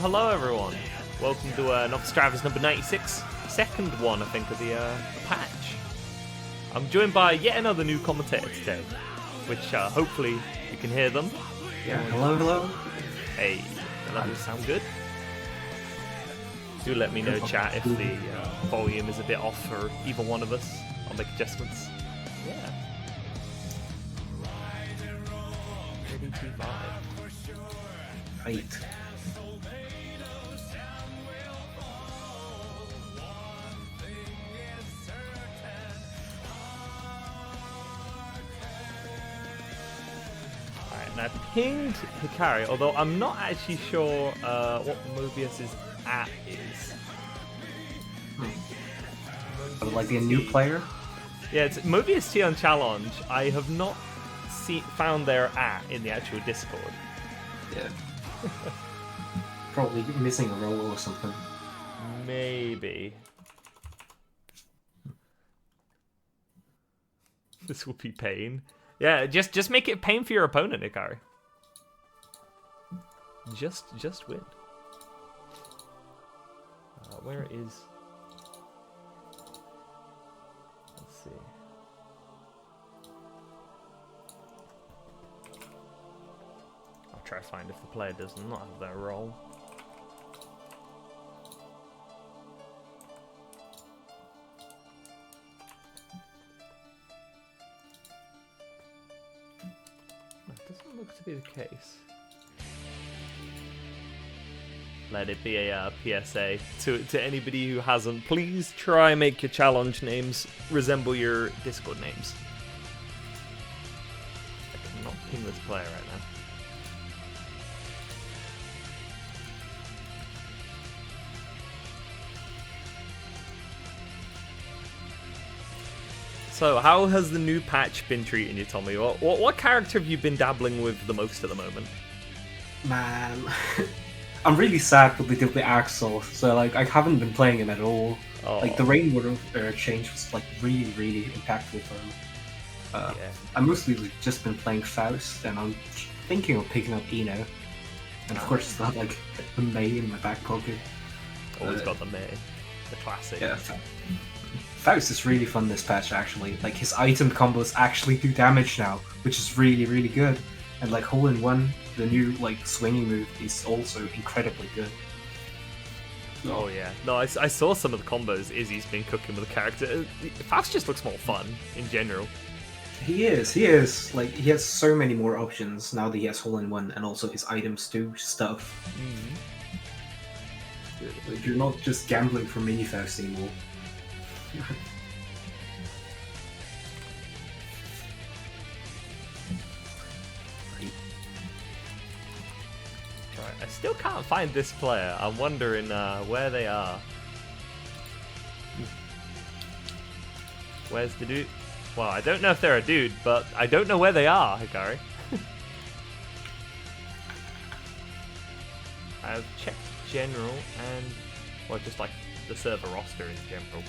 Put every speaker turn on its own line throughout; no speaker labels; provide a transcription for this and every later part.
Hello everyone. Welcome to Novice Drivers number 96, second one I think of the patch. I'm joined by yet another new commentator today, which hopefully you can hear them.
Yeah, hello.
Hey, that sound good? Do let me know, chat, if the volume is a bit off for either one of us. I'll make adjustments. Yeah. Ready to vibe.
Right.
And I pinged Hikari, although I'm not actually sure what Mobius's at is.
I would like to be a new player.
Yeah, it's Mobius T on Challenge. I have not found their at in the actual Discord.
Yeah. Probably missing a role or something.
Maybe. This will be pain. Yeah, just make it pain for your opponent, Hikari. Just win. Where is? Let's see. I'll try to find if the player does not have their role. Doesn't look to be the case. Let it be a PSA to anybody who hasn't. Please try make your challenge names resemble your Discord names. I cannot ping this player right now. So, how has the new patch been treating you, Tommy? What character have you been dabbling with the most at the moment?
Man, I'm really sad what they did with Axel. So, like, I haven't been playing him at all.
Oh.
Like, the Rainwater change was, like, really impactful for him.
Yeah.
I mostly just been playing Faust, and I'm thinking of picking up Eno. And of course, it's not, like, the May in my back pocket.
Always got the May. The classic.
Yeah. Faust is really fun this patch, actually. Like, his item combos actually do damage now, which is really good. And, like, Hole in One, the new, like, swinging move, is also incredibly good.
Oh, yeah. No, I saw some of the combos Izzy's been cooking with the character. Faust just looks more fun, in general.
He is. Like, he has so many more options now that he has Hole in One, and also his items do stuff.
Mm-hmm.
Like, you're not just gambling for mini Faust anymore.
Right, I still can't find this player. I'm wondering where they are. Where's the dude? Well, I don't know if they're a dude, but I don't know where they are, Hikari. I've checked general and, well, just like the server roster in general.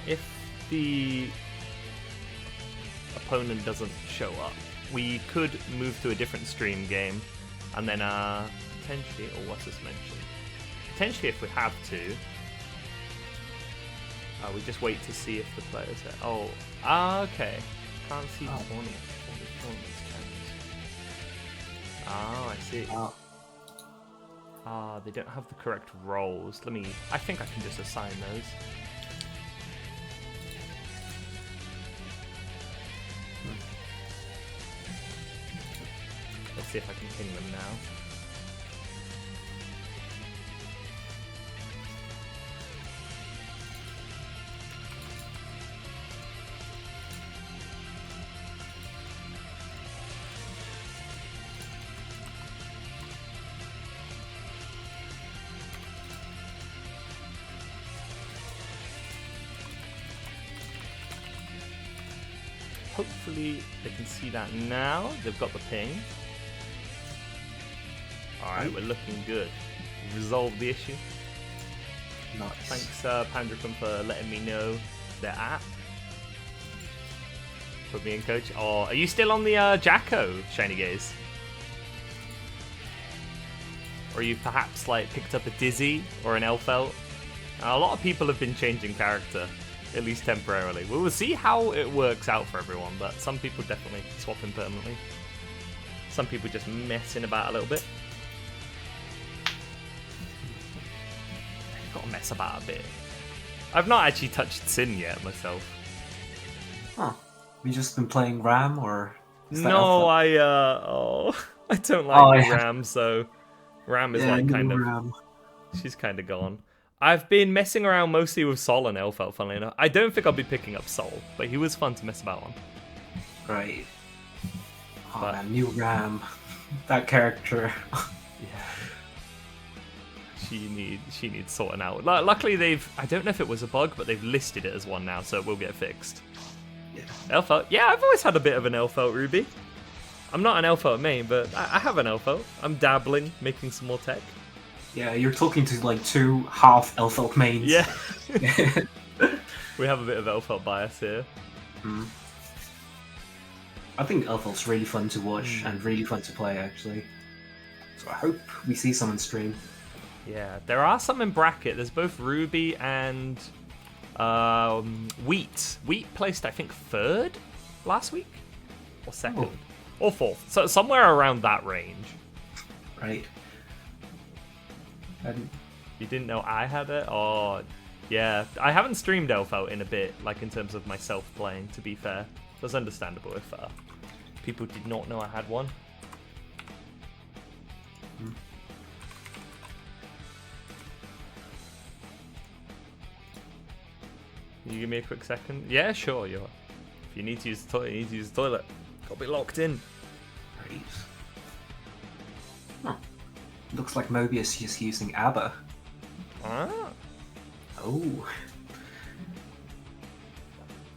If the opponent doesn't show up, we could move to a different stream game, and then potentially, or what's this mentioned? Potentially, if we have to, we just wait to see if the players are. Oh, okay. Can't see tournaments. Oh, I see. They don't have the correct roles. I think I can just assign those. Let's see if I can ping them now. Hopefully they can see that now. They've got the ping. Alright, we're looking good. Resolved the issue.
Nice.
Thanks, Pandrakum, for letting me know their app. Put me in, coach. Oh, are you still on the Jacko, Shiny Gaze? Or you perhaps like picked up a Dizzy or an Elfelt? A lot of people have been changing character, at least temporarily. We'll see how it works out for everyone, but some people definitely swapping permanently. Some people just messing about a little bit. Gotta mess about a bit. I've not actually touched Sin yet myself.
Huh. You just been playing Ram, or?
No, I don't like Ram, so Ram is like kind of.
Ram.
She's kind of gone. I've been messing around mostly with Sol and Elfelt, funnily enough. I don't think I'll be picking up Sol, but he was fun to mess about on.
Right. Oh man, new Ram. That character.
Yeah. She needs sorting out. Luckily I don't know if it was a bug, but they've listed it as one now, so it will get fixed.
Yeah.
Elfelt. Yeah, I've always had a bit of an Elfelt, Ruby. I'm not an Elfelt main, but I have an Elfelt. I'm dabbling, making some more tech.
Yeah, you're talking to like two half Elfelt mains.
Yeah. We have a bit of Elfelt bias here.
Mm. I think Elfelt's really fun to watch and really fun to play, actually. So I hope we see some on stream.
Yeah, there are some in bracket. There's both Ruby and Wheat. Wheat placed, I think, 3rd last week? Or 2nd? Or 4th. So somewhere around that range.
Right.
You didn't know I had it? Oh, yeah. I haven't streamed Elfelt in a bit, like in terms of myself playing, to be fair. That's understandable if people did not know I had one. Can you give me a quick second? Yeah, sure. If you need to use the toilet, you need to use the toilet. Got to be locked in.
Right. Huh. Looks like Mobius is using ABBA.
Ah.
Oh.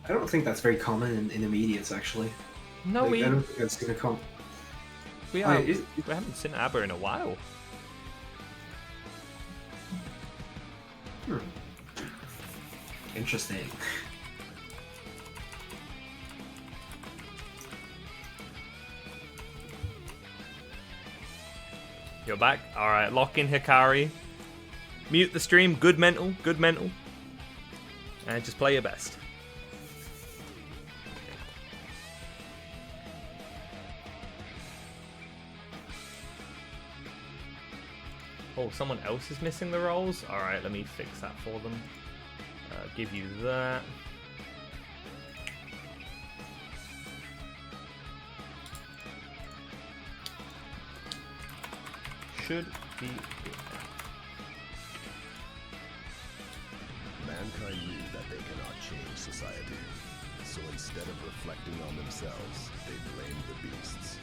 I don't think that's very common in intermediates, actually.
No,
I don't think that's gonna come.
We haven't seen ABBA in a while.
Interesting.
You're back? Alright, lock in Hikari. Mute the stream, good mental. And just play your best. Oh, someone else is missing the rolls? Alright, let me fix that for them. Give you that. Should be good.
Mankind knew that they cannot change society, so instead of reflecting on themselves, they blamed the beasts.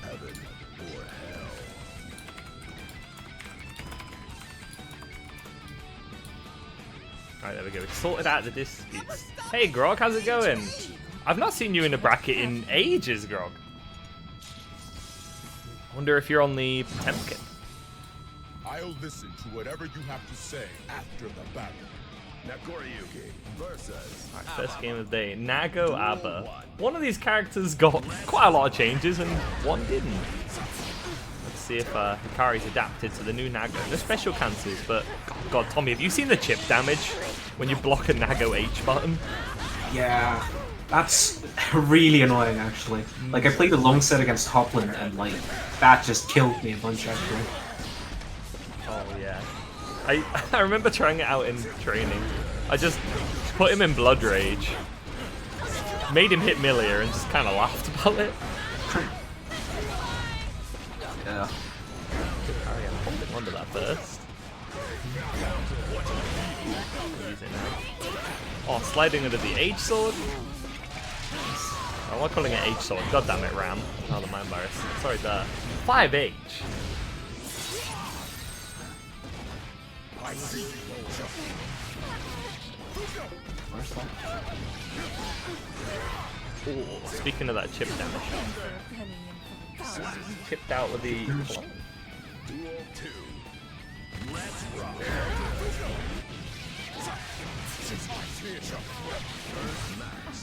Heaven or hell.
Alright, there we go. We sorted out the disputes. Hey, Grog, how's it going? I've not seen you in a bracket in ages, Grog. I wonder if you're on the Potemkin.
I'll listen to whatever you have to say after the battle. Nagoryuki versus
Alright, first game of the day. Nago Abba. One of these characters got quite a lot of changes and one didn't. Let's see if Hikari's adapted to the new Nago. No special cancels, but God, Tommy, have you seen the chip damage when you block a Nago H button?
Yeah, that's really annoying actually. Like I played a long set against Hoplin and like that just killed me a bunch actually.
Oh yeah. I remember trying it out in training. I just put him in Blood Rage, made him hit Millia and just kind of laughed about it.
Yeah.
Hikari, I'm holding onto that first. Use it now. Oh, sliding under the H sword. I'm not calling it H sword. God damn it, Ram. Oh, the mind virus. Sorry, the 5H. Ooh, speaking of that chip damage, chipped out with the.
Duel 2. Let's rock.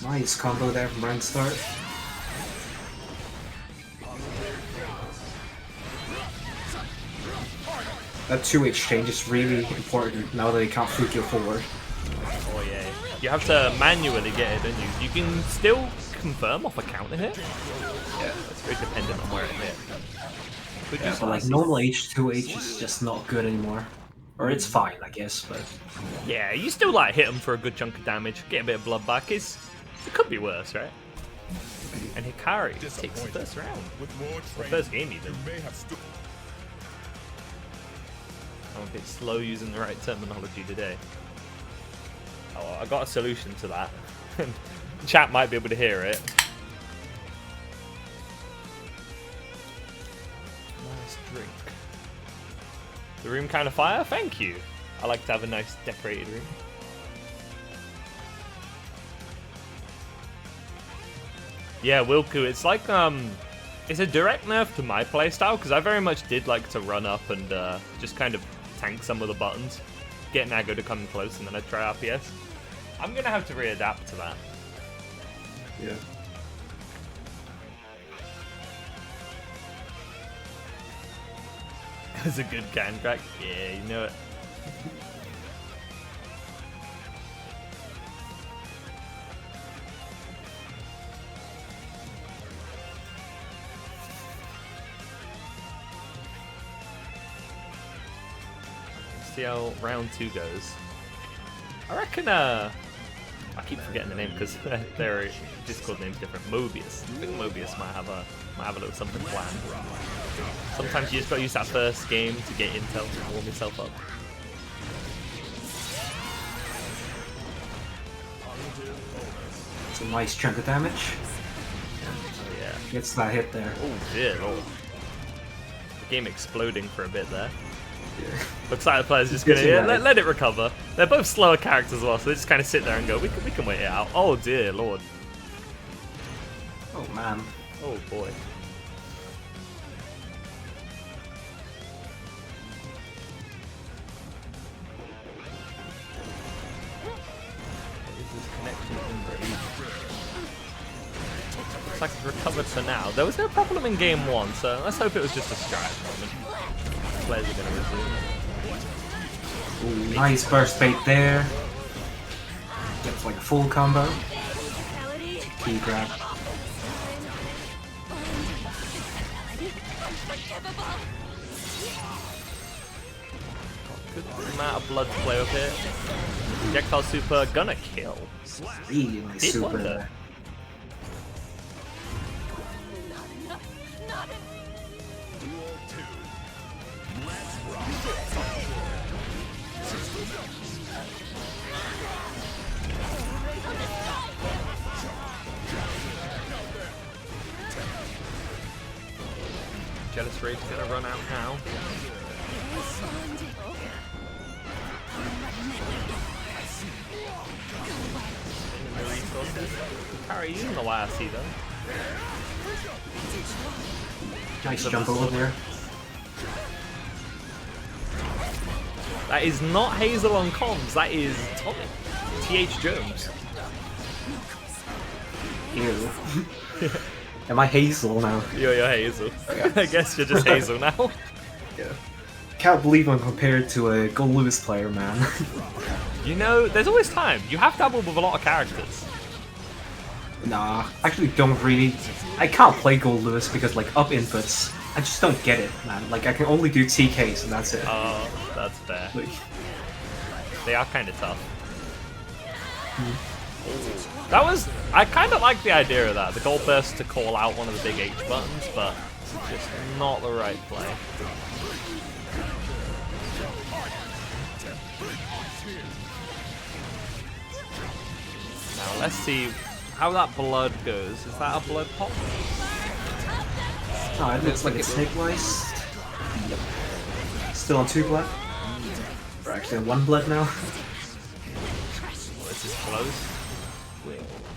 Nice combo there from round start. That 2 exchange is really important now that you can't fluke your forward.
Oh yeah. You have to manually get it, don't you? You can still confirm off a counter hit. Yeah, it's very dependent on where it hit. Could
Yeah,
use
but like
Lassie.
normal H2H is just not good anymore. Or it's fine, I guess, but
Yeah, you still like hit them for a good chunk of damage, get a bit of blood back. It could be worse, right? And Hikari takes the first round. The first game even. I'm a bit slow using the right terminology today. Oh, well, I got a solution to that. Chat might be able to hear it. Nice drink. The room kind of fire? Thank you. I like to have a nice decorated room. Yeah, Wilku, it's like, it's a direct nerf to my playstyle, because I very much did like to run up and just kind of tank some of the buttons, get Nago to come close, and then I'd try RPS. I'm going to have to readapt to that.
yeah.
It was a good can crack. Yeah, you know it. See how round 2 goes. I reckon, I keep forgetting the name because their Discord name's different. Mobius. I think Mobius might have a little something planned. Sometimes you just gotta use that first game to get intel to warm yourself up.
It's a nice chunk of damage.
Oh yeah.
Gets that hit there.
Oh dear lord. The game exploding for a bit there.
Yeah.
Looks like the player's just
Gets
gonna
it right.
let it recover. They're both slower characters as well, so they just kind of sit there and go, we can wait it out. Oh dear lord.
Oh man.
Oh boy. Looks like it's recovered for now. There was no problem in game 1, so let's hope it was just a strat moment. Players are going to resume.
Ooh, nice burst bait there. Gets like a full combo. Key grab.
Good amount of blood to play with here. Projectile super gonna kill.
Really nice
Did
super
wonder.
there.
Duel 2. Let's rock.
Jealous Rage's gonna run out now. The resources. Carry using the YRC though.
Nice jump over there.
That is not Hazel on comms, that is Tommy. TH Jones.
Ew. Am I Hazel now?
You're Hazel. I guess you're just Hazel now.
Yeah. Can't believe I'm compared to a Gold Lewis player, man.
You know, there's always time. You have to dabble with a lot of characters.
Nah, I actually don't really. I can't play Gold Lewis because, like, up inputs, I just don't get it, man. Like, I can only do TKs and that's it.
Oh, that's fair.
Like,
They are kind of tough. Ooh. That was... I kind of like the idea of that. The gold burst to call out one of the big H buttons, but it's just not the right play. Now, let's see how that blood goes. Is that a blood pop?
oh, it looks like it's stabilized. Yep. Still on 2 blood. We're actually on 1 blood now.
Well, this is close.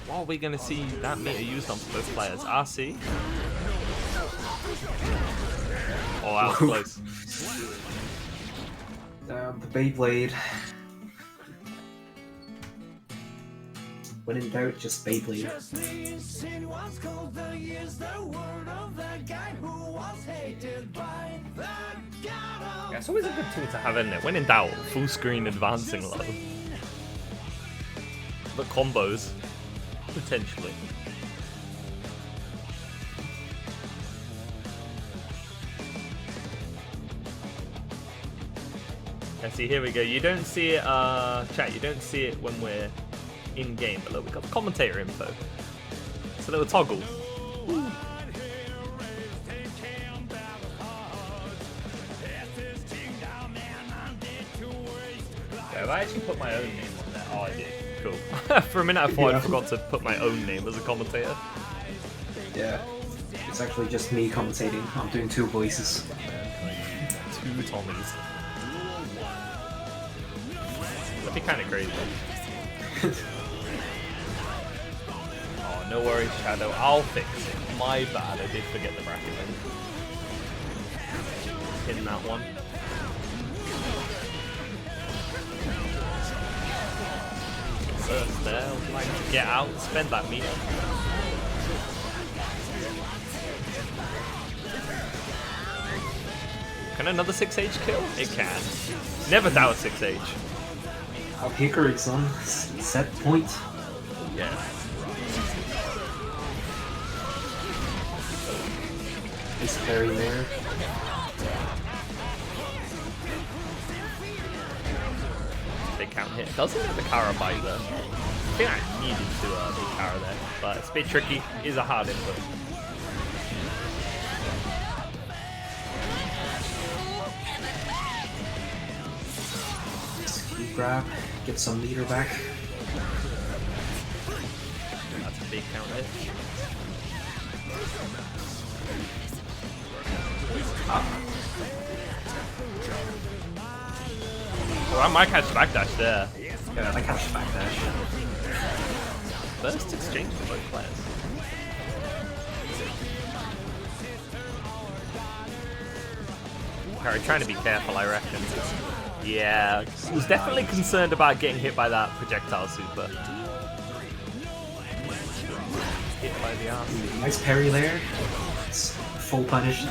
What are we going to see that meter used on for both players? RC? Oh, that was close.
The Beyblade. When in doubt, just Beyblade.
Yeah, it's always a good tool to have, isn't it? When in doubt, full screen advancing low. But combos, potentially. And see, here we go. You don't see it, chat, you don't see it when we're in game, but look, we've got the commentator info. It's a little toggle. Have I actually put my own name on there? Oh, I did. Cool. For a minute, I thought I forgot to put my own name as a commentator.
Yeah. It's actually just me commentating. I'm doing 2 voices.
2 Tommies. That'd be kind of crazy. Oh, no worries, Shadow. I'll fix it. My bad. I did forget the bracket then. Pin that one. First there. Like, get out. Spend that meter. Can another 6H kill? It can. Never doubt 6H.
I'll Hickory's on set point.
Yeah.
Is Perry there?
Big count hit. Doesn't get the Kara bite though. I think I needed to be Kara there, but it's a bit tricky. It is a hard input.
Grab, get some meter back.
That's a big count hit. Oh, I might catch backdash there.
Yeah, I catch backdash.
First exchange for both players. Harry trying to be careful, I reckon. Yeah, he was definitely concerned about getting hit by that projectile super. Hit by the arse.
Nice parry there. It's full punish.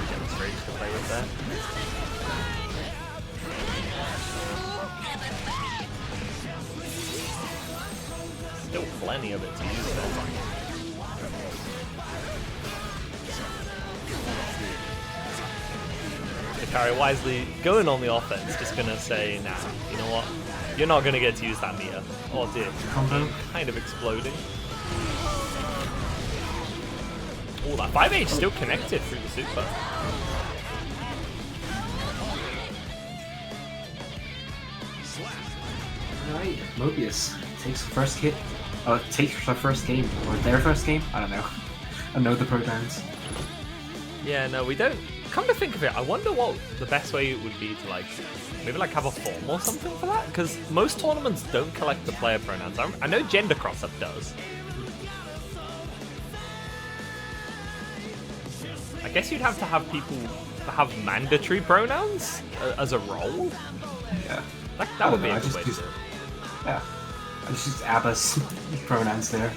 Demonstrates to play with that. Still plenty of it to use though. Hikari wisely going on the offense, just gonna say, nah, you know what? You're not gonna get to use that meter. Oh dear.
Combo.
Kind of exploding. Oh, that 5H still connected through the super.
Alright, Mobius takes the first hit. Takes her first game. Or their first game? I don't know. I know the programs.
Yeah, no, we don't. Come to think of it, I wonder what the best way would be to, like, maybe like have a form or something for that? Because most tournaments don't collect the player pronouns. I know Gender Cross-Up does. I guess you'd have to have people have mandatory pronouns as a role.
Yeah.
That would be
I
a good
just
way to
use-
do it.
Yeah. I just use Abba's pronouns there.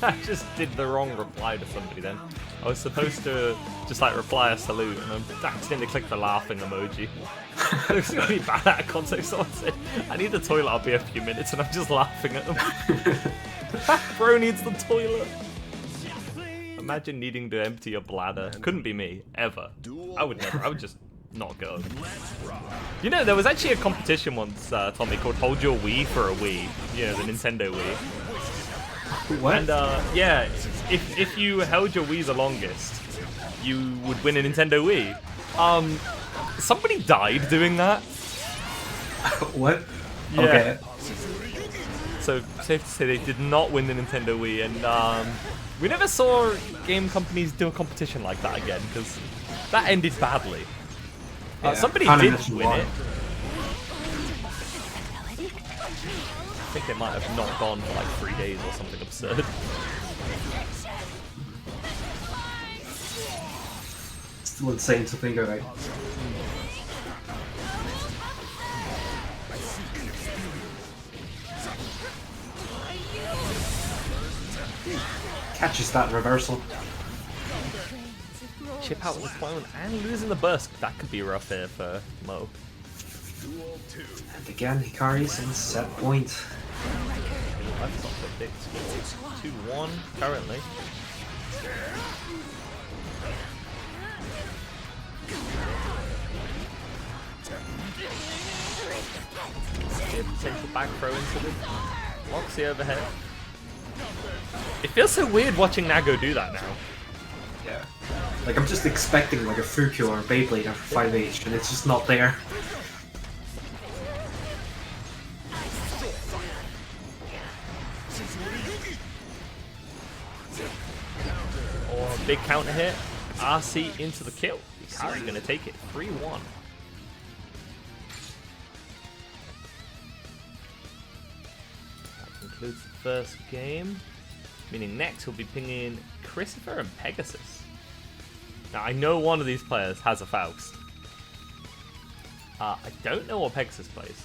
I just did the wrong reply to somebody then. I was supposed to just like reply a salute and I accidentally clicked the laughing emoji. It looks really bad out of context. Someone said, I need the toilet, I'll be a few minutes, and I'm just laughing at them. Bro needs the toilet. Imagine needing to empty your bladder. Couldn't be me, ever. I would never, I would just not go. You know, there was actually a competition once, Tommy, called Hold Your Wii for a Wii. You know, the Nintendo Wii.
What?
And yeah, if you held your Wii the longest, you would win a Nintendo Wii. Somebody died doing that.
What?
Yeah.
Okay.
So safe to say they did not win the Nintendo Wii, and we never saw game companies do a competition like that again because that ended badly.
Yeah,
Somebody
kinda
did
missing
win
one.
it. I think they might have not gone for like 3 days or something absurd.
Still insane to think about. Catches that reversal.
Chip out with the clone and losing the burst. That could be rough here for Mo.
And again, Hikari's in set point.
That's not the big score. 2-1 currently. Potential back throw into the Moxie overhead. It feels so weird watching Nago do that now.
Yeah. Like, I'm just expecting like a Fukyo or a Beyblade after 5H, and it's just not there.
Or a big counter hit. RC into the kill. Hikari gonna take it 3-1. That concludes the first game. Meaning next we'll be pinging Christopher and Pegasus. Now I know one of these players has a Faust. I don't know what Pegasus plays.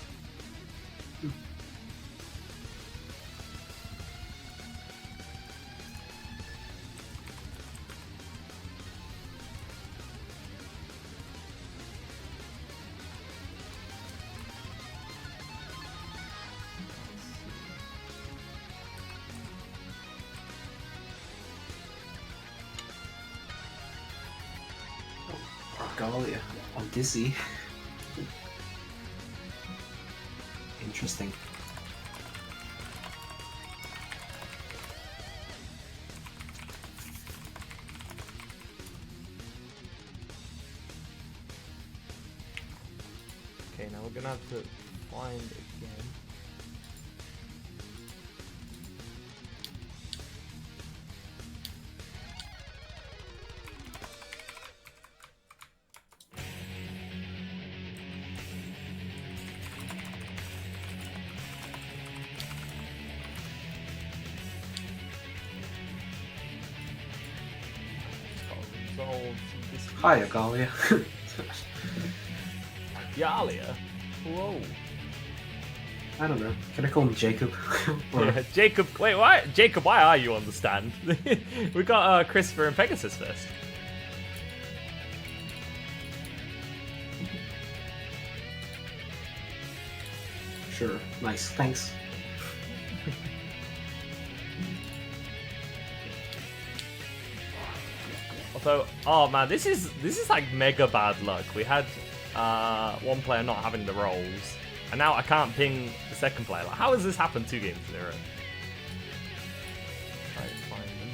Argalia on Dizzy. Interesting.
Okay, now we're gonna have to find again.
Hi, Argalia.
Yalia? Whoa.
I don't know. Can I call him Jacob? Or-
Yeah, Jacob, wait, why? Jacob, why are you on the stand? We got Christopher and Pegasus first.
Sure. Nice. Thanks.
Although, oh man, this is like mega bad luck. We had one player not having the rolls, and now I can't ping the second player. Like, how has this happened 2 games in a row? Try to find them.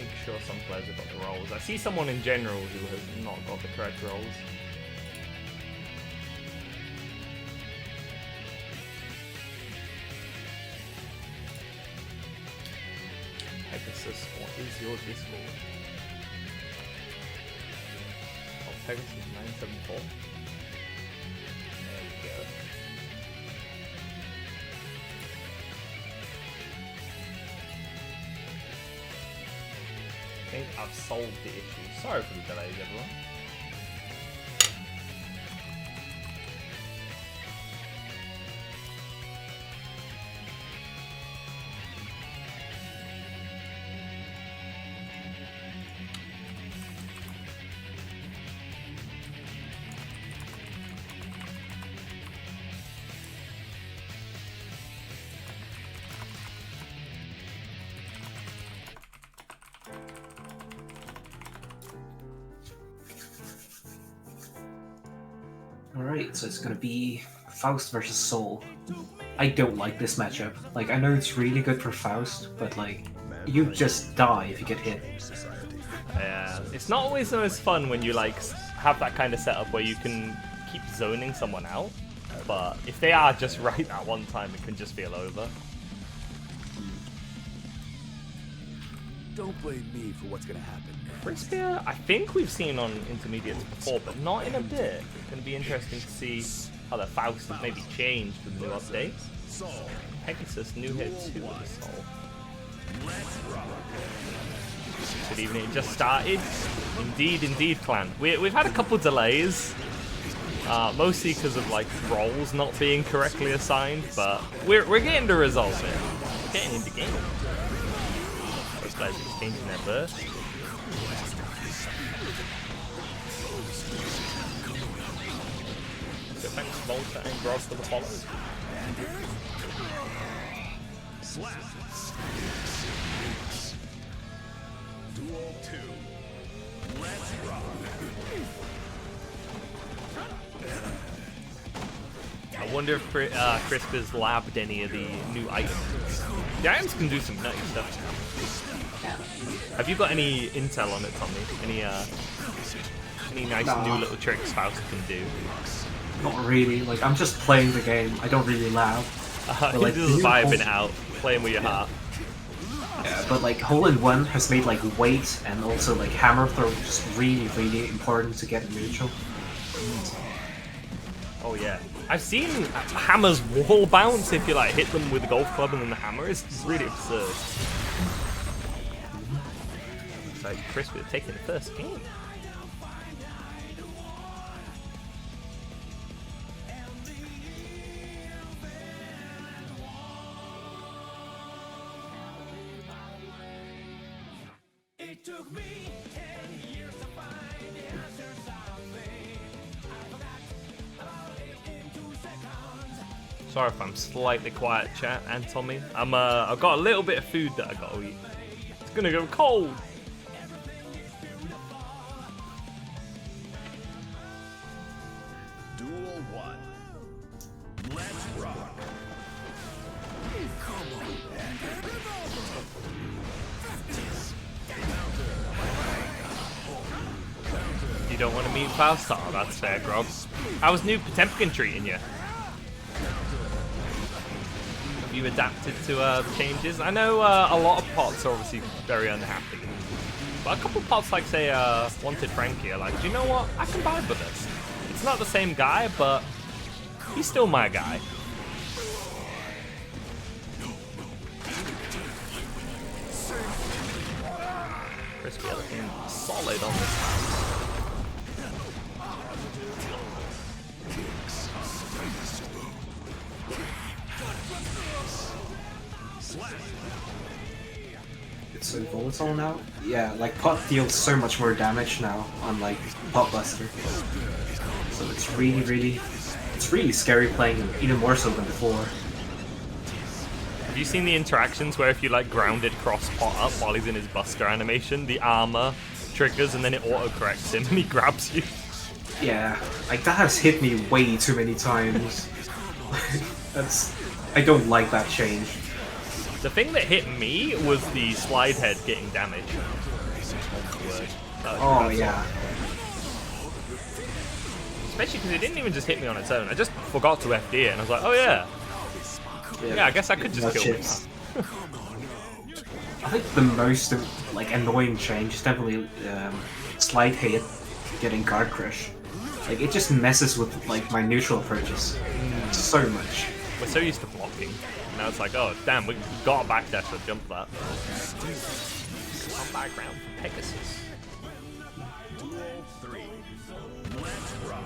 make sure some players have got the roles. I see someone in general who has not got the correct roles. Pegasus, what is your Discord? Oh, Pegasus 974. There we go. I think I've solved the issue. Sorry for the delays, everyone.
Alright, so it's gonna be Faust versus Soul. I don't like this matchup. Like, I know it's really good for Faust, but like, you just die if you get hit.
Yeah, it's not always the most fun when you like have that kind of setup where you can keep zoning someone out, but if they are just right that one time, it can just feel over.
Don't blame me for what's gonna happen.
Crispier, I think we've seen on intermediates before, but not in a bit. It's going to be interesting to see how the Faust has maybe changed with the new update. Pegasus, new hit 2 with the Soul. Good evening, it just started. Indeed, clan. We've had a couple delays, mostly because of like roles not being correctly assigned, but we're getting to resolve it. We're getting into game. Those guys exchanging their burst. So thanks Volta and Grog for the follow.
Duel 2. Let's rock.
I wonder if Crisp has labbed any of the new items. The items can do some nice stuff. Have you got any intel on it, Tommy? Any nice new little tricks Faust can do?
Not really. Like, I'm just playing the game. I don't really laugh.
Like, this is vibing out, playing with your heart.
Yeah, but like Hole in One has made like weight and also like hammer throw just really important to get neutral.
Oh yeah, I've seen hammers wall bounce if you like hit them with a golf club and then the hammer is really absurd. Looks like Chris would have taken the first game.
It took me 10 years to find the answer something. I forgot about it in 2 seconds.
Sorry if I'm slightly quiet, chat and Tommy. I've got a little bit of food that I gotta eat. It's gonna go cold.
Duel 1. Let's rock.
You don't want to meet Faust? Oh, that's fair, Grog. How's New Potemkin treating you? Have you adapted to the changes? I know a lot of pots are obviously very unhappy. But a couple of pots, like, say, Wanted Frankie are like, do you know what? I can vibe with this. It's not the same guy, but he's still my guy. Crispy looking solid on this house.
It's so volatile now. Yeah, like pot deals so much more damage now on like Pot Buster. So it's really scary playing him, even more so than before.
Have you seen the interactions where if you like grounded cross pot up while he's in his Buster animation, the armor triggers and then it auto-corrects him and he grabs you?
Yeah, like that has hit me way too many times. I don't like that change.
The thing that hit me was the slide head getting damaged. word. That was
Oh
awesome.
yeah.
Especially because it didn't even just hit me on its own. I just forgot to FD it, and I was like, oh yeah. Yeah, I guess I could just
No
kill
chips.
it.
I think the most like annoying change is definitely slide hit getting guard crush. Like it just messes with like my neutral approaches so much.
We're so used to blocking. Now it's like, oh damn, we got a backdash to jump that. On background from Pegasus.
Duel 3. Let's rock.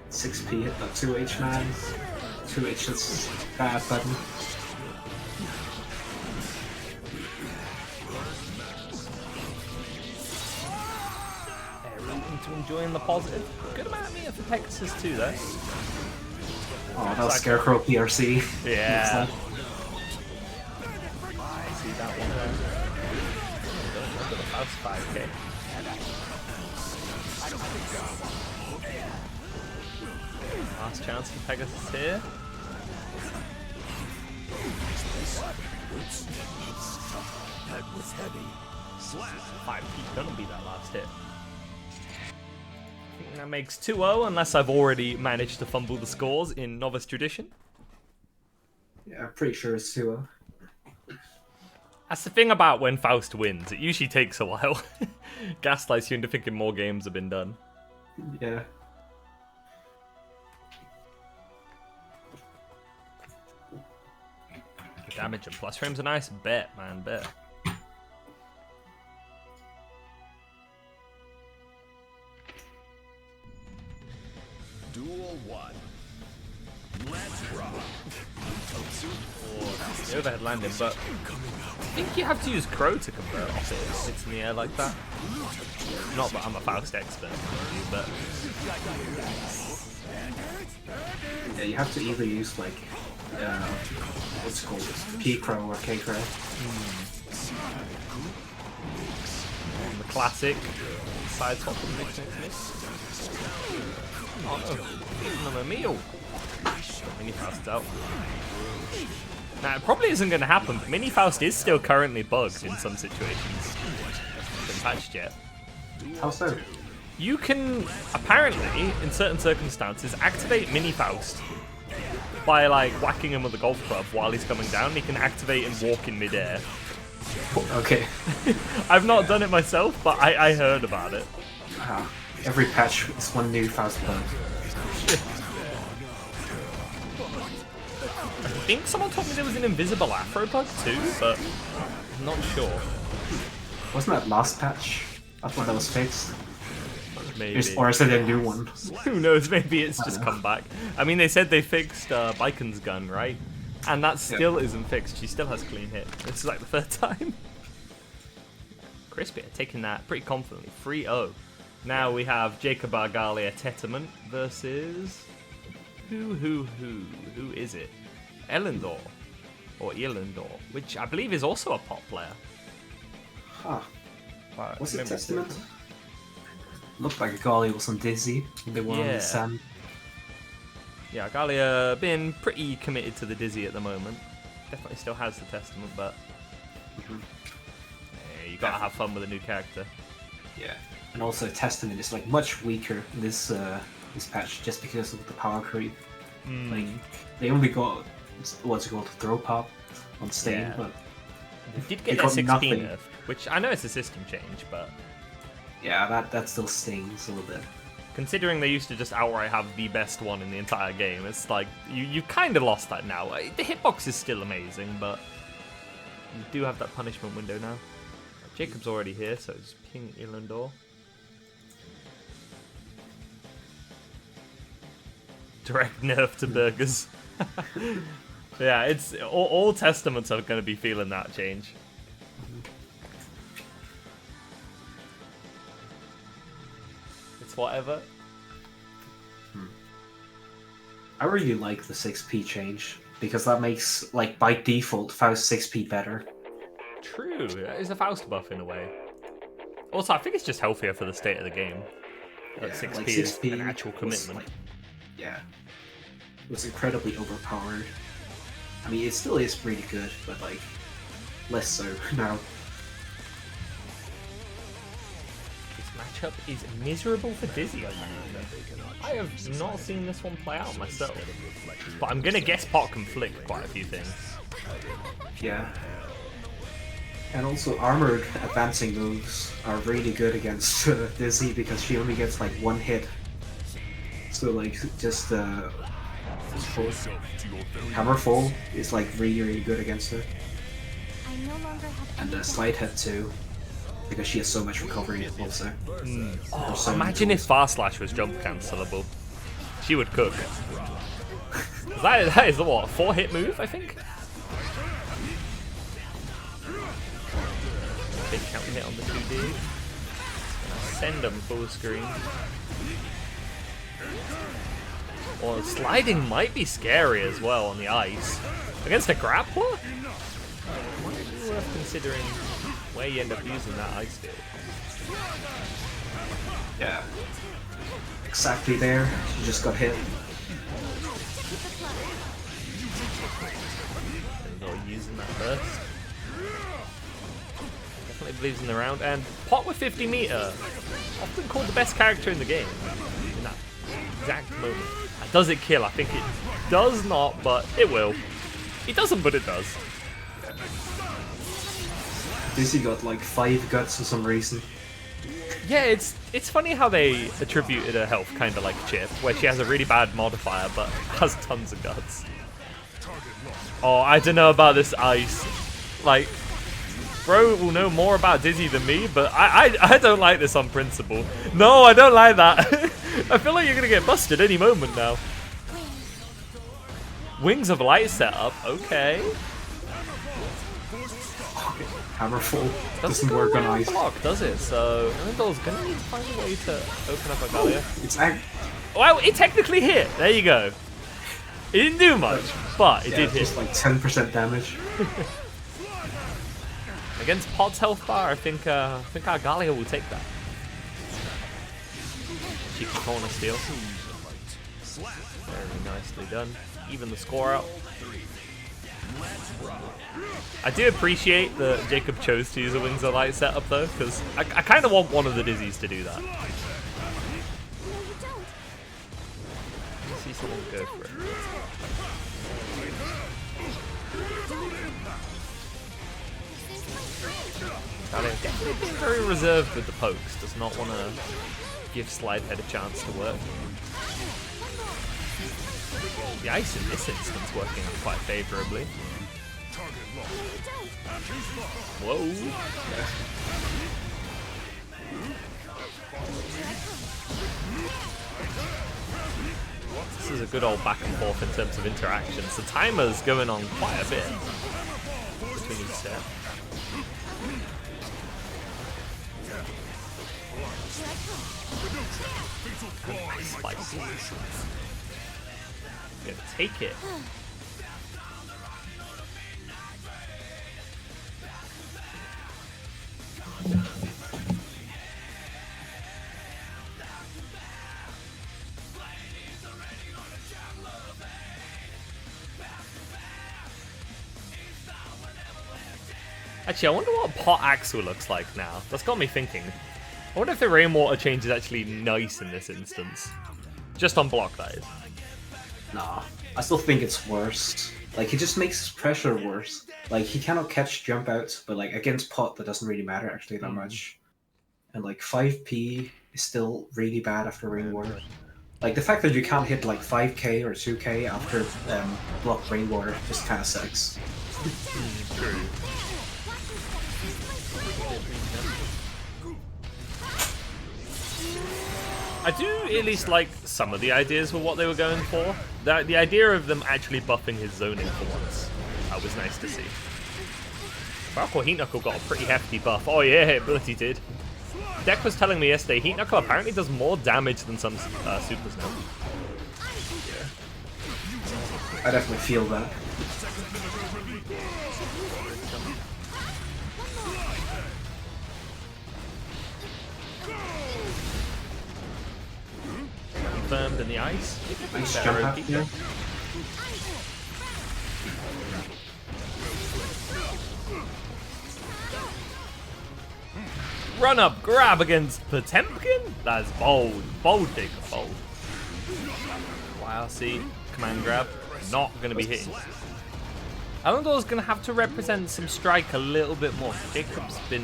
6p hit that 2H man. 2H is bad button.
Everything to enjoying the positive. Good amount of meter for Pegasus too, though.
Oh, that was Scarecrow PRC.
Yeah.
Looks
I see that one there. Don't look at the Faust 5k. Last chance for Pegasus here.
That was heavy. Slap.
5p gonna be that last hit. I think that makes 2-0 unless I've already managed to fumble the scores in Novice tradition.
Yeah, I'm pretty sure it's 2-0.
That's the thing about when Faust wins. It usually takes a while. Gaslights you into thinking more games have been done.
Yeah.
Damage and plus frame's a nice bet, man. Bet.
Duel 1. Let's rock.
The overhead landing, but I think you have to use Crow to convert off it if it's in the air like that. Not that I'm a Faust expert, but
Yeah, you have to either use like what's it called? P Crow or K Crow.
on the classic side top and mix. Oh, another meal. Mini Faust out. Now, it probably isn't going to happen, but Mini Faust is still currently bugged in some situations. Hasn't been patched yet.
How so?
You can, apparently, in certain circumstances, activate Mini Faust by, like, whacking him with a golf club while he's coming down. He can activate and walk in midair.
Okay.
I've not done it myself, but I heard about it.
Every patch is one new Faust bug.
I think someone told me there was an invisible Afro bug too, but I'm not sure.
Wasn't that last patch? I thought that was fixed.
Maybe.
Or is it a new one?
Who knows? Maybe it's
I
just
don't know.
come back. I mean, they said they fixed Bicon's gun, right? And that still isn't fixed. She still has clean hit. This is like the third time. Crispy taking that pretty confidently. 3-0. Now we have Jacob Argalia Tetement versus... Who is it? Elendor. Or Elendor, which I believe is also a pop player.
Huh.
But
Was it
remember-
Testament? Looked like Gali was on Dizzy when they were on
Yeah.
the sand.
Yeah, Galia been pretty committed to the Dizzy at the moment. Definitely still has the Testament, but yeah, you gotta have fun with a new character.
Yeah. And also Testament is like much weaker in this this patch just because of the power creep. Like they only got what's it called, throw pop on Stain,
Yeah.
but
They did
They
get their
got
6p
nothing.
nerf, which I know it's a system change, but
yeah, that still stings a little bit.
considering they used to just outright have the best one in the entire game, it's like you kind of lost that now. The hitbox is still amazing, but you do have that punishment window now. Jacob's already here, so it's ping Elendor. Direct nerf to burgers. Yeah, it's all Testaments are going to be feeling that change. It's whatever.
I really like the 6p change. because that makes, like, by default, Faust 6p better.
True, it's a Faust buff in a way. Also, I think it's just healthier for the state of the game. That
Yeah,
6p
like,
is
6p
an actual
was,
commitment.
like, yeah. It was incredibly overpowered. I mean, it still is pretty good, but, like, less so now.
This matchup is miserable for Dizzy, apparently. I have not seen this one play out myself, but I'm gonna guess Pot can flick quite a few things.
Yeah. And also, armored advancing moves are really good against Dizzy because she only gets like one hit. So like, just Hammerfall is like really good against her.
I no longer have
And Slide Head too, because she has so much recovery also.
Oh,
so many
imagine if
tools.
Fast Slash was jump cancelable. She would cook. That is a what, 4-hit move, I think? Big counter hit on the 2D. Gonna send them full screen. Or sliding might be scary as well on the ice. Against a grappler? Might be worth considering where you end up using that ice field.
Yeah. Exactly there. She just got hit.
Not using that burst. Definitely believes in the round. And Pot with 50 meter, often called the best character in the game. In that exact moment. And does it kill? I think it does not, but it will. It doesn't, but it does.
Dizzy got like 5 guts for some reason.
Yeah, it's funny how they attributed her health kind of like Chip, where she has a really bad modifier but has tons of guts. Oh, I don't know about this ice. Like, bro will know more about Dizzy than me, but I don't like this on principle. No, I don't like that. I feel like you're gonna get busted any moment now. Wings of Light setup, okay.
Hammerfall
Doesn't
doesn't
go
work on
around
ice.
block, does it? So Elendil's gonna need to find a way to open up a Gallia.
It's
Well, it technically hit. There you go. It didn't do much, but it
yeah,
did hit.
just like 10% damage.
Against Pot's health bar, I think our Gallia will take that. Cheeky corner steal. Very nicely done. Even the score out. I do appreciate that Jacob chose to use a Wings of Light setup though, because I kind of want one of the Dizzies to do that.
No, you don't.
Let's see someone go for it. Gallia definitely being very reserved with the pokes. Does not want to give Slidehead a chance to work. The ice in this instance working out quite favourably. Whoa. This is a good old back and forth in terms of interactions. The timer's going on quite a bit between each set. Spicy. Gonna take it. Actually, I wonder what Pot Axel looks like now. That's got me thinking. I wonder if the Rainwater change is actually nice in this instance. Just on block, that is.
Nah, I still think it's worse. Like, it just makes his pressure worse. Like, he cannot catch jump outs, but like against Pot, that doesn't really matter actually that much. And like 5p is still really bad after Rainwater. Like the fact that you can't hit like 5k or 2k after block Rainwater just kind of sucks.
True. I do at least like some of the ideas for what they were going for. The idea of them actually buffing his zoning for once was nice to see. Falcor Heat Knuckle got a pretty hefty buff. Oh yeah, ability did. Deck was telling me yesterday, Heat Knuckle apparently does more damage than some supers now.
I definitely feel that.
Confirmed in the ice.
Nice
Better
jump out
keep
there.
Run up, grab against Potemkin? That's bold. Bold, Jacob, bold. YRC, command grab. Not going to be hitting. Elendor's going to have to represent some strike a little bit more. Jacob's been,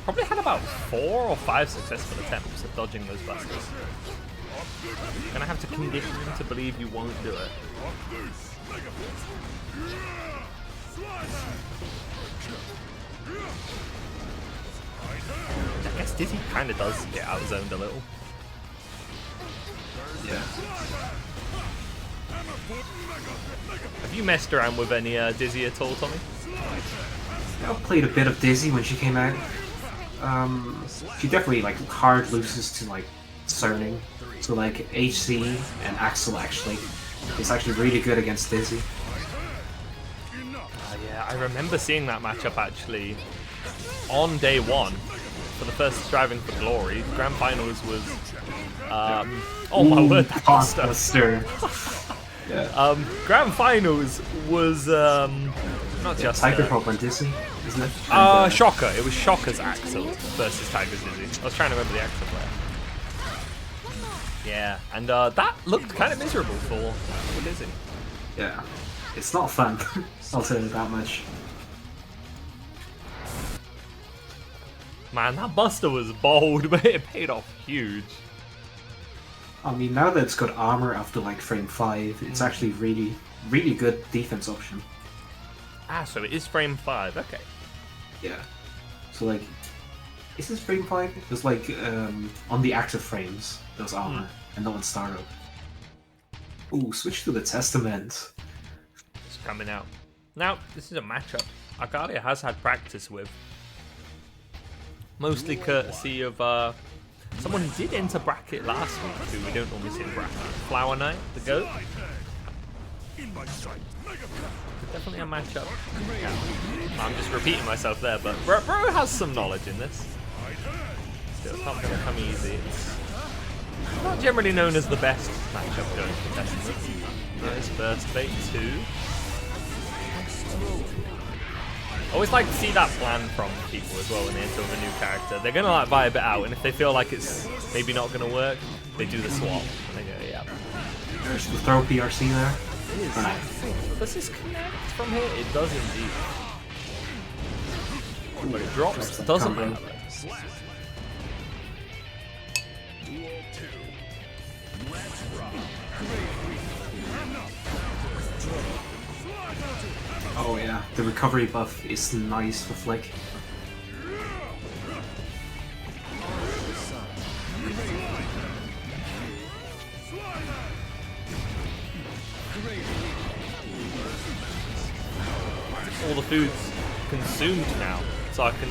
probably had about 4 or 5 successful attempts at dodging those busters. Gonna have to condition him to believe you won't do it. I guess Dizzy kind of does get out-zoned a little.
Yeah.
Have you messed around with any Dizzy at all, Tommy?
I played a bit of Dizzy when she came out. She definitely like hard loses to like Cerning. So like HC and Axel actually is actually really good against Dizzy.
Yeah, I remember seeing that matchup actually on day 1 for the first Striving for Glory. Grand Finals was oh my word, that buster.
Buster. Yeah.
Grand Finals was not just
Tiger Pop and Dizzy, isn't it? And,
Shocker. It was Shocker's Axel versus Tiger's Dizzy. I was trying to remember the Axel player. Yeah, and that looked kind of miserable for Dizzy.
yeah. It's not fun. I'll tell you that much.
Man, that buster was bold, but it paid off huge.
I mean, now that it's got armor after like frame 5, it's actually really, really good defense option.
Ah, so it is frame 5. Okay.
Yeah. So like, is this frame 5? It was like on the active frames, there's armor, and not on startup. Ooh, switch to the Testament.
It's coming out. Now, this is a matchup Arcadia has had practice with. Mostly courtesy of someone who did enter bracket last week, who we don't normally see in bracket. Flower Knight, the GOAT. Definitely a matchup. Yeah. I'm just repeating myself there, but Bro has some knowledge in this. Still, it's not going to come easy. It's not generally known as the best matchup going for Testament. Nice burst bait, 2. I always like to see that plan from people as well when they enter with a new character. They're going to like vibe it out, and if they feel like it's maybe not going to work, they do the swap. And they go, yeah.
There's the throw PRC there.
It is.
Right.
Does this connect from here? It does indeed. But it drops, doesn't
Combo.
matter.
Oh yeah, the recovery buff is nice for Flick.
All the food's consumed now, so I can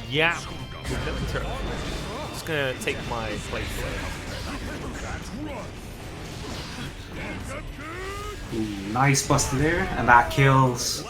yap with no interruption. Just gonna take my plate away.
Ooh, nice buster there, and that kills.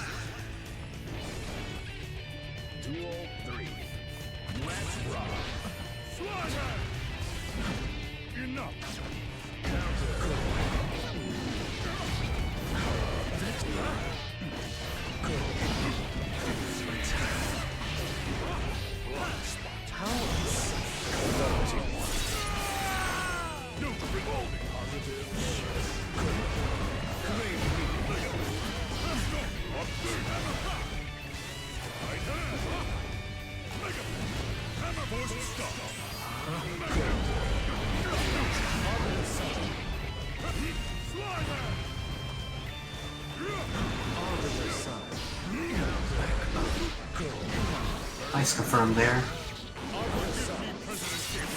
Nice confirm there.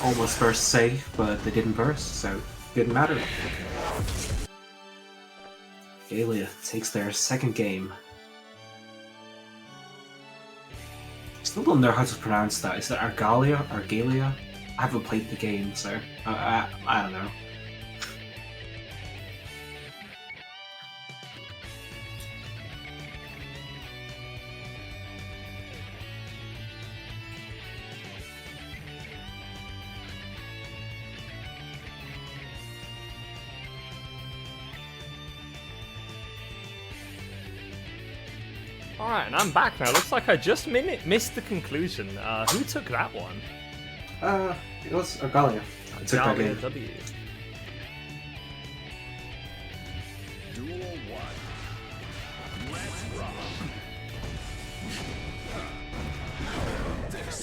Almost burst safe, but they didn't burst, so didn't matter. Galia takes their second game. Still don't know how to pronounce that. Is it Argalia? Argalia? I haven't played the game, so I don't know.
Alright, and I'm back now. Looks like I just missed the conclusion. Who took that one?
It was Argalia. I took that
Galia
game.
W.
Duel 1. Let's rock.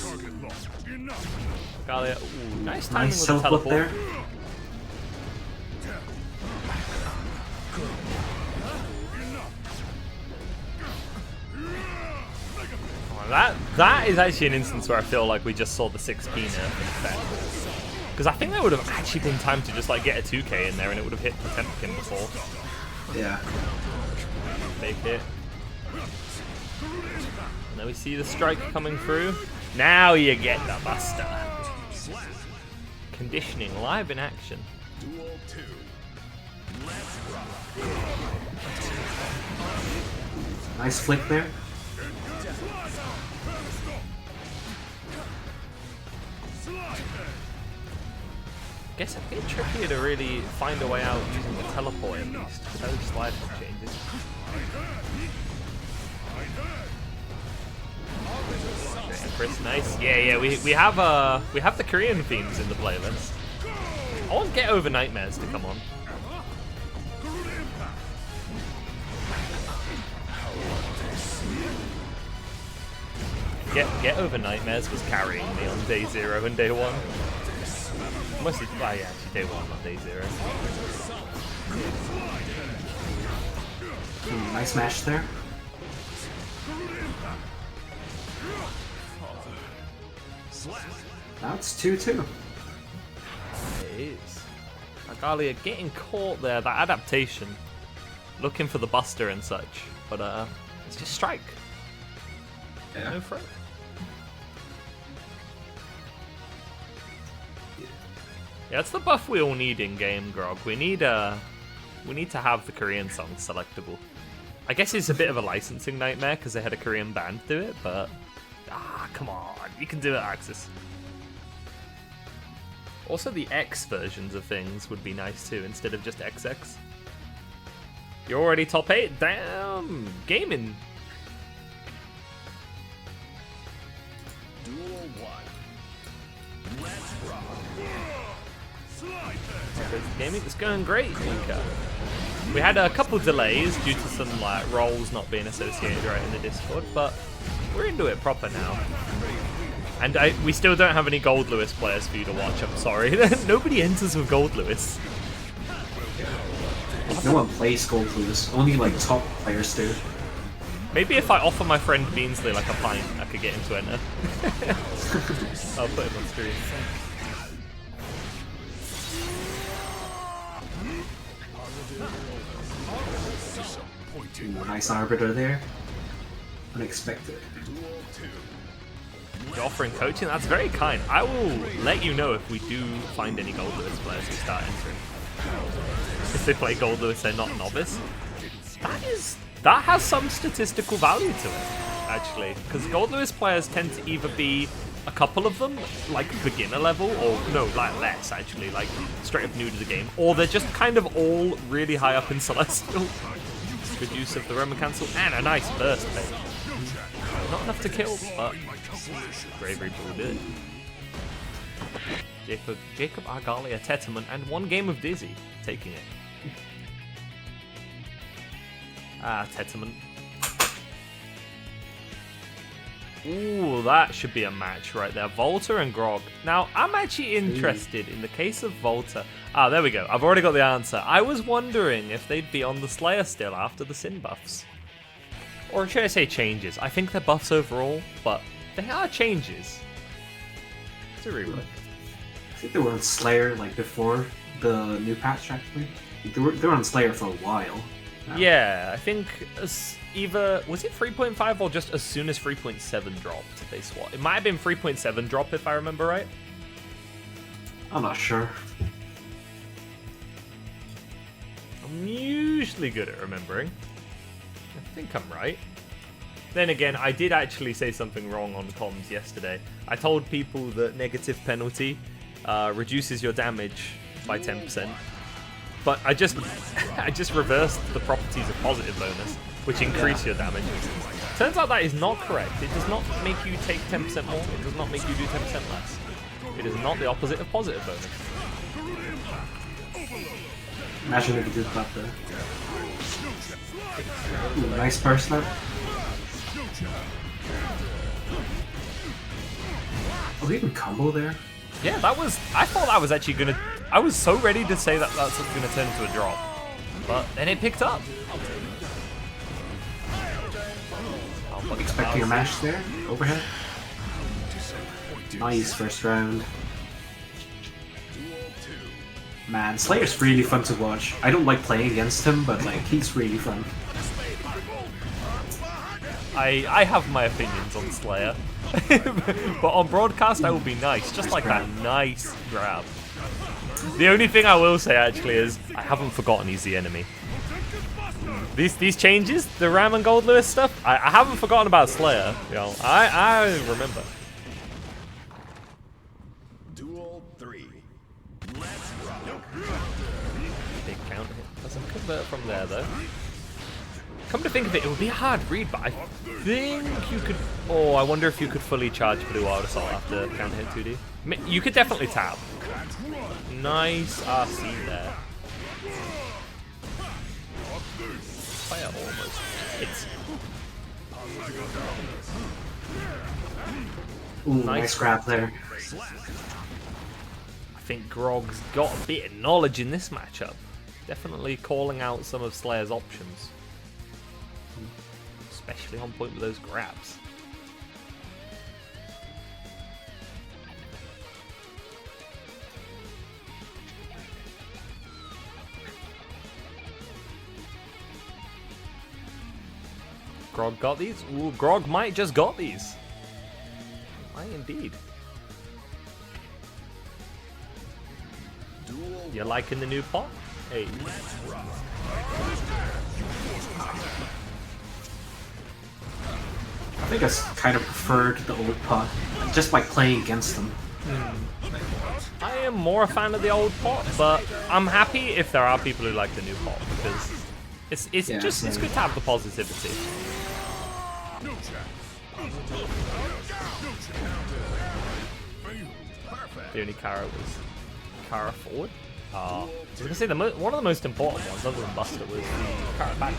Target locked. Enough.
Galia, ooh, nice timing
Nice
with the
teleport
teleport.
there.
Oh, that is actually an instance where I feel like we just saw the 6p nerf in effect. Because I think there would have actually been time to just like get a 2k in there and it would have hit the Temkin before.
Yeah.
Big hit. And then we see the strike coming through. Now you get the Buster. Conditioning live in action.
Duel 2. Let's rock.
Nice flick there.
Guess it's a bit trickier to really find a way out using the teleport at least. With those slide changes. And Chris, nice. Yeah, we have the Korean themes in the playlist. I want Get Over Nightmares to come on. Get Over Nightmares was carrying me on day 0 and day 1. Mostly, well, yeah, actually day 1, not day 0.
Nice match there. Now it's 2-2.
It is. Argalia getting caught there, that adaptation. Looking for the Buster and such, but it's just strike.
Yeah.
No threat. Yeah, that's the buff we all need in game, Grog. We need to have the Korean songs selectable. I guess it's a bit of a licensing nightmare because they had a Korean band do it, but come on, you can do it, Axis. Also, the X versions of things would be nice too, instead of just XX. You're already top 8? Damn! Gaming!
Duel 1. Let's rock.
Gaming is going great, Mika. We had a couple delays due to some like roles not being associated right in the Discord, but we're into it proper now. And we still don't have any Gold Lewis players for you to watch, I'm sorry. Nobody enters with Gold Lewis.
No one plays Gold Lewis. Only like top players do.
Maybe if I offer my friend Beansley like a pint, I could get him to enter. I'll put him on screen.
Ooh, nice arbiter there. Unexpected.
You're offering coaching? That's very kind. I will let you know if we do find any Gold Lewis players who start entering. If they play Gold Lewis, they're not novice. That has some statistical value to it, actually. Because Gold Lewis players tend to either be a couple of them, like beginner level, or no, like less actually, like straight up new to the game, or they're just kind of all really high up in Celestial. Good use of the Roman Cancel and a nice burst page. Not enough to kill, but Bravery will do it. Jacob Argalia Tetamon and 1 game of Dizzy taking it. Tetamon. Ooh, that should be a match right there. Volta and Grog. Now, I'm actually interested in the case of Volta. There we go. I've already got the answer. I was wondering if they'd be on the Slayer still after the Sin buffs. Or should I say changes? I think they're buffs overall, but they are changes. It's a rework.
I think they were on Slayer like before the new patch actually. They were on Slayer for a while. now.
Yeah, I think either was it 3.5 or just as soon as 3.7 dropped they swap. It might have been 3.7 drop if I remember right.
I'm not sure.
I'm usually good at remembering. I think I'm right. Then again, I did actually say something wrong on comms yesterday. I told people that negative penalty reduces your damage by 10%. But I just reversed the properties of positive bonus, which increase your damage. Turns out that is not correct. It does not make you take 10% more. It does not make you do 10% less. It is not the opposite of positive bonus.
Imagine if you did that there. Ooh, nice burst snap. Oh, they even combo there?
Yeah, that was. I thought that was actually gonna. I was so ready to say that that's gonna turn into a drop, but then it picked up.
Expecting a mash there. Overhead. Nice first round. Man, Slayer's really fun to watch. I don't like playing against him, but like he's really fun.
I have my opinions on Slayer, but on broadcast I will be nice, just like that nice grab. The only thing I will say actually is I haven't forgotten he's the enemy. These changes, the Ram and Gold Lewis stuff, I haven't forgotten about Slayer. You know, I remember.
Duel 3.
Big counter hit. Doesn't convert from there though. Come to think of it, it would be a hard read, but I think you could. Oh, I wonder if you could fully charge Blue Wild Assault after counter hit 2D. You could definitely tap. Nice RC there. Fire almost hits.
Ooh, nice grab there.
I think Grog's got a bit of knowledge in this matchup. Definitely calling out some of Slayer's options. Especially on point with those grabs. Grog got these? Ooh, Grog might just got these. Might indeed. You liking the new pot? Hey.
I think I kind of preferred the old pot, just by playing against them.
I am more a fan of the old pot, but I'm happy if there are people who like the new pot because it's
Yeah,
just it's
same.
good to have the positivity. The only Kara was Kara forward. I was gonna say one of the most important ones, other than Buster, was the Kara back.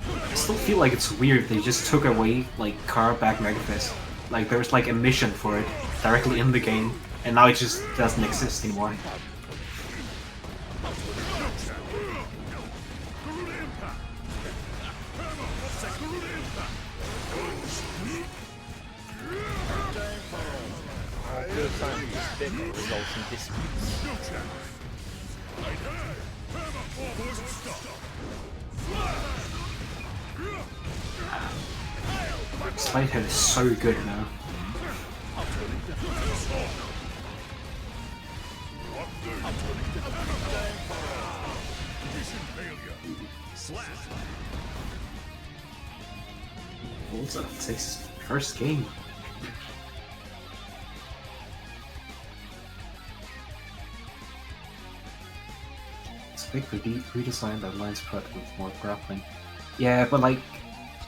I still feel like it's weird they just took away like Kara back Mega Fist. Like there was like a mission for it directly in the game, and now it just doesn't exist anymore.
Results in disputes.
Slidehead is so good now. Volta takes his first game. Expect the redesign that lines cut with more grappling. Yeah, but like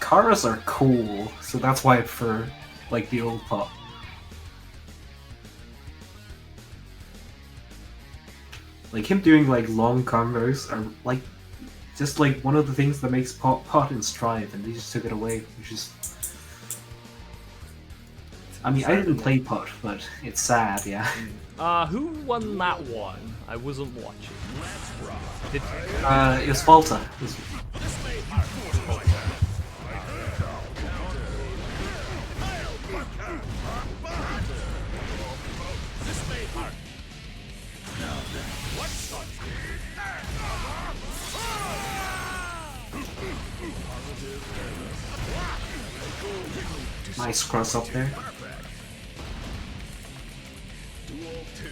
Karas are cool, so that's why I prefer like the old pot. Like him doing like long combos are like just like one of the things that makes pot and Strive, and they just took it away, which is. I mean, I didn't play pot, but it's sad, yeah.
Who won that one? I wasn't watching. Did
It was Volta. It was- Nice cross up there.
Duel 2.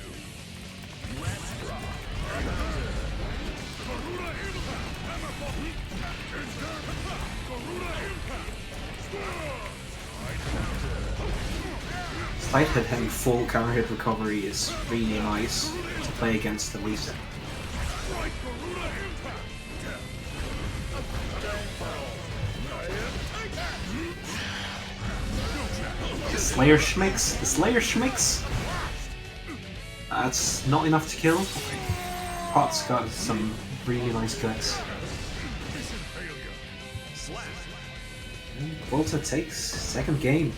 Slidehead having full counter hit recovery is really nice to play against the reset. The Slayer Schmicks. The Slayer Schmicks. That's not enough to kill. Pot's got some really nice guts. Volta takes second game.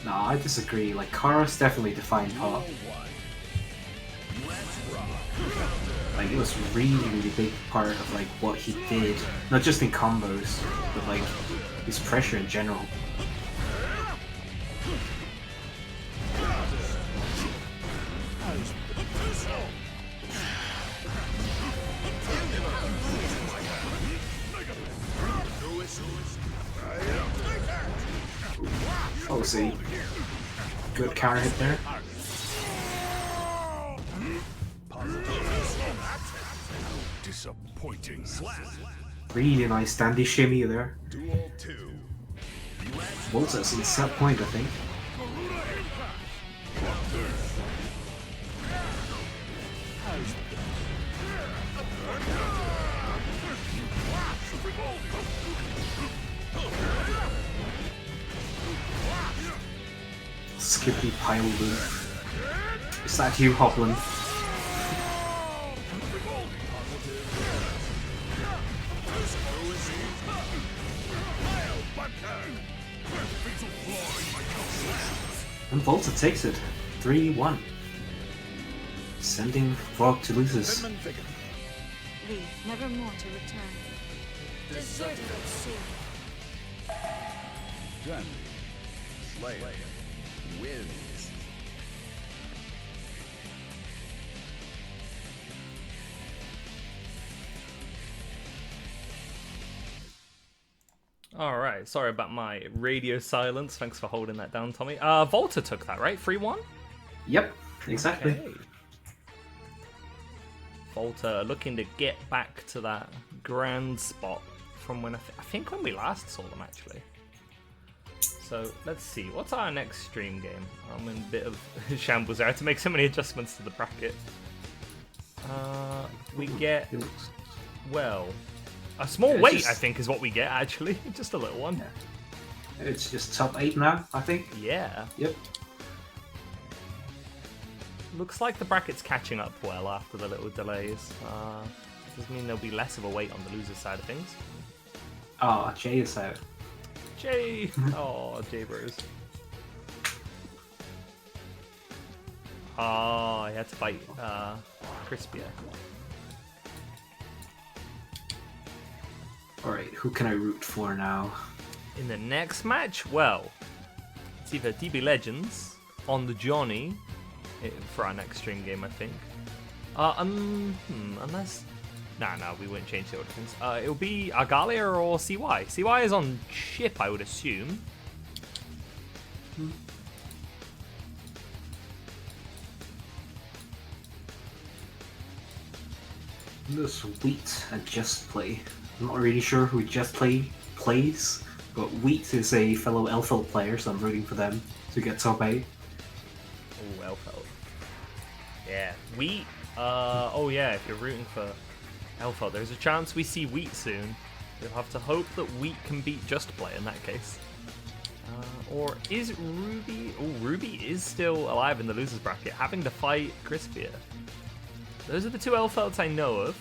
No, I disagree. Like, Kara's definitely defined Pot. Like, it was really, really big part of like what he did, not just in combos, but like his pressure in general. Oh, see, good counter hit there.
Disappointing.
Really nice standy shimmy there.
Duel 2.
Volta's in set point, I think. Skippy pile loop. Is that you, Hopland? And Volta takes it. 3-1. Sending Vogue to losers.
Leave, never more to return. Deserted at sea.
Gun. Slayer wins.
Alright, sorry about my radio silence. Thanks for holding that down, Tommy. Volta took that, right? 3-1?
Yep, exactly.
Okay. Volta looking to get back to that grand spot from when I think when we last saw them, actually. So let's see, what's our next stream game? I'm in a bit of shambles there. I had to make so many adjustments to the bracket. We get,
It looks-
well, a small
Yeah, it's
weight,
just-
I think, is what we get, actually. Just a little one.
Yeah. It's just top 8 now, I think.
Yeah.
Yep.
Looks like the bracket's catching up well after the little delays. Does mean there'll be less of a weight on the loser side of things.
Oh, Jay is out.
Jay! Oh, Jay Bros. Oh, he had to fight Crispia.
Alright, who can I root for now?
In the next match, well, it's either DB Legends on the Johnny for our next stream game, I think. Unless... Nah, we wouldn't change the order things. It'll be Argalia or CY. CY is on Chip, I would assume.
This Wheat and Just Play. I'm not really sure who Just Play plays, but Wheat is a fellow Elfeld player, so I'm rooting for them to get top 8.
Oh, Elfeld. Yeah, Wheat. Oh yeah, if you're rooting for Elfeld, there's a chance we see Wheat soon. We'll have to hope that Wheat can beat Just Play in that case. Or is Ruby... Oh, Ruby is still alive in the losers bracket, having to fight Crispia. Those are the two Elfelds I know of.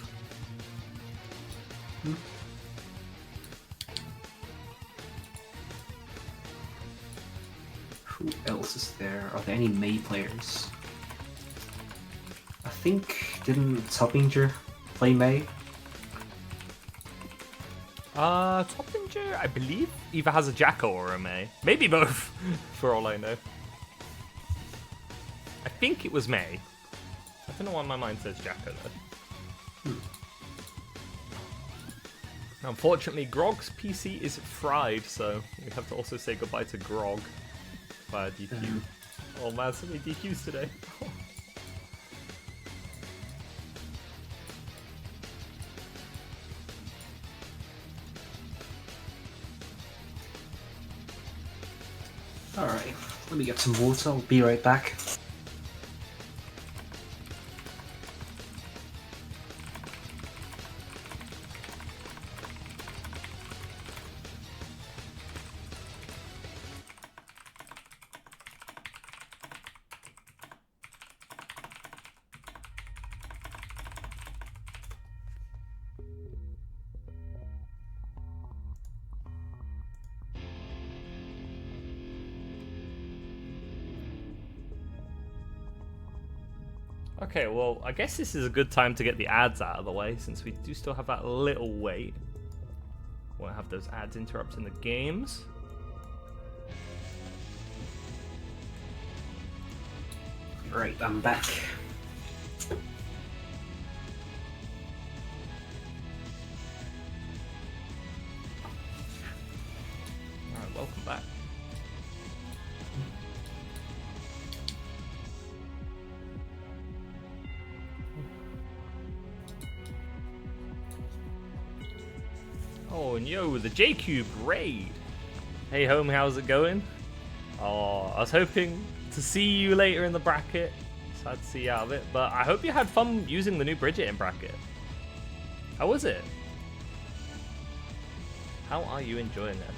Who else is there? Are there any May players? I think, didn't Toppinger play May?
Toppinger, I believe, either has a Jacko or a May. Maybe both, for all I know. I think it was May. I don't know why my mind says Jacko though. Unfortunately, Grog's PC is fried, so we have to also say goodbye to Grog via DQ. Oh man, so many DQs today.
Alright, let me get some water, I'll be right back.
Okay, well, I guess this is a good time to get the ads out of the way, since we do still have that little wait. Won't have those ads interrupting the games.
Right, I'm back.
Alright, welcome back. Oh, and yo, the J-Cube raid. Hey, home, how's it going? Oh, I was hoping to see you later in the bracket. Sad to see you out of it, but I hope you had fun using the new Bridget in bracket. How was it? How are you enjoying it?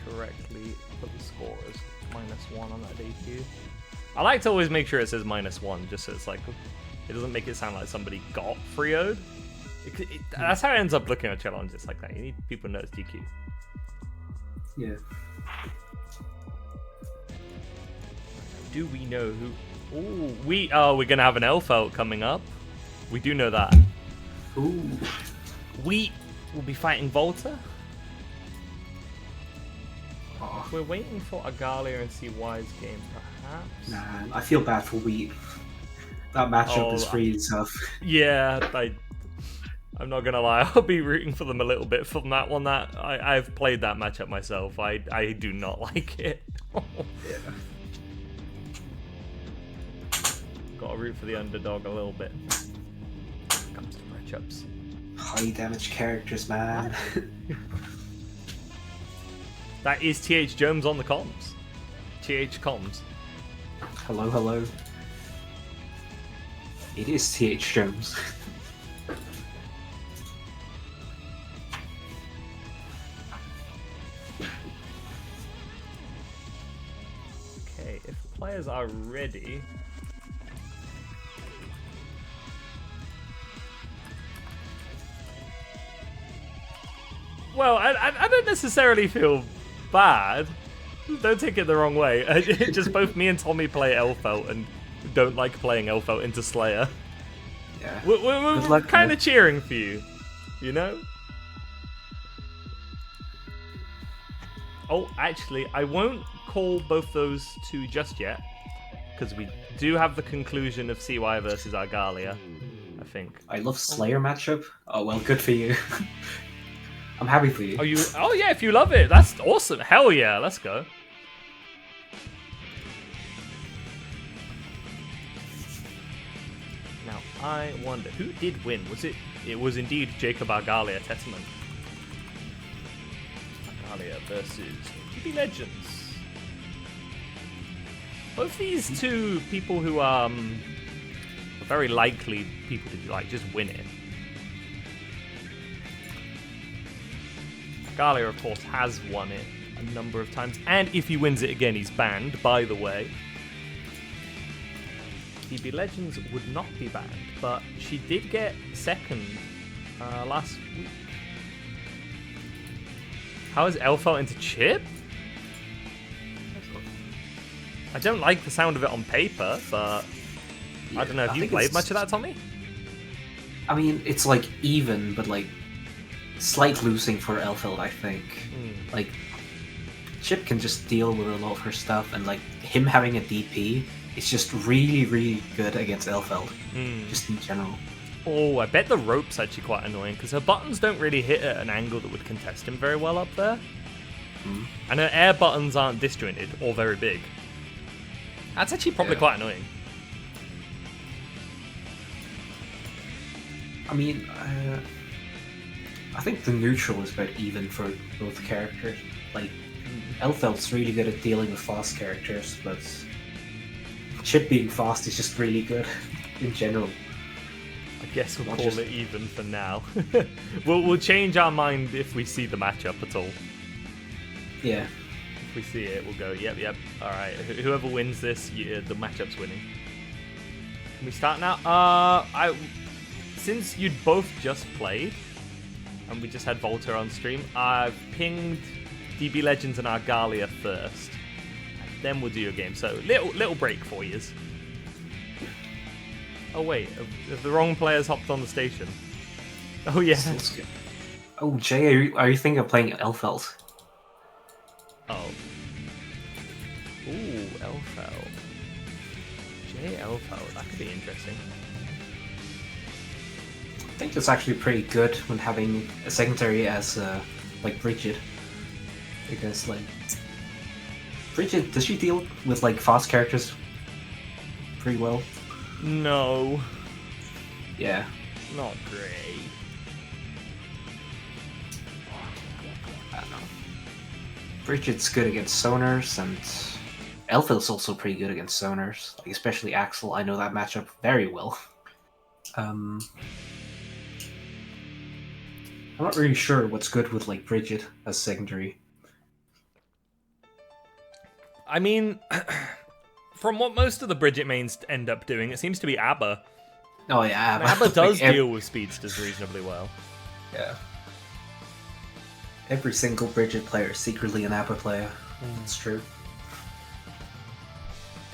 Correctly put the score as -1 on that DQ. I like to always make sure it says -1, just so it's like, it doesn't make it sound like somebody got 3-0'd. That's how it ends up looking at challenges like that. You need people to know it's DQ.
Yeah.
Do we know who? Ooh, we're gonna have an Elfelt coming up. We do know that.
Ooh.
We will be fighting Volta.
Oh,
We're waiting for Agalia and CY's game, perhaps.
man, I feel bad for Wheat. That matchup is free itself.
Yeah, I'm not gonna lie. I'll be rooting for them a little bit from that one. That I've played that matchup myself. I do not like it.
Yeah.
Gotta root for the underdog a little bit. When it comes to matchups.
High damage characters, man.
That is TH Jones on the comms. TH comms.
Hello, hello. It is TH Jones.
Okay, if the players are ready. Well, I don't necessarily feel bad. Don't take it the wrong way. Just both me and Tommy play Elfelt and don't like playing Elfelt into Slayer.
Yeah.
We're kind of cheering for you, you know? Oh, actually, I won't call both those two just yet, because we do have the conclusion of CY versus Argalia, I think.
I love Slayer matchup. Oh well, good for you. I'm happy for you.
Oh yeah, if you love it, that's awesome. Hell yeah, let's go. Now I wonder who did win. It was indeed Jacob Argalia Testament. Argalia versus GB Legends. Both these two people who are very likely people to like just win it. Argalia, of course, has won it a number of times, and if he wins it again, he's banned, by the way. GB Legends would not be banned, but she did get second last week. How is Elfelt into Chip? I don't like the sound of it on paper, but I don't know. Have you played much of that, Tommy?
I mean, it's like even, but like slight losing for Elfeld, I think. Like, Chip can just deal with a lot of her stuff, and like him having a DP is just really, really good against Elfeld, just in general.
Oh, I bet the rope's actually quite annoying, because her buttons don't really hit at an angle that would contest him very well up there. And her air buttons aren't disjointed or very big. That's actually probably quite annoying.
I mean, I think the neutral is about even for both characters. Like, Elfeld's really good at dealing with fast characters, but Chip being fast is just really good in general.
I guess we'll
Not
call
just-
it even for now. We'll change our mind if we see the matchup at all.
Yeah.
If we see it, we'll go, yep. Alright, whoever wins this, the matchup's winning. Can we start now? Since you'd both just played, and we just had Volta on stream, I've pinged DB Legends and Argalia first. And then we'll do your game. So, little break for yous. Oh wait, have the wrong players hopped on the station? Oh yeah.
That's good. Oh, Jay, are you thinking of playing Elfeld?
Oh. Ooh, Elfeld. J. Elfeld, that could be interesting.
I think it's actually pretty good when having a secondary as, like, Bridget. Because, like, Bridget, does she deal with, like, fast characters pretty well?
No,
Yeah.
not great.
I don't know. Bridget's good against Sonars, and Elfeld's also pretty good against Sonars, like especially Axel. I know that matchup very well. I'm not really sure what's good with like Bridget as secondary.
I mean, from what most of the Bridget mains end up doing, it seems to be ABBA.
Oh yeah,
And ABBA does
like,
deal with speedsters reasonably well.
Yeah. Every single Bridget player is secretly an ABBA player. It's true.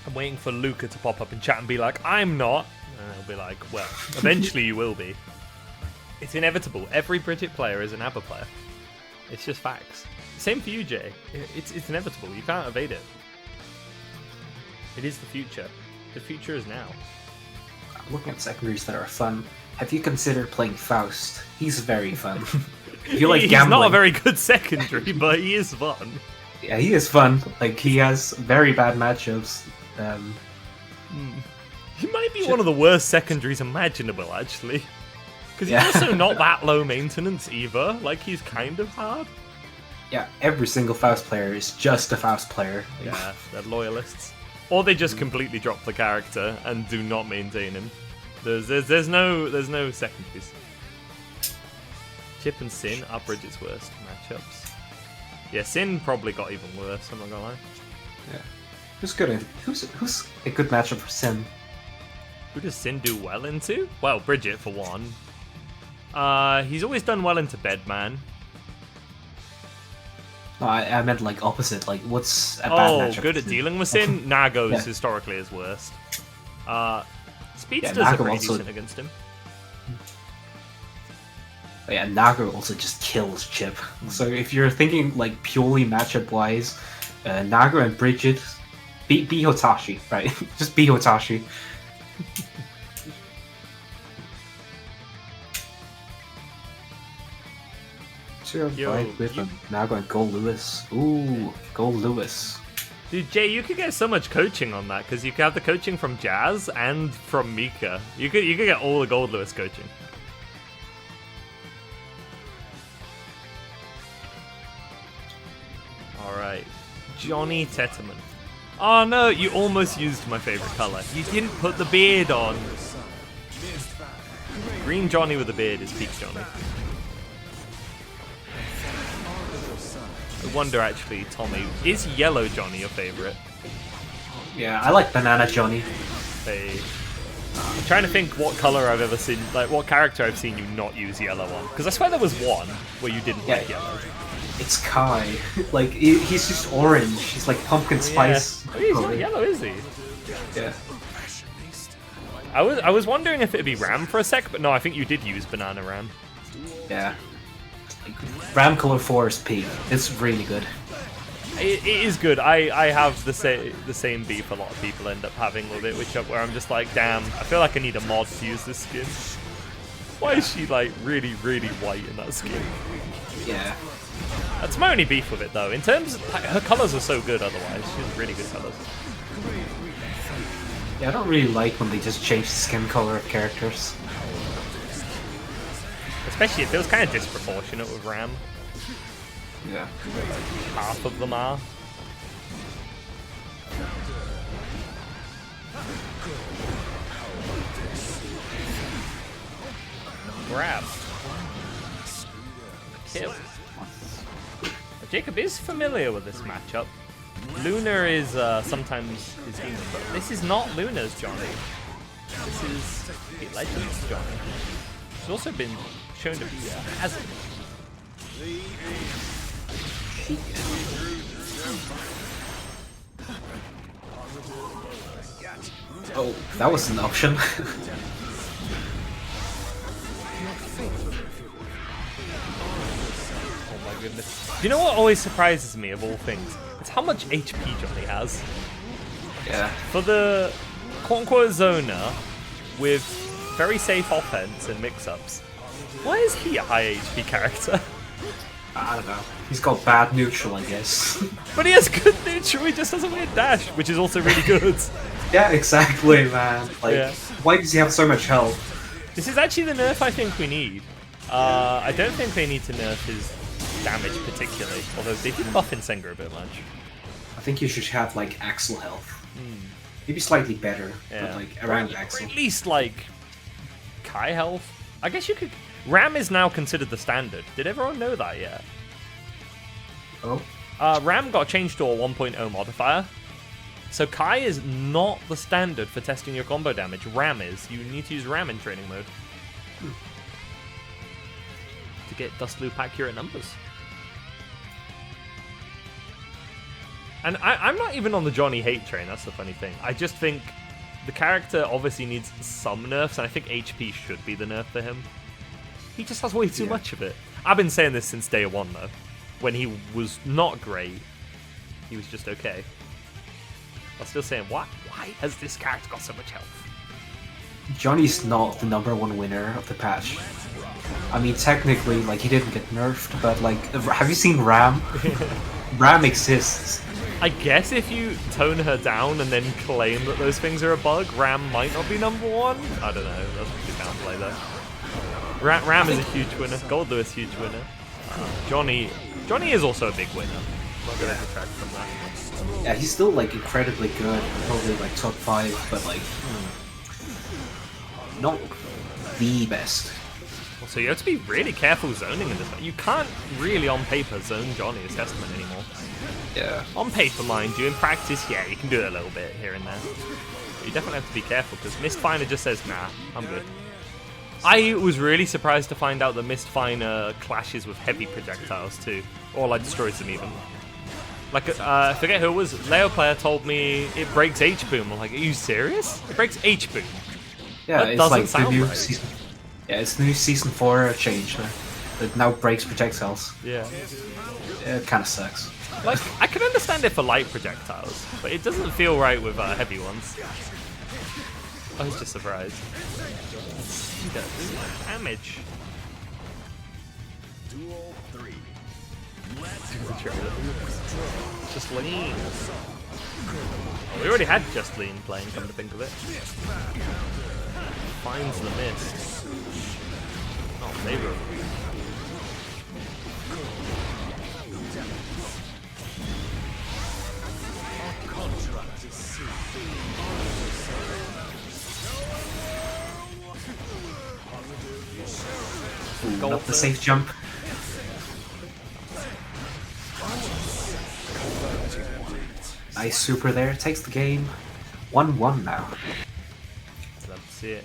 I'm waiting for Luca to pop up in chat and be like, I'm not. And he'll be like, well, eventually you will be. It's inevitable. Every Bridget player is an ABBA player. It's just facts. Same for you, Jay. It's inevitable. You can't evade it. It is the future. The future is now.
Looking at secondaries that are fun, have you considered playing Faust? He's very fun. If you like
He's
gambling,
not a very good secondary, but he is fun.
yeah, he is fun. Like he has very bad matchups.
He might be one of the worst secondaries imaginable, actually. Because he's
Yeah.
also not that low maintenance either. Like, he's kind of hard.
Yeah, every single Faust player is just a Faust player. Like,
Yeah, they're loyalists. Or they just completely drop the character and do not maintain him. There's no secondaries. Chip and Sin are Bridget's worst matchups. Yeah, Sin probably got even worse, I'm not gonna lie.
yeah. Who's good? Who's a good matchup for Sin?
Who does Sin do well into? Well, Bridget, for one. He's always done well into Bedman.
No, I meant like opposite. Like, what's a bad
Oh,
matchup?
good
for
at
Sin?
dealing with Sin? Nago's
Yeah.
historically his worst. Speedsters
Yeah,
are
Nago
pretty
also-
decent against him.
But yeah, Nago also just kills Chip. So if you're thinking like purely matchup wise, Nago and Bridget, be Hotashi, right? Just be Hotashi. Sure,
Yo,
fight with
you-
Nago and Gold Lewis. Ooh, Gold Lewis.
Dude, Jay, you could get so much coaching on that because you could have the coaching from Jazz and from Mika. You could get all the Gold Lewis coaching. All right, Johnny Tetterman. Oh no, you almost used my favorite color. You didn't put the beard on. Green Johnny with a beard is peak Johnny. I wonder actually, Tommy, is yellow Johnny your favorite?
Yeah, I like Banana Johnny.
Hey, I'm trying to think what color I've ever seen, like what character I've seen you not use yellow on. Because I swear there was one where you didn't like
Yeah.
yellow.
It's Kai. Like, he's just orange. He's like pumpkin spice.
Yeah. Oh, he's not
color.
yellow, is he?
Yeah.
I was wondering if it'd be Ram for a sec, but no, I think you did use Banana Ram.
Yeah. Ram Color 4 is peak. It's really good.
It is good. I have the same beef a lot of people end up having with it, where I'm just like, damn, I feel like I need a mod to use this skin. Why is she like really, really white in that skin?
Yeah.
That's my only beef with it though. In terms of, her colors are so good otherwise. She has really good colors.
Yeah, I don't really like when they just change the skin color of characters.
Especially it feels kind of disproportionate with Ram.
Yeah.
Half of them are. Grab. Kill. Jacob is familiar with this matchup. Luna is sometimes his human, but this is not Luna's Johnny. This is the Legend's Johnny. He's also been shown to be a hazard.
Oh, that was an option.
Oh my goodness. Do you know what always surprises me of all things? It's how much HP Johnny has.
Yeah.
For the quote-unquote zoner with very safe offense and mix-ups, why is he a high HP character?
I don't know. He's got bad neutral, I guess.
But he has good neutral, he just has a weird dash, which is also really good.
Yeah, exactly, man. Like,
Yeah.
why does he have so much health?
This is actually the nerf I think we need. I don't think they need to nerf his damage particularly, although they did buff Insenga a bit much.
I think you should have, like, Axel health. Maybe slightly better,
Yeah.
but, like, around
Or
Axel.
at least, like, Kai health. I guess you could... Ram is now considered the standard. Did everyone know that yet?
Oh?
Ram got changed to a 1.0 modifier. So Kai is not the standard for testing your combo damage. Ram is. You need to use Ram in training mode. To get Dust Loop accurate numbers. And I'm not even on the Johnny hate train, that's the funny thing. I just think the character obviously needs some nerfs, and I think HP should be the nerf for him. He just has way too
Yeah.
much of it. I've been saying this since day one, though. When he was not great, he was just okay. I'm still saying, why has this character got so much health?
Johnny's not the #1 winner of the patch. I mean, technically, like, he didn't get nerfed, but, like, have you seen Ram? Ram exists.
I guess if you tone her down and then claim that those things are a bug, Ram might not be #1. I don't know. That's a good downplay though. Ram is a huge winner. Gold Lewis, huge winner. Johnny is also a big winner. I'm not gonna detract from that.
Yeah, he's still, like, incredibly good. Probably, like, top 5, but, like, not the best.
So you have to be really careful zoning in this. You can't really, on paper, zone Johnny as Testament anymore.
Yeah.
On paper, mind you. In practice, yeah, you can do it a little bit here and there. But you definitely have to be careful, because Mistfinder just says, nah, I'm good. I was really surprised to find out that Mistfinder clashes with heavy projectiles too. Or, like, destroys them even. Like, I forget who it was. Leo Player told me it breaks H-Boom. I'm like, are you serious? It breaks H-Boom.
Yeah,
That
it's
doesn't
like the
sound
new
right.
season. Yeah, it's new season 4 change now. It now breaks projectiles.
Yeah.
Yeah, it kind of sucks.
Like, I can understand it for light projectiles, but it doesn't feel right with heavy ones. I was just surprised. He does damage.
Duel 3.
Just lean. Oh, we already had Just Lean playing, come to think of it. Finds the mist. Not favorable.
Ooh, not the safe jump. Nice super there, takes the game. 1-1 now.
Love to see it.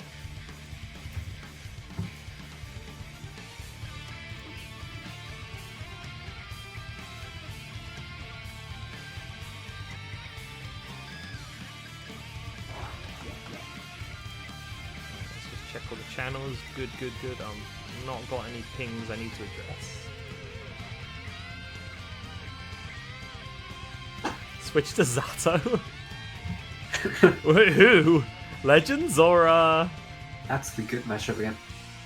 Let's just check all the channels. Good. Not got any pings I need to address. switch to Zato? Wait, who? Legends or
That's the good matchup again.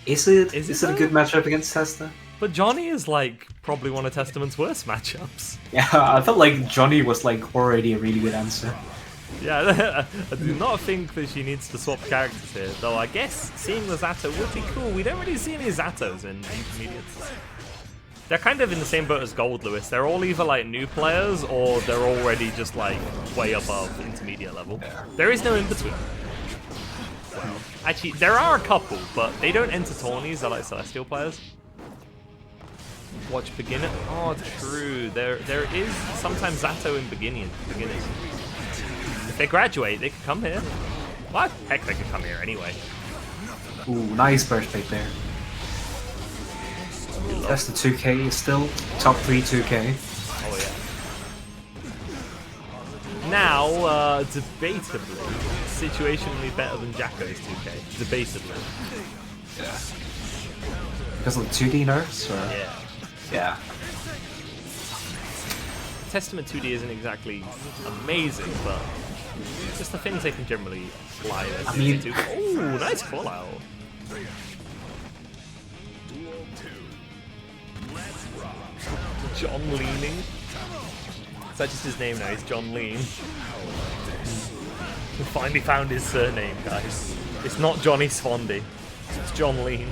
Is it?
Is
Is
it
it a
though?
good matchup against Testa?
But Johnny is like probably one of Testament's worst matchups.
Yeah, I felt like Johnny was like already a really good answer.
Yeah, I do not think that she needs to swap characters here, though I guess seeing the Zato would be cool. We don't really see any Zatos in Intermediates. They're kind of in the same boat as Gold, Lewis. They're all either like new players or they're already just like way above Intermediate level. There is no in-between. Well, actually, there are a couple, but they don't enter tourneys. They're like Celestial players. Watch beginner. Oh, true. There is sometimes Zato in beginners. If they graduate, they could come here. What? Heck, they could come here anyway.
Ooh, nice burst bait there. Testa 2K is still top 3 2K.
Oh yeah. Now, debatably, situationally better than Jacko's 2K. Debatably.
Yeah. Because of the 2D nerfs? Or?
Yeah.
Yeah.
Testament 2D isn't exactly amazing, but just the things they can generally apply there.
I mean-
Ooh, nice call out. John Leaning. Is that just his name now? He's John Lean. We finally found his surname, guys. It's not Johnny Swandy. It's John Lean.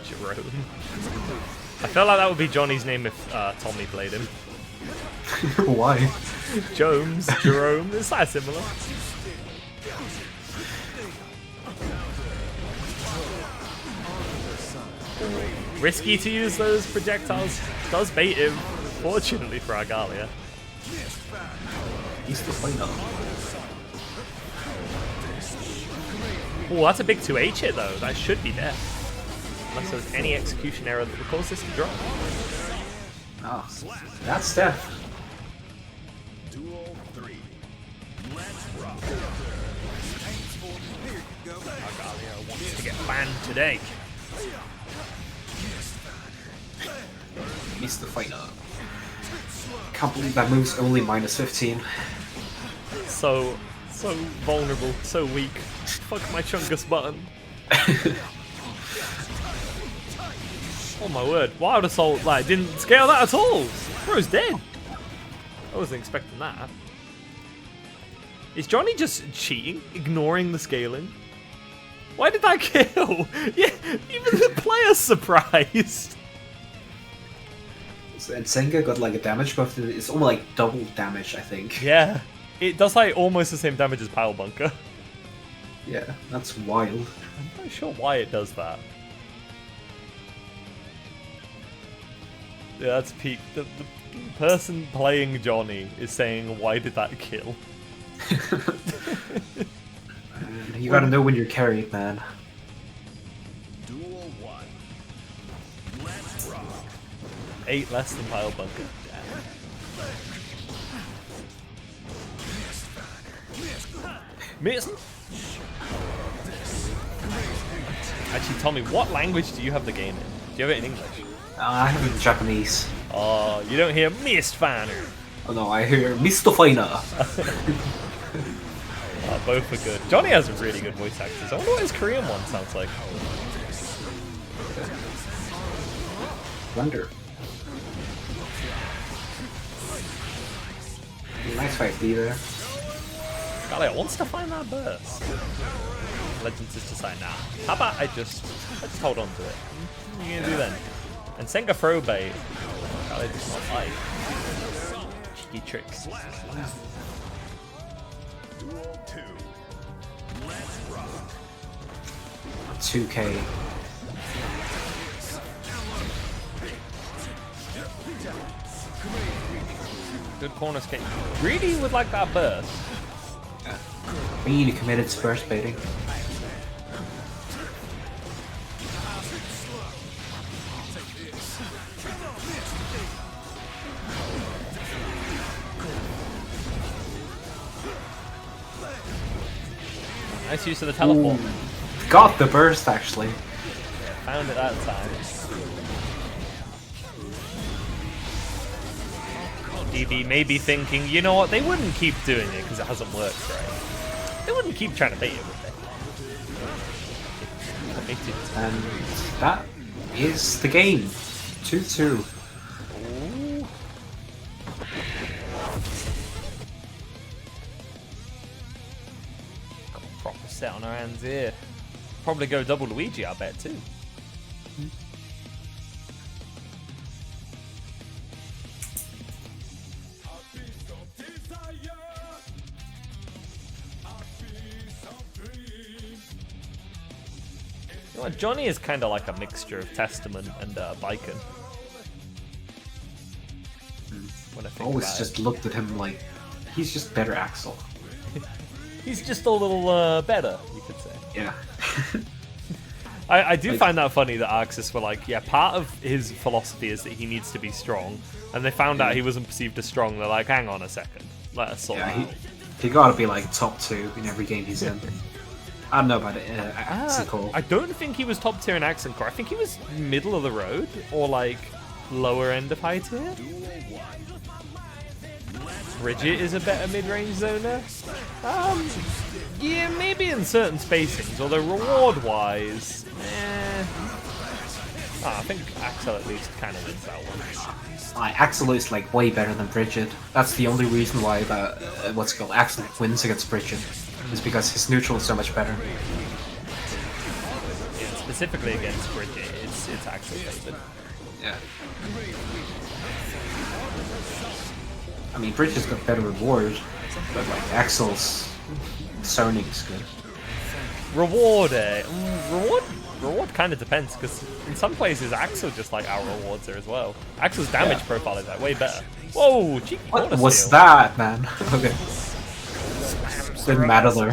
Jerome. I feel like that would be Johnny's name if Tommy played him.
Why?
Jones, Jerome, it's like similar. Risky to use those projectiles. Does bait him, fortunately for Argalia.
He's the final.
Oh, that's a big 2H hit though. That should be death. Unless there's any execution error that would cause this to drop.
Oh, that's death.
Duel 3. Let's rock.
Argalia wants to get banned today.
He's the final. Can't believe that move's only minus 15.
So vulnerable, so weak. Fuck my Chungus button. Oh my word, Wild Assault like didn't scale that at all. Bro's dead. I wasn't expecting that. Is Johnny just cheating, ignoring the scaling? Why did that kill? Yeah, even the player's surprised.
And Senga got like a damage buff. It's almost like double damage, I think.
Yeah, it does like almost the same damage as Pile Bunker.
Yeah, that's wild.
I'm not sure why it does that. Yeah, that's peak. The person playing Johnny is saying, "Why did that kill?"
You gotta know when you're carried, man.
Duel 1. Let's rock.
8 less than Pile Bunker. Miss. Actually, Tommy, what language do you have the game in? Do you have it in English?
I have it in Japanese.
Oh, you don't hear Mist Fanner.
Oh no, I hear Mr. Finer.
Oh, both are good. Johnny has really good voice actors. I wonder what his Korean one sounds like.
Wonder. Nice 5D there.
Gallia wants to find that burst. Legends is just like, nah. How about I just hold on to it? What are you gonna do then? And Senga throw bait. Gallia does not like. Cheeky tricks.
Duel 2. Let's rock.
2K.
Good corner skate. Really would like that burst.
Really committed to burst baiting.
Nice use of the teleport.
Ooh. Got the burst actually.
Found it that time. DB may be thinking, you know what, they wouldn't keep doing it because it hasn't worked, right? They wouldn't keep trying to bait it, would they? Committed.
And that is the game. 2-2.
Got a proper set on our hands here. Probably go double Luigi, I bet, too. You know what, Johnny is kind of like a mixture of Testament and Baiken. When I think
Always
about
just looked at him like he's just better Axel.
it. He's just a little better, you could say.
Yeah.
I do
Like-
find that funny that Arxis were like, yeah, part of his philosophy is that he needs to be strong, and they found out he wasn't perceived as strong. They're like, hang on a second, let us sort
Yeah,
that out.
he gotta be like top 2 in every game he's in. I don't know about it. Axel.
I don't think he was top tier in Accent Core. I think he was middle of the road or like lower end of high tier. Bridget is a better mid-range zoner. Yeah, maybe in certain spacings, although reward-wise, I think Axel at least kind of wins that one.
Axel is like way better than Bridget. That's the only reason why what's it called Axel wins against Bridget, is because his neutral is so much better.
Yeah, specifically against Bridget, it's Axel's favored.
Yeah. I mean, Bridget's got better reward, but like Axel's zoning is good.
Reward, Reward kind of depends, because in some places Axel just like our rewards are as well. Axel's damage
Yeah.
profile is like way better. Whoa, cheeky
What
corner
was
steal.
that, man? Okay. Didn't matter though.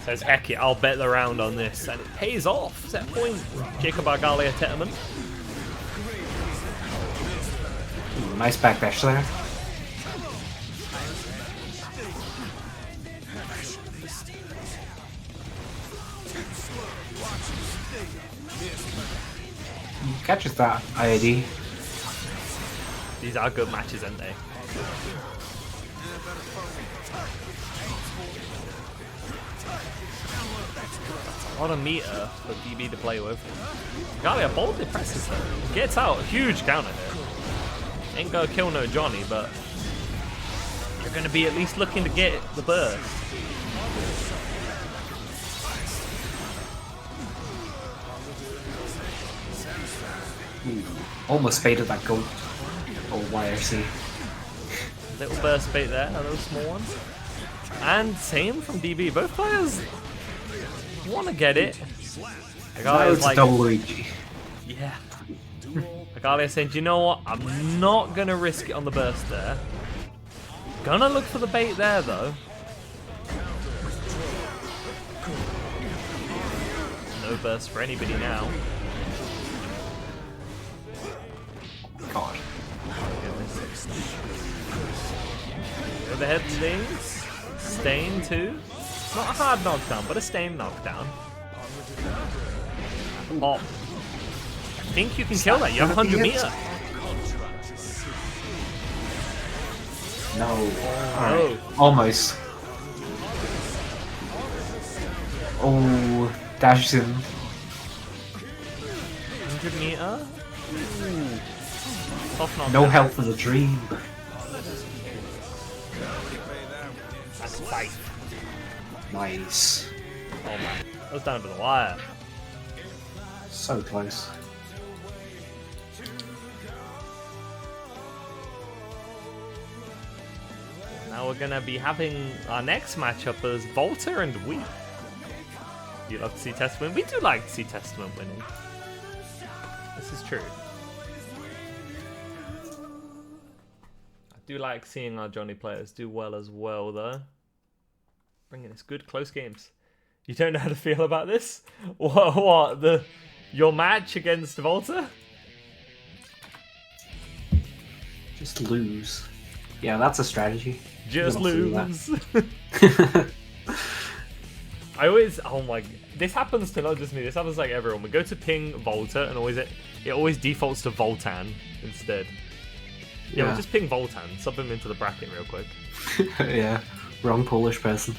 Says, heck it, I'll bet the round on this. And it pays off. Set point. Jacob Argalia Tetterman.
Nice backdash there. Catches that IAD.
These are good matches, aren't they? A lot of meter for DB to play with. Argalia boldly presses though. Gets out. Huge counter here. Ain't gonna kill no Johnny, but you're gonna be at least looking to get the burst.
Almost faded that gold. Or YRC.
Little burst bait there, are those small ones. And same from DB. Both players want to get it.
Now
Agalia's
it's
like,
double Luigi.
yeah. Agalia saying, do you know what? I'm not going to risk it on the burst there. Gonna look for the bait there, though. No burst for anybody now.
God.
Overhead things. Stain too. Not a hard knockdown, but a stain knockdown. Pop. I think you can kill that. You have 100 meter.
No.
Oh.
Alright. Almost. Oh, dashes in.
100 meter. Ooh. Tough knockdown.
No health for the dream.
That's fight.
Nice.
Oh man. That was down to the wire.
So close.
Now we're gonna be having our next matchup as Volta and we. You love to see Testament. We do like to see Testament winning. This is true. I do like seeing our Johnny players do well as well, though. Bringing us good close games. You don't know how to feel about this? What? Your match against Volta?
Just lose. Yeah, that's a strategy.
Just
Don't do
lose. I always, oh my, this happens to not just me, this happens to like everyone. We go to ping Volta and it always defaults to Voltan instead. Yeah, we'll just ping Voltan, sub him into the bracket real quick.
Yeah, wrong Polish person.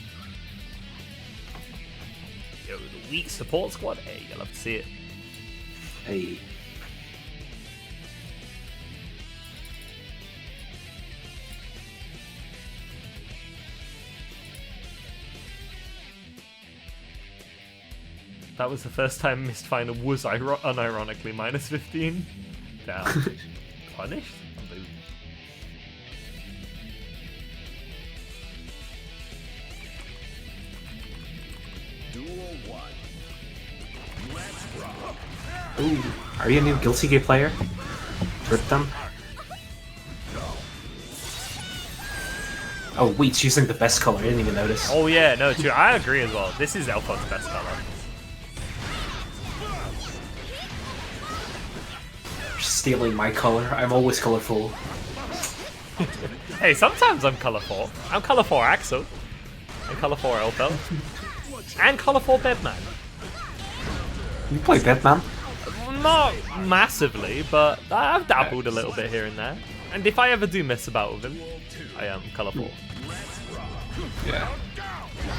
Yo, the weak support squad. Hey, you'll have to see it.
Hey.
That was the first time missed final was unironically minus 15. Damn. Punished? Unbelievable.
Duel 1. Let's rock.
Ooh, are you a new Guilty Gear player? Rip them. Oh wait, she's using the best color. I didn't even notice.
Oh yeah, no, true. I agree as well. This is Elfot's best color.
Stealing my color. I'm always colorful.
Hey, sometimes I'm color 4. I'm color 4 Axel. And color 4 Elfelt. And color 4 Bedman.
You play Batman?
Not massively, but I've dabbled a little bit here and there. And if I ever do mess about with him, I am color 4.
Yeah.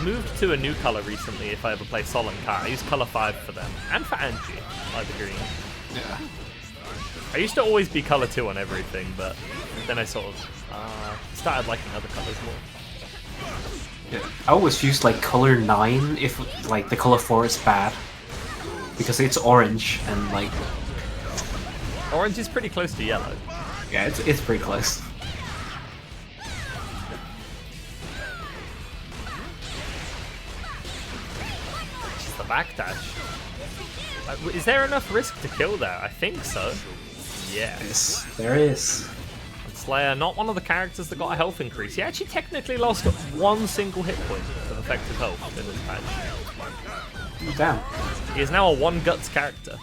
Moved to a new color recently if I ever play Sol and Kai. I use color 5 for them. And for Angie, like the green.
Yeah.
I used to always be color 2 on everything, but then I sort of started liking other colors more.
Yeah. I always use like color 9 if like the color 4 is bad. Because it's orange and like
Orange is pretty close to yellow.
yeah, it's pretty close.
Just the backdash. Is there enough risk to kill there? I think so. Yeah.
Yes, there is.
Slayer, not one of the characters that got a health increase. He actually technically lost one single hit point of effective health in this patch.
Damn.
He is now a 1 guts character.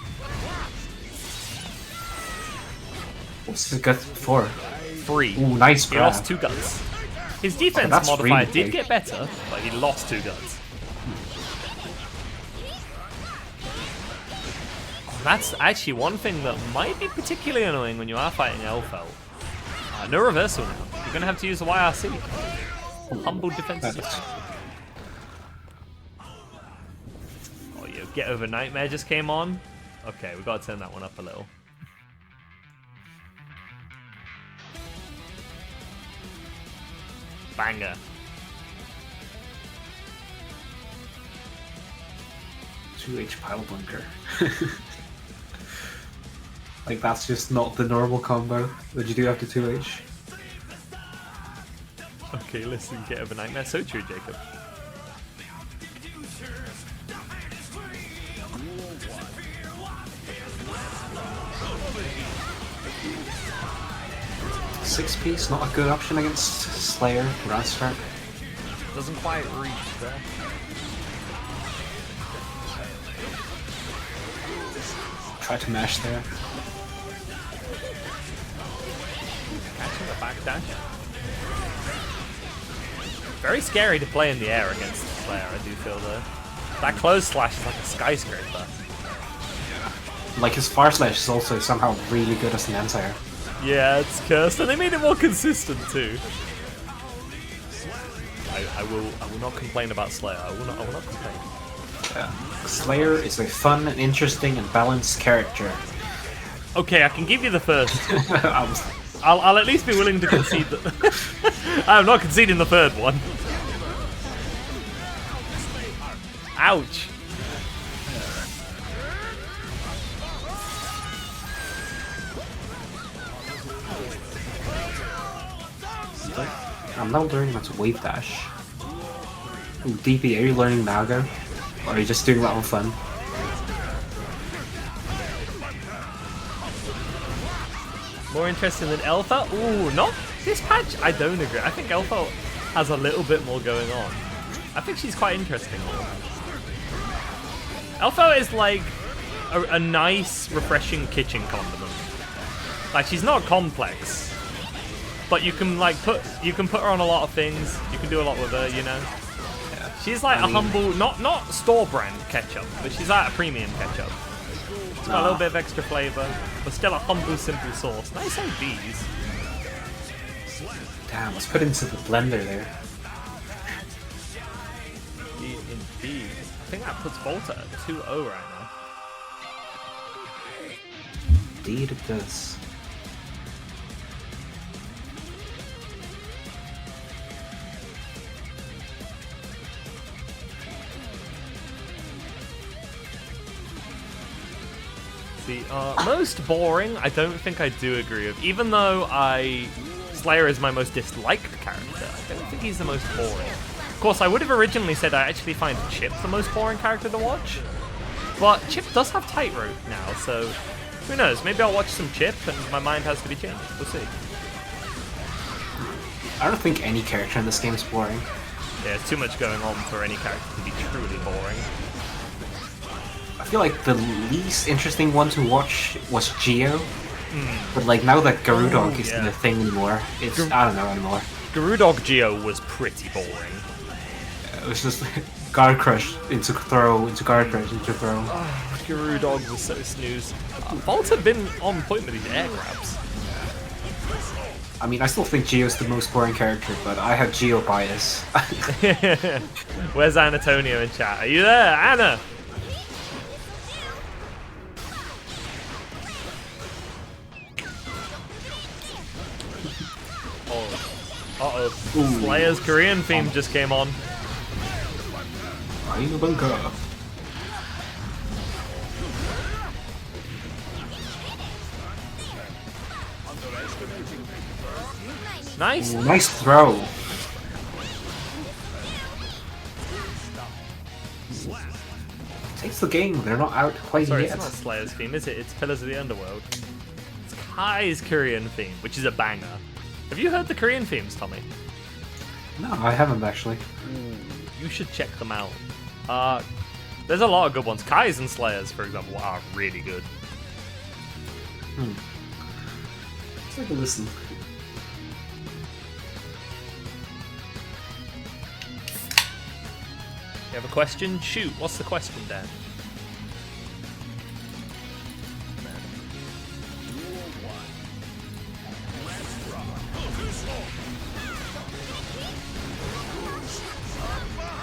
What's the gut for?
3.
Ooh, nice
He
grab.
lost 2 guts. His defense
that's
modifier
really
did
big.
get better, but he lost 2 guts. That's actually one thing that might be particularly annoying when you are fighting Elfelt. No reversal now. You're going to have to use the YRC. Humble defense. Oh, yo, Get Over Nightmare just came on. Okay, we got to turn that one up a little. Banger.
H pile bunker. Like that's just not the normal combo that you do after 2H.
Okay, listen, Get Over Nightmare. So true, Jacob.
Six piece, not a good option against Slayer, Rastrak.
Doesn't quite reach there.
Try to mash there.
Catching the backdash. Very scary to play in the air against Slayer, I do feel though. That close slash is like a skyscraper.
Like his far slash is also somehow really good as an anti-air.
Yeah, it's cursed, and they made it more consistent too. I will not complain about Slayer. I will not complain.
Slayer is a fun, and interesting, and balanced character.
Okay, I can give you the first.
I was
I'll at least be willing to concede that. I'm not conceding the third one. Ouch.
I'm not learning how to wave dash. Ooh, DP, are you learning Naga? Or are you just doing that on fun?
More interesting than Elfelt? Ooh, not this patch. I don't agree. I think Elfelt has a little bit more going on. I think she's quite interesting. Elfelt is like a nice, refreshing kitchen condiment. Like she's not complex, but you can put her on a lot of things. You can do a lot with her, you know. She's like a humble, not store brand ketchup, but she's like a premium ketchup. It's got a little bit of extra flavour, but still a humble, simple sauce. Nice OBs.
Damn, let's put into the blender there.
Indeed. I think that puts Volta at 2-0 right now.
Indeed it does.
The most boring, I don't think I do agree with. Even though Slayer is my most disliked character, I don't think he's the most boring. Of course, I would have originally said I actually find Chip the most boring character to watch. But Chip does have Tightrope now, so who knows? Maybe I'll watch some Chip and my mind has to be changed. We'll see.
I don't think any character in this game is boring.
Yeah, there's too much going on for any character to be truly boring.
I feel like the least interesting one to watch was Geo. But like now that Garudog isn't a thing anymore, it's I don't know anymore.
Garudog Geo was pretty boring.
It was just guard crush into throw, into guard crush, into throw.
Garudog was so snooze. Volta had been on point with these air grabs.
I mean, I still think Geo's the most boring character, but I have Geo bias.
Where's Antonio in chat? Are you there, Anna? Uh-oh. Slayer's Korean theme just came on.
I'm a bunker.
Nice.
Ooh, nice throw. Takes the game, they're not out quite
Sorry,
yet.
it's not Slayer's theme, is it? It's Pillars of the Underworld. It's Kai's Korean theme, which is a banger. Have you heard the Korean themes, Tommy?
No, I haven't actually.
You should check them out. There's a lot of good ones. Kai's and Slayer's, for example, are really good.
Let's take a listen.
You have a question? Shoot, what's the question, Dan?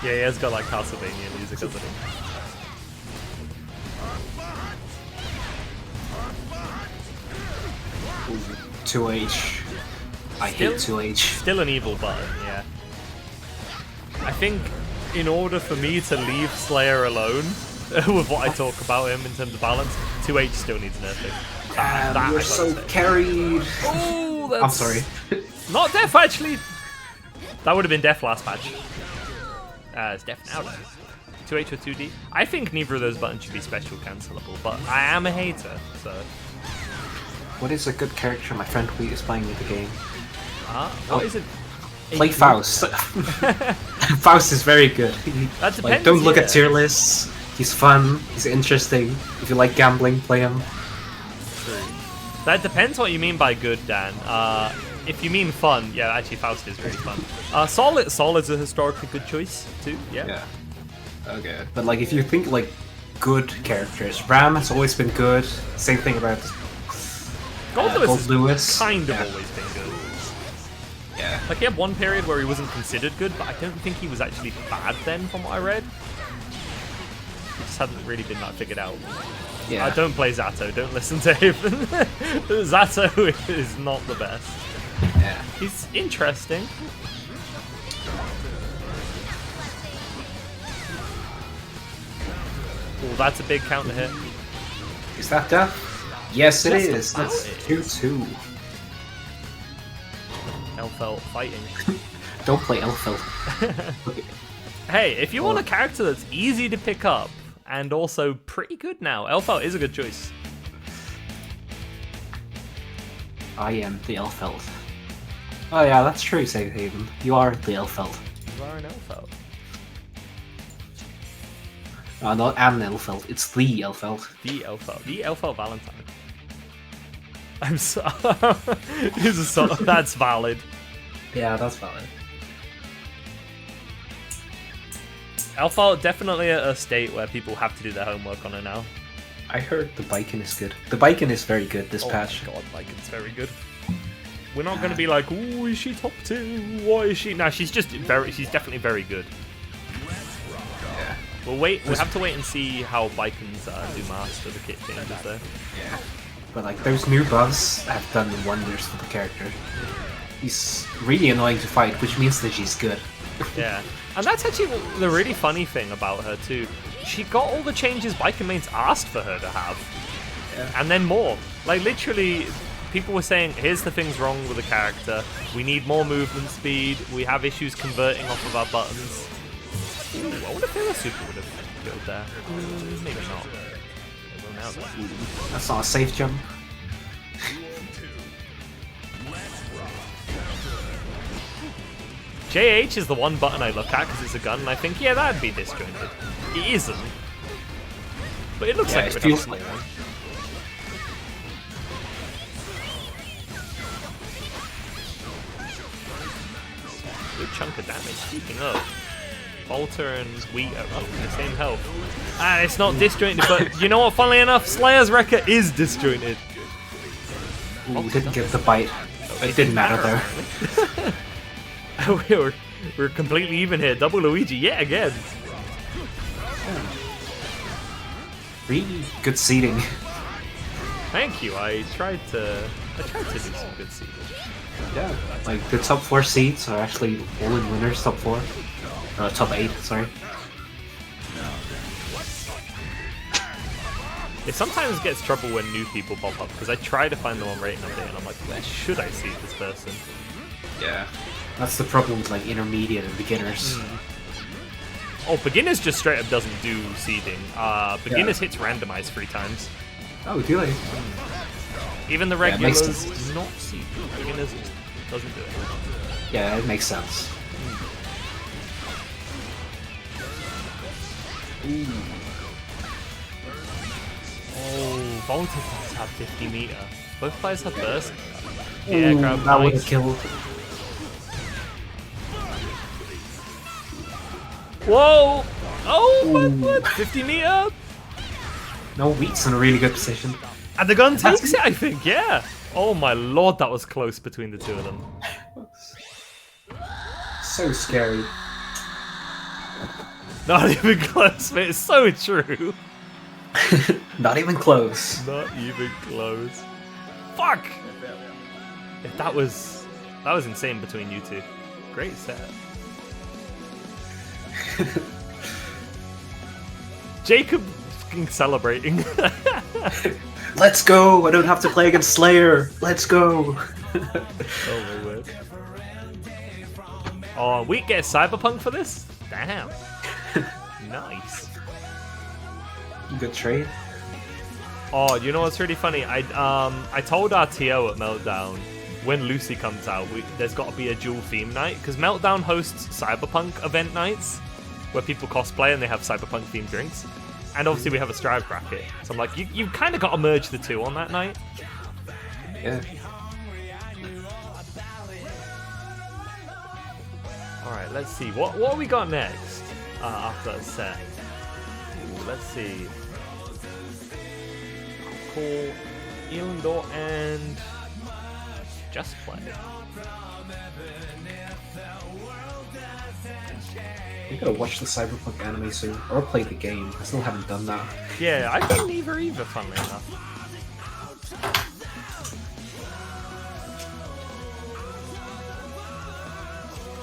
Yeah, he has got like Castlevania music, hasn't he?
2H. I hate 2H.
Still an evil button, yeah. I think in order for me to leave Slayer alone with what I talk about him in terms of balance, 2H still needs nerfing. That
You're
I
so
gotta say.
carried.
Oh, that's
I'm sorry.
not Def actually. That would have been Def last patch. It's Def now though. 2H or 2D. I think neither of those buttons should be special cancelable, but I am a hater, so.
What is a good character my friend Wheat is playing with the game?
What is it?
Play Faust. Faust is very good.
That depends,
Like, don't look
yeah.
at tier lists. He's fun. He's interesting. If you like gambling, play him.
True. That depends what you mean by good, Dan. If you mean fun, yeah, actually Faust is really fun. Solid's a historically good choice too. Yeah.
Okay. But like, if you think like good characters, Ram has always been good. Same thing about
Gold Lewis
Gold
has
Lewis.
kind of
Yeah.
always been good.
Yeah.
Like he had one period where he wasn't considered good, but I don't think he was actually bad then, from what I read. He just hadn't really been that figured out.
Yeah.
Don't play Zato. Don't listen to him. Zato is not the best.
Yeah.
He's interesting. Oh, that's a big counter hit.
Is that death? Yes, it
Just
is.
about
That's
it.
2-2.
Elfelt fighting.
Don't play Elfeld.
Hey, if you want a character that's easy to pick up and also pretty good now, Elfelt is a good choice.
I am the Elfeld. Oh yeah, that's true, Save Haven. You are the Elfeld.
You are an Elfelt.
Not an Elfeld, it's the Elfeld.
The Elfelt. The Elfelt Valentine. I'm so... That's valid.
Yeah, that's valid.
Elfelt definitely at a state where people have to do their homework on it now.
I heard the Biken is good. The Biken is very good this
Oh
patch.
my god, like it's very good. We're not going to be like, ooh, is she top 2? What is she? No, she's definitely very good.
Yeah.
We'll have to wait and see how Vikings do master the kit changes there.
Yeah. But like those new buffs have done wonders for the character. He's really annoying to fight, which means that she's good.
Yeah. And that's actually the really funny thing about her too. She got all the changes Biker mains asked for her to have.
Yeah.
And then more. Like literally, people were saying, here's the things wrong with the character. We need more movement speed. We have issues converting off of our buttons. Ooh, I wonder if Hero Super would have killed there. Maybe not. It will now though.
That's not a safe jump.
JH is the one button I look at because it's a gun, and I think, yeah, that'd be disjointed. It isn't. But it looks
Yeah,
like
it
a
feels
small
like
one. Good chunk of damage. Speaking of, Bolter and Wheat are both the same health. And it's not disjointed, but you know what? Funnily enough, Slayer's Wrecker is disjointed.
Ooh, didn't get the bite. It didn't matter though.
we're completely even here. Double Luigi yet again.
Really good seating.
Thank you. I tried to do some good seeding.
Yeah. Like the top 4 seeds are actually all in winners top 4. Or top 8, sorry.
It sometimes gets trouble when new people pop up because I try to find them on rating update and I'm like, where should I see this person?
Yeah. That's the problem with like intermediate and beginners.
Oh, beginners just straight up doesn't do seeding. Beginners hits randomized 3 times.
Oh, do they?
Even the
Yeah, it makes
regulars
sense.
do not seed. Beginners just doesn't do it.
Yeah, it makes sense.
Oh, Volta does have 50 meter. Both players have burst. Yeah,
Ooh,
grab
that would have
nice.
killed.
Whoa! Oh, what? 50 meter?
No, Wheat's in a really good position.
And the gun takes it, I think, yeah. Oh my lord, that was close between the two of them.
So scary.
Not even close, mate. It's so true.
Not even close.
Not even close. Fuck! Yeah, that was insane between you two. Great set. Jacob fucking celebrating.
Let's go! I don't have to play against Slayer! Let's go!
Oh my word. Oh, we get Cyberpunk for this? Damn. Nice.
Good trade.
Oh, you know what's really funny? I told RTO at Meltdown when Lucy comes out, there's got to be a dual theme night because Meltdown hosts Cyberpunk event nights where people cosplay and they have Cyberpunk themed drinks, and obviously we have a Strive bracket. So I'm like, you kind of got to merge the two on that night.
Yeah.
All right, let's see what have we got next after that set. Ooh, let's see. Call Elendor and Just Play.
We gotta watch the Cyberpunk anime soon, or play the game. I still haven't done that.
Yeah, I didn't either, funnily enough.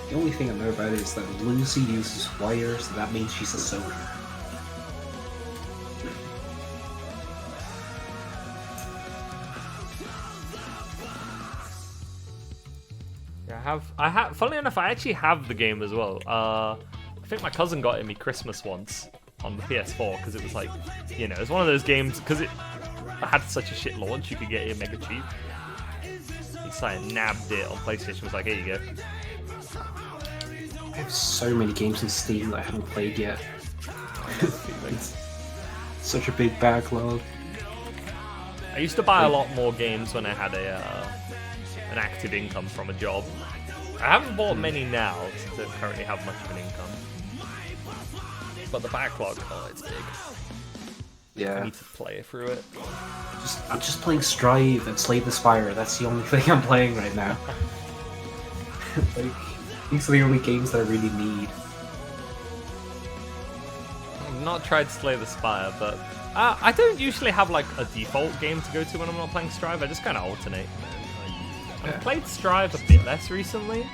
The only thing I know about it is that Lucy uses wires, so that means she's a soldier.
Yeah, I have. Funnily enough, I actually have the game as well. I think my cousin got it me Christmas once on the PS4 because it was like, you know, it's one of those games because it had such a shit launch. You could get it mega cheap. He like nabbed it on PlayStation. Was like, here you go.
I have so many games in Steam that I haven't played yet. It's such a big backlog.
I used to buy a lot more games when I had an active income from a job. I haven't bought many now since I don't currently have much of an income. But the backlog, oh, it's big. I
Yeah.
need to play through it.
I'm just playing Strive and Slay the Spire. That's the only thing I'm playing right now. Like, these are the only games that I really need.
I've not tried Slay the Spire, but I don't usually have like a default game to go to when I'm not playing Strive. I just kind of alternate.
Yeah.
I've played Strive a bit less recently.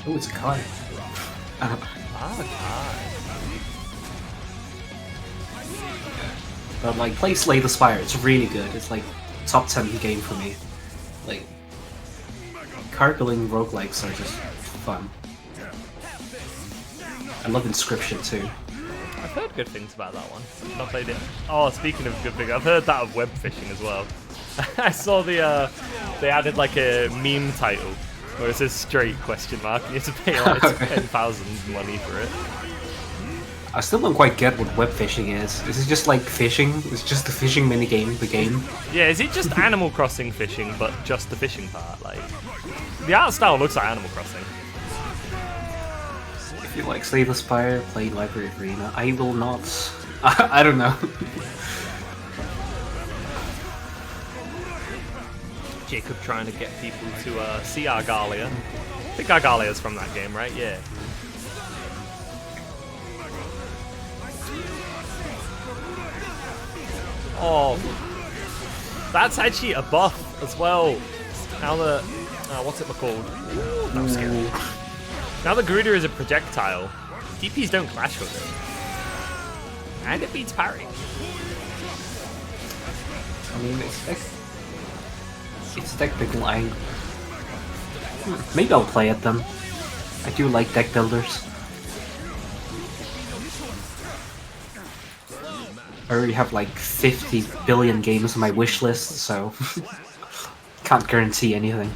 Oh, it's a Kai. But like, play Slay the Spire. It's really good. It's like top 10 game for me. Like, cargoling roguelikes are just fun. I love Inscription too.
I've heard good things about that one. Not played it. Oh, speaking of good things, I've heard that of web fishing as well. I saw the they added like a meme title where it says straight question mark and you have to pay like 10,000 money for it.
I still don't quite get what web fishing is. Is it just like fishing? It's just the fishing minigame, the game?
Yeah, is it just Animal Crossing fishing but just the fishing part? Like the art style looks like Animal Crossing.
If you like Slay the Spire, play Library Arena. I will not. I don't know.
Jacob trying to get people to see Argalia. I think Argalia's from that game, right? Yeah. Oh, that's actually a buff as well. Now the what's it called? Ooh, that was scary. Now the Garuda is a projectile. DPs don't clash with it, and it beats parry.
I mean, it's technical angle. Maybe I'll play it then. I do like deck builders. I already have like 50 billion games on my wish list, so can't guarantee anything.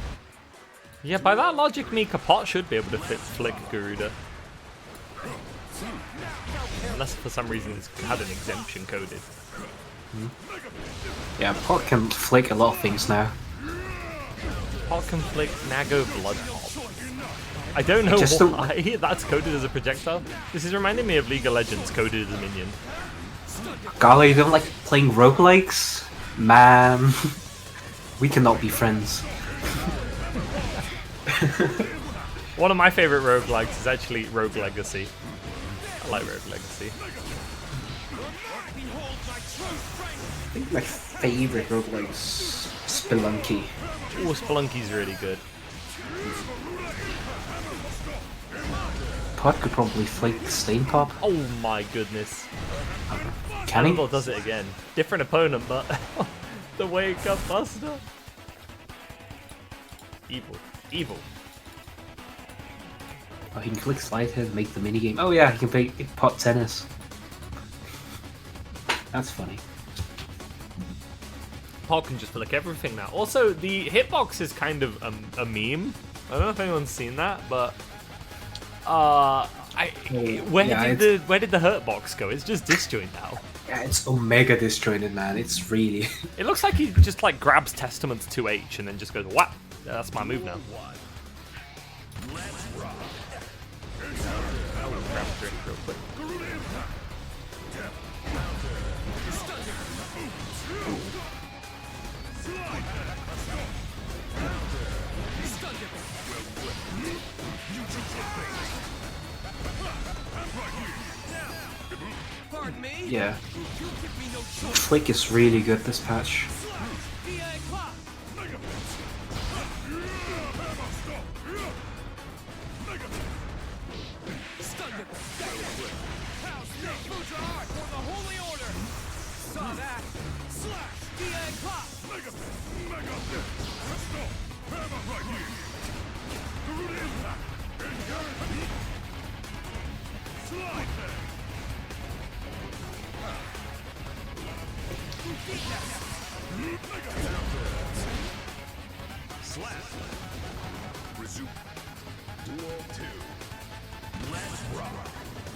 Yeah, by that logic, Mika Pot should be able to flick Garuda. Unless for some reason it's had an exemption coded.
Yeah, Pot can flick a lot of things now.
Pot can flick Nago Blood Hop. I don't know
just don't
why that's coded as a projectile. This is reminding me of League of Legends coded as a minion.
Golly, you don't like playing roguelikes? Man, we cannot be friends.
One of my favorite roguelikes is actually Rogue Legacy. I like Rogue Legacy.
I think my favorite roguelike is Spelunky.
Oh, Spelunky's really good.
Pot could probably flick Stain Pop.
Oh my goodness.
Can he?
Cannonball does it again. Different opponent, but the way it got busted up. Evil. Evil.
Oh, he can click slide hit and make the minigame. Oh yeah, he can play Pot Tennis. That's funny.
Pot can just flick everything now. Also, the hitbox is kind of a meme. I don't know if anyone's seen that, but where did the hurt box go? It's just disjoint now.
Yeah, it's Omega disjointed, man. It's really.
It looks like he just like grabs Testament's 2H and then just goes whap. Yeah, that's my move now. Grab a drink real quick.
Yeah. Flick is really good this patch.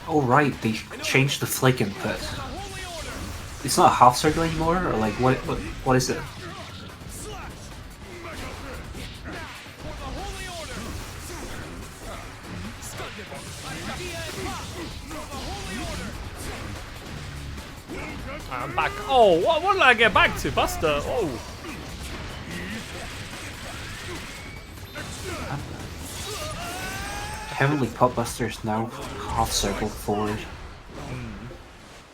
Oh right, they changed the flick input. It's not a half circle anymore, or like what is it?
I'm back. Oh, what did I get back to? Buster. Oh.
Heavily Pot Busters now half circle forward.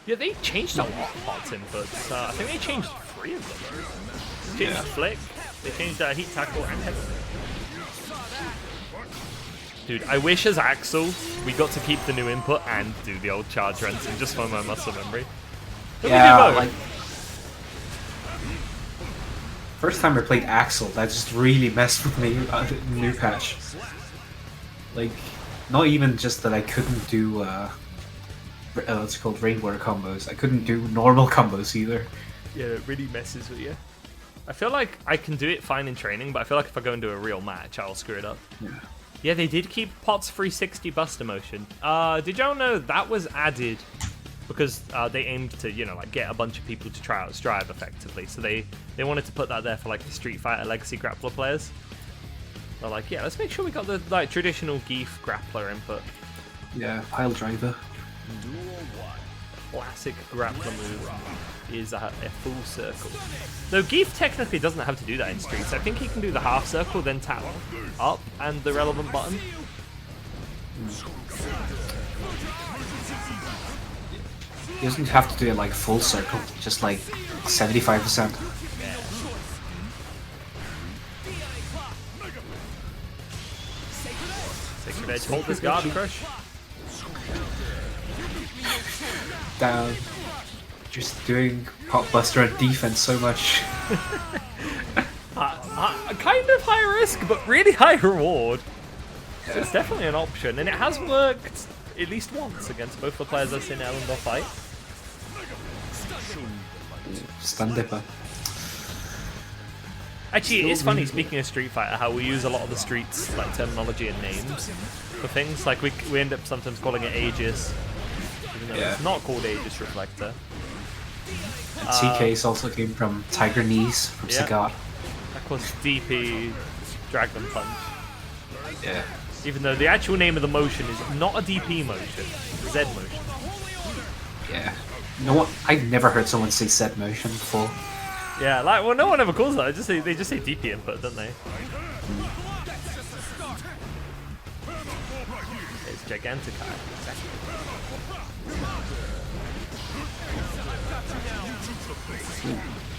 Yeah, they changed a lot of pots inputs. I think they changed 3 of them. They changed Flick, they changed Heat Tackle, and Heavy. Dude, I wish as Axel we got to keep the new input and do the old charge renting just for my muscle memory.
Yeah, like first time I played Axel, that just really messed with me. New patch, like not even just that I couldn't do what's it called, rainwater combos. I couldn't do normal combos either.
Yeah, it really messes with you. I feel like I can do it fine in training, but I feel like if I go into a real match, I'll screw it up.
Yeah.
Yeah, they did keep Pot's 360 Buster motion. Did y'all know that was added because they aimed to, you know, like get a bunch of people to try out Strive effectively. So they wanted to put that there for like the Street Fighter Legacy grappler players. They're like, yeah, let's make sure we got the like traditional Geef grappler input.
Yeah, pile driver.
Classic grappler move is a full circle. Though Geef technically doesn't have to do that in Streets. I think he can do the half circle, then tap up and the relevant button.
He doesn't have to do it like full circle, just like 75%.
Sacred Edge, hold this guard crush.
Down. Just doing Pot Buster on defense so much.
Kind of high risk, but really high reward. So it's definitely an option, and it has worked at least once against both the players I've seen Elendor fight.
Stun Dipper.
Actually, it's funny, speaking of Street Fighter, how we use a lot of the Streets like terminology and names for things. Like we end up sometimes calling it Aegis, even though it's not called Aegis Reflector.
TK's also came from Tiger Knees from Sagat.
Of course, DP, Dragon Punch.
Yeah.
Even though the actual name of the motion is not a DP motion, it's a Z motion.
Yeah. You know what? I've never heard someone say Z motion before.
Yeah, like, well, no one ever calls that. They just say DP input, don't they? It's Giganticai.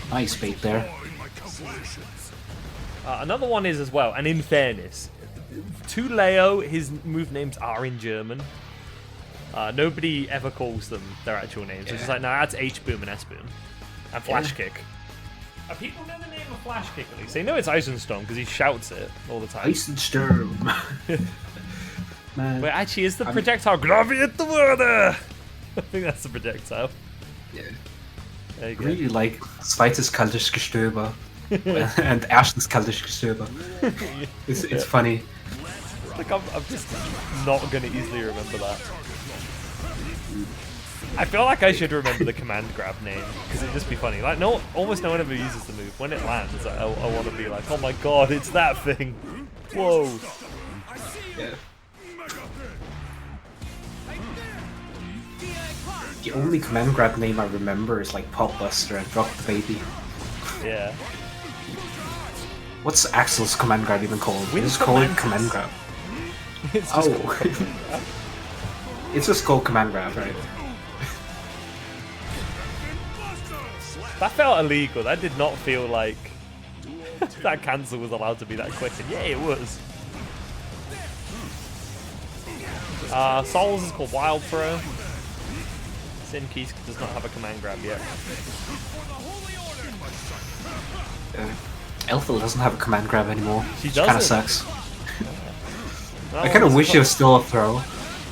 Nice bait there.
Another one is as well, and in fairness, to Leo, his move names are in German. Nobody ever calls them their actual names. It's just like, no, that's H-Boom and S-Boom. And Flash Kick. People know the name of Flash Kick at least. They know it's Eisenstorm because he shouts it all the time.
Eisensturm. Man.
Wait, actually, is the projectile Graviate the Water? I think that's the projectile.
Yeah.
There you
I
go.
really like Zweites Kaltes Gestöber and Erstes Kaltes Gestöber. It's funny.
Like, I'm just not going to easily remember that. I feel like I should remember the command grab name because it'd just be funny. Like, almost no one ever uses the move. When it lands, I want to be like, oh my god, it's that thing. Whoa.
Yeah. The only command grab name I remember is like Pot Buster and Rock the Baby.
Yeah.
What's Axel's command grab even called?
Wind
It's called
Command.
command grab.
It's just
It's just called command grab, right?
That felt illegal. That did not feel like that cancel was allowed to be that quick. And yeah, it was. Souls is called Wild Throw. Sin Keys does not have a command grab yet.
Elphil doesn't have a command grab anymore.
She
Which kind of
doesn't?
sucks. I kind of wish it was still a throw.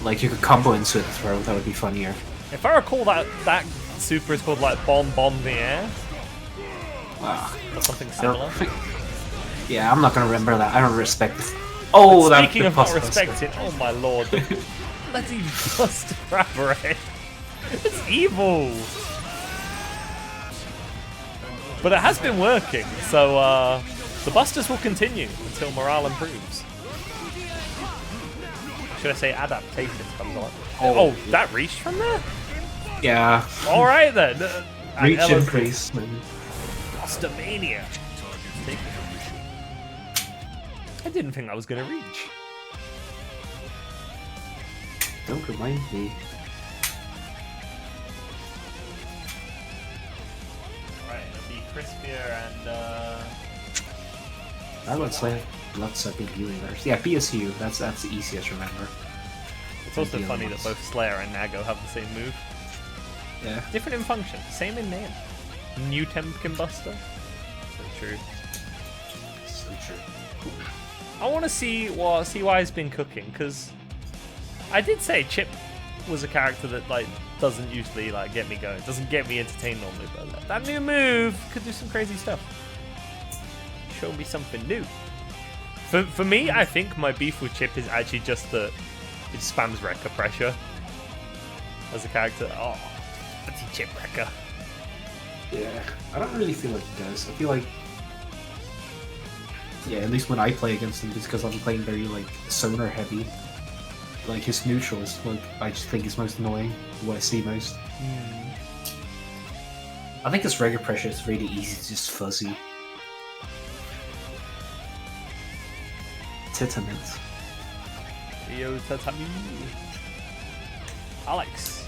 Like you could combo into a throw, that would be funnier.
If I recall, that super is called like Bomb the Air or something similar.
Yeah, I'm not gonna remember that. I don't respect this. Oh, that
Speaking of not respecting, oh my lord, bloody Buster Rabbit. It's evil. But it has been working, so the Busters will continue until morale improves. Should I say adaptation comes on? Oh, that reached from there?
Yeah.
All right then. And
Reach
Ella's
increase. And
Monstermania. Take it. I didn't think I was gonna reach.
don't remind me.
Right, it'll be crispier and
I would say blood-sucking universe. Yeah, PSU. That's the easiest to remember.
it's also
the other
funny that
ones.
both Slayer and Nago have the same move.
Yeah.
Different in function, same in name. New Temkin Buster. So true.
So true.
I want to see what CY's been cooking, because I did say Chip was a character that like doesn't usually like get me going, doesn't get me entertained normally, but that new move could do some crazy stuff. Show me something new. For me, I think my beef with Chip is actually just that it spams Rekka pressure as a character. Oh, anti-Chip Rekka.
Yeah, I don't really feel like he does. I feel like, yeah, at least when I play against him, it's because I'm playing very like sonar heavy. Like his neutral is like I just think is most annoying. What I see most. I think his regular pressure is really easy, it's just fuzzy. Titanite.
Yo, tatami. Alex.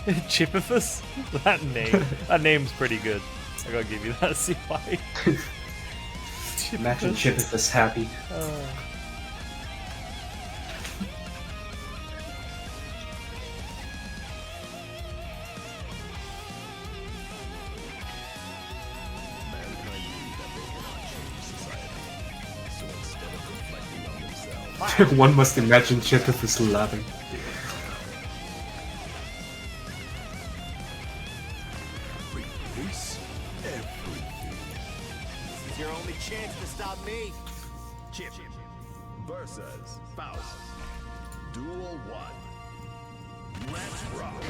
Chippifus? That name's pretty good. I gotta give you that, CY.
Imagine Chip is this happy.
Mankind knew that they cannot change society. So instead of reflecting on themselves,
One must imagine Chip is laughing.
release everything.
This is your only chance to stop me.
Chip versus Faust. Duel 1. Let's rock.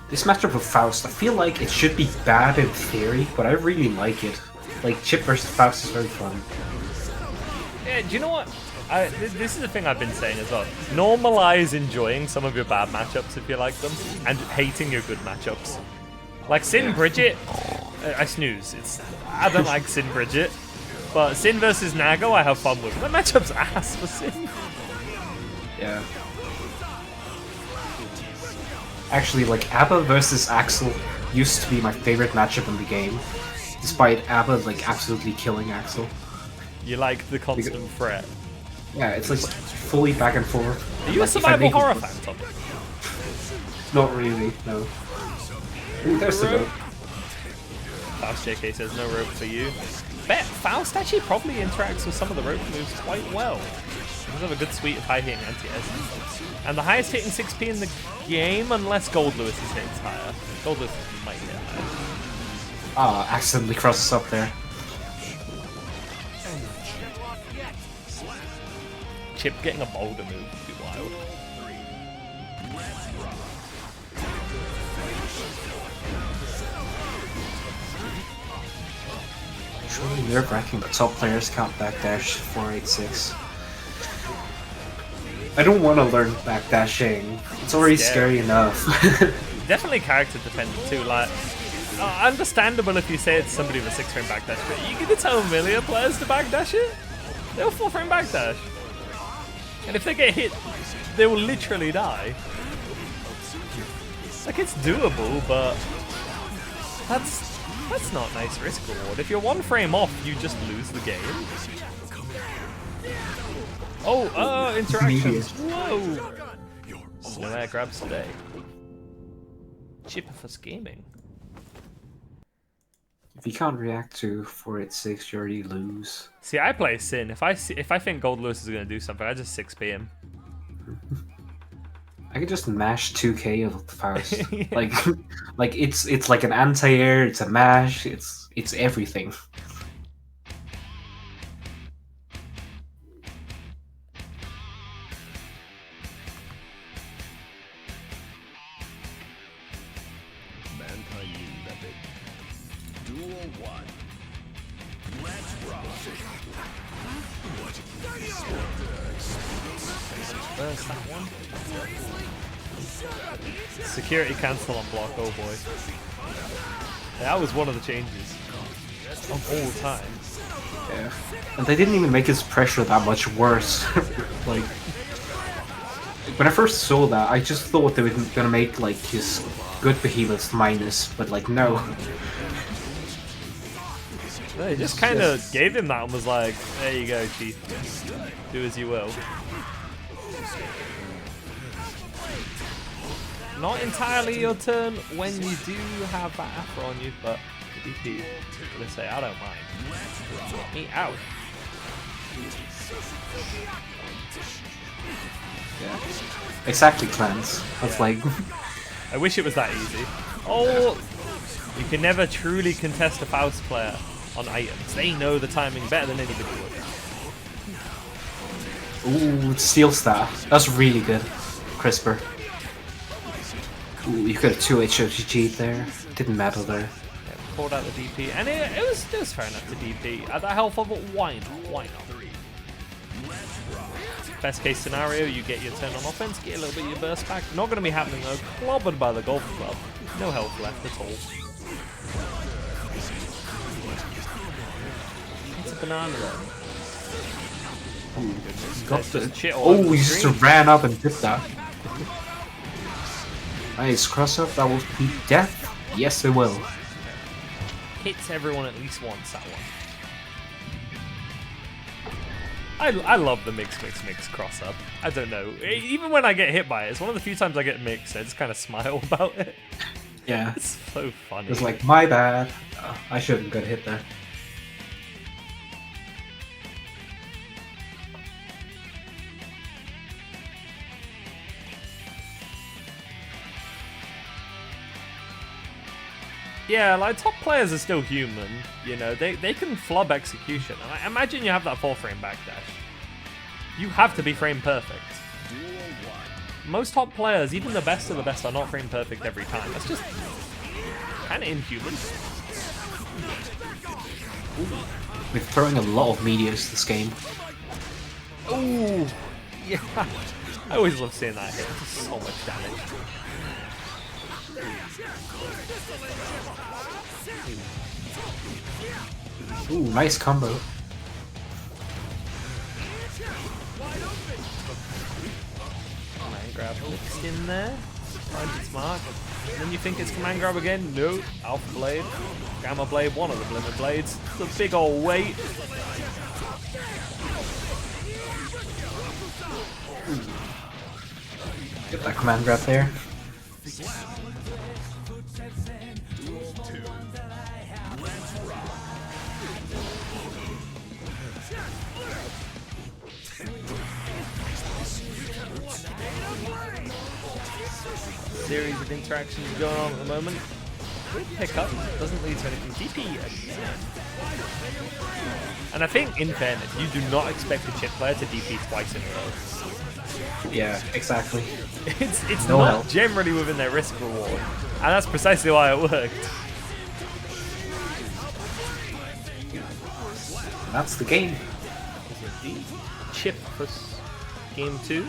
This matchup with Faust, I feel like it should be bad in theory, but I really like it. Like Chip versus Faust is very fun.
Yeah, do you know what? This is the thing I've been saying as well. Normalize enjoying some of your bad matchups if you like them, and hating your good matchups. Like Sin Bridget, I snooze. I don't like Sin Bridget, but Sin versus Nago I have fun with. That matchup's ass for Sin.
Yeah. Actually, like Abba versus Axel used to be my favorite matchup in the game, despite Abba like absolutely killing Axel.
You like the constant threat.
Yeah, it's like fully back and forth.
Are you a
Like, if I
survival
make it-
horror fan, Tom?
Not really, no. Ooh, there's the rope.
Faust JK says no rope for you. Bet Faust actually probably interacts with some of the rope moves quite well. He does have a good suite of high hitting anti-airs. And the highest hitting 6p in the game, unless Gold Lewis is hitting higher. Gold Lewis might hit higher.
Ah, accidentally crosses up there.
Chip getting a boulder move would be wild.
It's really nerve-wracking that top players can't backdash 486. I don't want to learn backdashing. It's already scary enough.
Definitely character dependent too. Like, understandable if you say it's somebody with a 6-frame backdash, but you gonna tell Melee players to backdash it? They'll 4-frame backdash. And if they get hit, they will literally die. Like, it's doable, but that's not nice risk reward. If you're 1 frame off, you just lose the game. Oh, interactions. Whoa. No air grabs today. Chipifus Gaming.
If you can't react to 486, you already lose.
See, I play Sin. If I think Gold Lewis is gonna do something, I just 6p him.
I could just mash 2k of the Faust.
Yeah.
like it's like an anti-air, it's a mash, it's everything.
Mankind knew that they. Duel 1. Let's rock.
Burst that one. Security cancel on block, oh boy. That was one of the changes of all time.
Yeah. And they didn't even make his pressure that much worse. Like, when I first saw that, I just thought they were gonna make like his good behemoths minus, but like no.
They just kind of gave him that and was like, there you go, Chief. Do as you will. Not entirely your turn when you do have that Afro on you, but the DP is gonna say, I don't mind. Get me out.
Yeah. Exactly, Clans. That's like.
I wish it was that easy. Oh! You can never truly contest a Faust player on items. They know the timing better than anybody would.
Ooh, Steel Staff. That's really good. Crisper. Ooh, you got a 2H OGG there. Didn't matter there.
Yeah, pulled out the DP, and it was fair enough to DP. At that health level, why not? Why not? Best case scenario, you get your turn on offense, get a little bit of your burst back. Not going to be happening though. Clobbered by the golf club. No health left at all. It's a banana though.
Got the.
Shit all over
Oh,
the
he just
screen.
ran up and did that. Nice cross up. That will be death. Yes, it will.
Hits everyone at least once, that one. I love the mix cross up. I don't know. Even when I get hit by it, it's one of the few times I get mixed. I just kind of smile about it.
Yeah.
It's so funny.
It's like, my bad. I shouldn't got hit there.
Yeah, like top players are still human, you know, they can flub execution. And I imagine you have that 4-frame backdash. You have to be frame perfect. Most top players, even the best of the best, are not frame perfect every time. That's just kind of inhuman.
We're throwing a lot of meteors this game.
Ooh, yeah. I always love seeing that hit. It's so much damage.
Ooh, nice combo.
Command grab mixed in there. Finds its mark. And then you think it's command grab again? No. Alpha blade. Gamma blade, one of the Glimmer blades. The big old weight.
Get that command grab there.
Series of interactions going on at the moment. Good pickup, doesn't lead to anything. DP again. And I think, in fairness, you do not expect a chip player to DP twice in a row.
Yeah, exactly.
It's
No
not
help.
generally within their risk reward. And that's precisely why it worked.
That's the game.
Chip for game 2.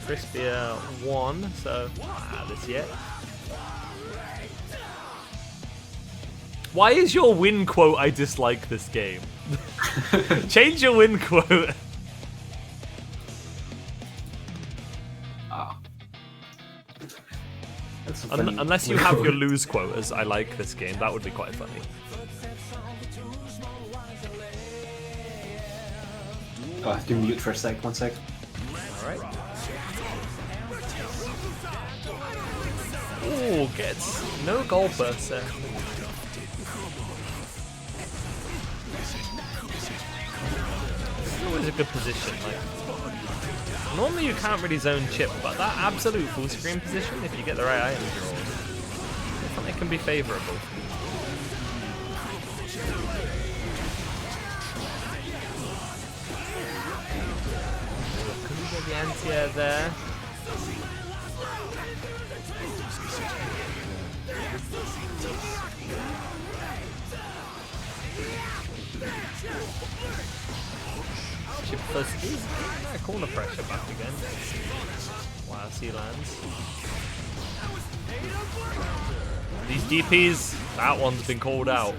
Crispia 1, so this yet. Why is your win quote I dislike this game? Change your win quote.
Ah. That's a funny-
Unless you have your lose quote as I like this game, that would be quite funny.
Oh, I have to mute for a sec. 1 sec.
Alright. Ooh, gets no goal burst there. It's always a good position. Like, normally you can't really zone chip, but that absolute full screen position, if you get the right item draw, I think it can be favourable. Can we get the anti-air there? Chip first is corner pressure back again. Wow, C lands. These DPs, that one's been called out.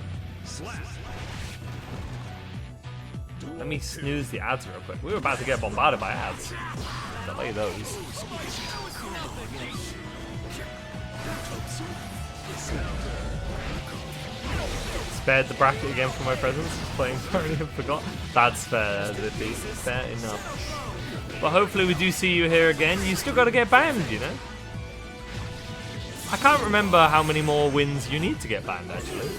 Let me snooze the ads real quick. We were about to get bombarded by ads. Delay those. Spared the bracket again for my presence. Playing Party and forgot. That's fair, Zippy. Fair enough. But hopefully we do see you here again. You still got to get banned, you know? I can't remember how many more wins you need to get banned, actually.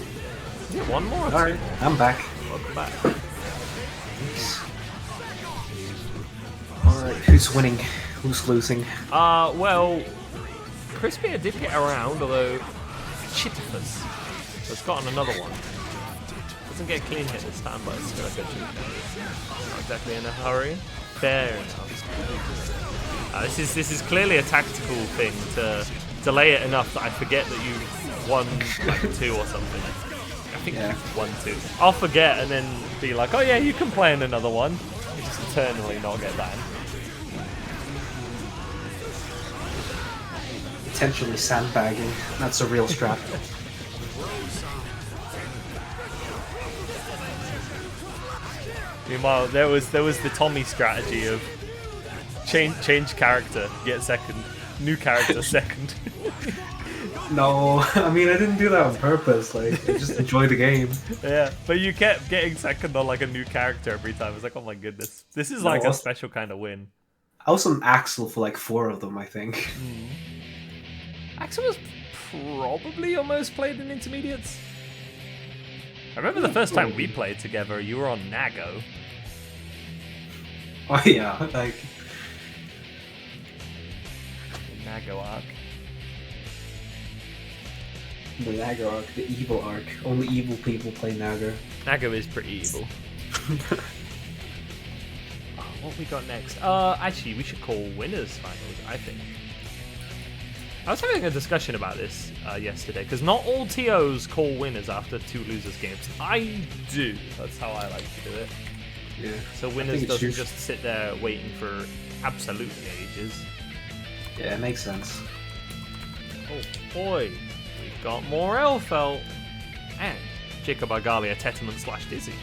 Is it one more?
Alright, I'm back.
Welcome back.
Alright, who's winning? Who's losing?
Well, Crispy did get around, although Chittifers has gotten another one. Doesn't get a clean hit this time, but it's still a good shoot. Not exactly in a hurry. Fair enough. This is clearly a tactical thing to delay it enough that I forget that you won like 2 or something. I think you won 2. I'll forget and then be like, oh yeah, you can play in another one. You just eternally not get banned.
Potentially sandbagging. That's a real strat.
Meanwhile, there was the Tommy strategy of change character, get second, new character second.
No, I mean I didn't do that on purpose. Like I just enjoy the game.
Yeah, but you kept getting second on like a new character every time. It's like, oh my goodness, this is like a special kind of win.
I was on Axel for like 4 of them, I think.
Axel was probably your most played in intermediates. I remember the first time we played together, you were on Nago.
Oh yeah, like
Nago arc.
the Naga arc, the evil arc. Only evil people play Naga.
Nago is pretty evil. What we got next? Actually, we should call winners finals, I think. I was having a discussion about this yesterday, because not all TOs call winners after 2 losers games. I do. That's how I like to do it.
Yeah.
So winners doesn't just sit there waiting for absolutely ages.
Yeah, it makes sense.
Oh boy, we've got more Elfelt and Jacob Argalia, Tetamon / Dizzy.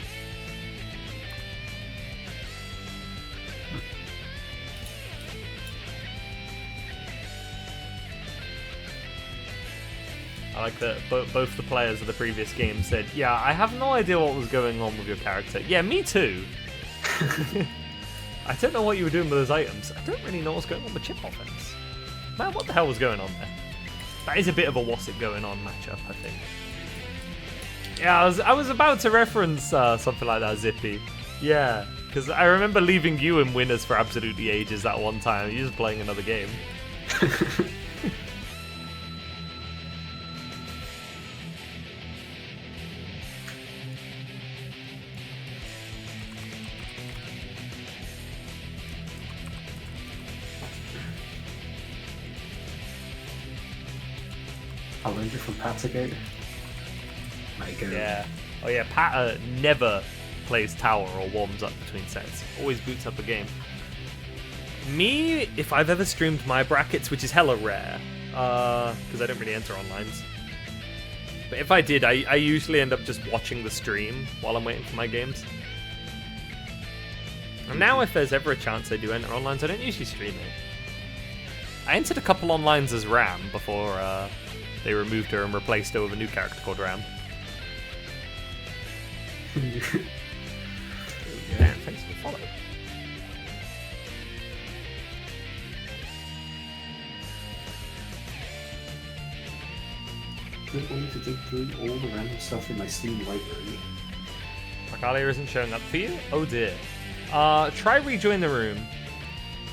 I like that both the players of the previous game said, yeah, I have no idea what was going on with your character. Yeah, me too. I don't know what you were doing with those items. I don't really know what's going on with chip offense. Man, what the hell was going on there? That is a bit of a what's it going on matchup, I think. Yeah, I was about to reference something like that, Zippy. Yeah, because I remember leaving you in winners for absolutely ages that one time. You was playing another game.
I learned it from Patagate. My god.
Yeah. Oh yeah, Pat never plays tower or warms up between sets. Always boots up a game. Me, if I've ever streamed my brackets, which is hella rare, because I don't really enter onlines. But if I did, I usually end up just watching the stream while I'm waiting for my games. And now if there's ever a chance I do enter onlines, I don't usually stream it. I entered a couple onlines as Ram before they removed her and replaced her with a new character called Ram. Damn, thanks for the follow.
I'm going to dig through all the random stuff in my Steam library.
Argalia isn't showing up for you? Oh dear. Try rejoin the room.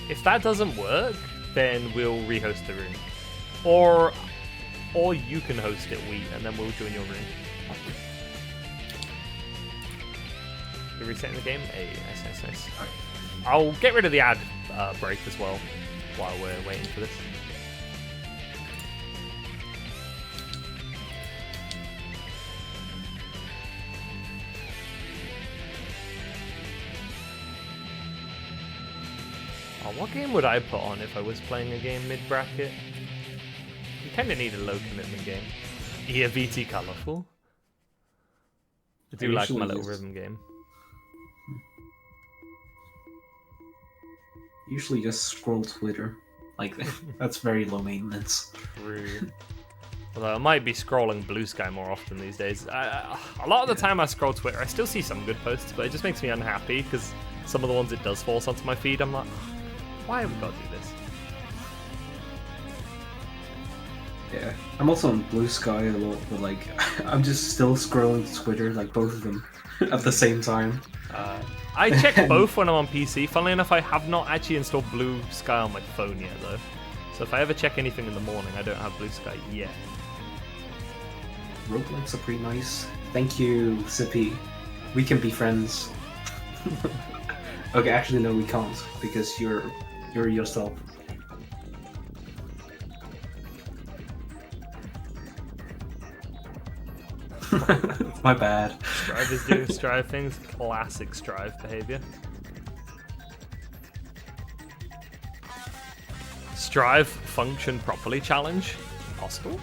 If that doesn't work, then we'll rehost the room. Or you can host it, and then we'll join your room. You're resetting the game? Hey, nice. I'll get rid of the ad break as well while we're waiting for this. Oh, what game would I put on if I was playing a game mid-bracket? You kind of need a low commitment game. Yeah, VT Colourful. I do like my
usually
little
use-
rhythm game.
Usually just scroll Twitter. Like, that's very low maintenance.
True. Although I might be scrolling Blue Sky more often these days. A lot of the time I scroll Twitter, I still see some good posts, but it just makes me unhappy because some of the ones it does force onto my feed, I'm like, why have we got to do this?
Yeah. I'm also on Blue Sky a lot, but like, I'm just still scrolling Twitter, like both of them, at the same time.
I check both when I'm on PC. Funnily enough, I have not actually installed Blue Sky on my phone yet, though. So if I ever check anything in the morning, I don't have Blue Sky yet.
Roguelikes are pretty nice. Thank you, Zippy. We can be friends. Okay, actually no, we can't, because you're yourself. My bad.
Strive is doing Strive things. Classic Strive behavior. Strive function properly challenge. Possible?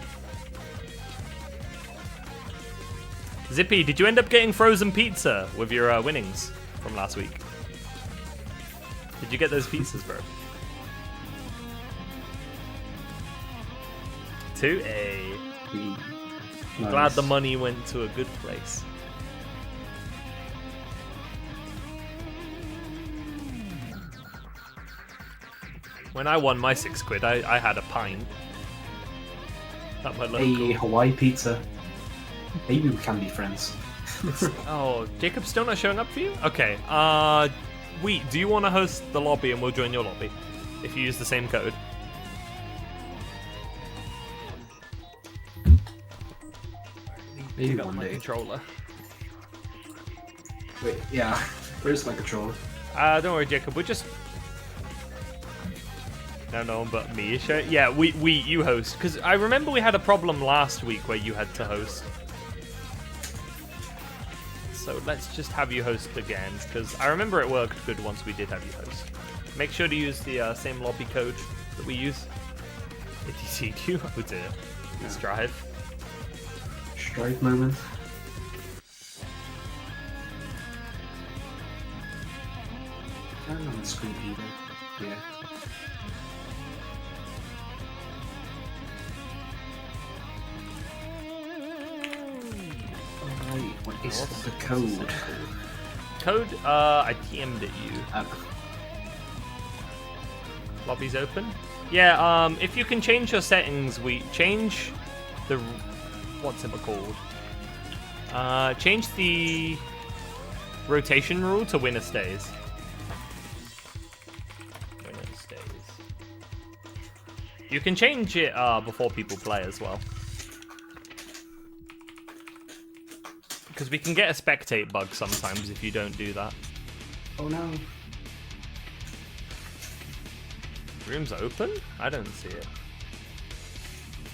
Zippy, did you end up getting frozen pizza with your winnings from last week? Did you get those pizzas, bro? 2A.
Nice.
Glad the money went to a good place. When I won my £6, I had a pint at my local.
Hey, Hawaii pizza. Maybe we can be friends.
Oh, Jacob's still not showing up for you? Okay. Wheat, do you want to host the lobby and we'll join your lobby if you use the same code?
Maybe
Pick up
one
my
day.
controller.
Wait, yeah. Where's my controller?
Don't worry, Jacob. We're just. No one but me is showing. Yeah, we you host because I remember we had a problem last week where you had to host. So let's just have you host again because I remember it worked good once we did have you host. Make sure to use the same lobby code that we use. ATCQ. Oh dear. Strive.
Strive moment. I'm on the screen either. Yeah. Alright, what is the code?
Code. I DM'd it you. Lobby's open. Yeah. If you can change your settings, we change the. What's it called? Change the rotation rule to winner stays. Winner stays. You can change it before people play as well. Because we can get a spectate bug sometimes if you don't do that.
Oh no.
Room's open? I don't see it.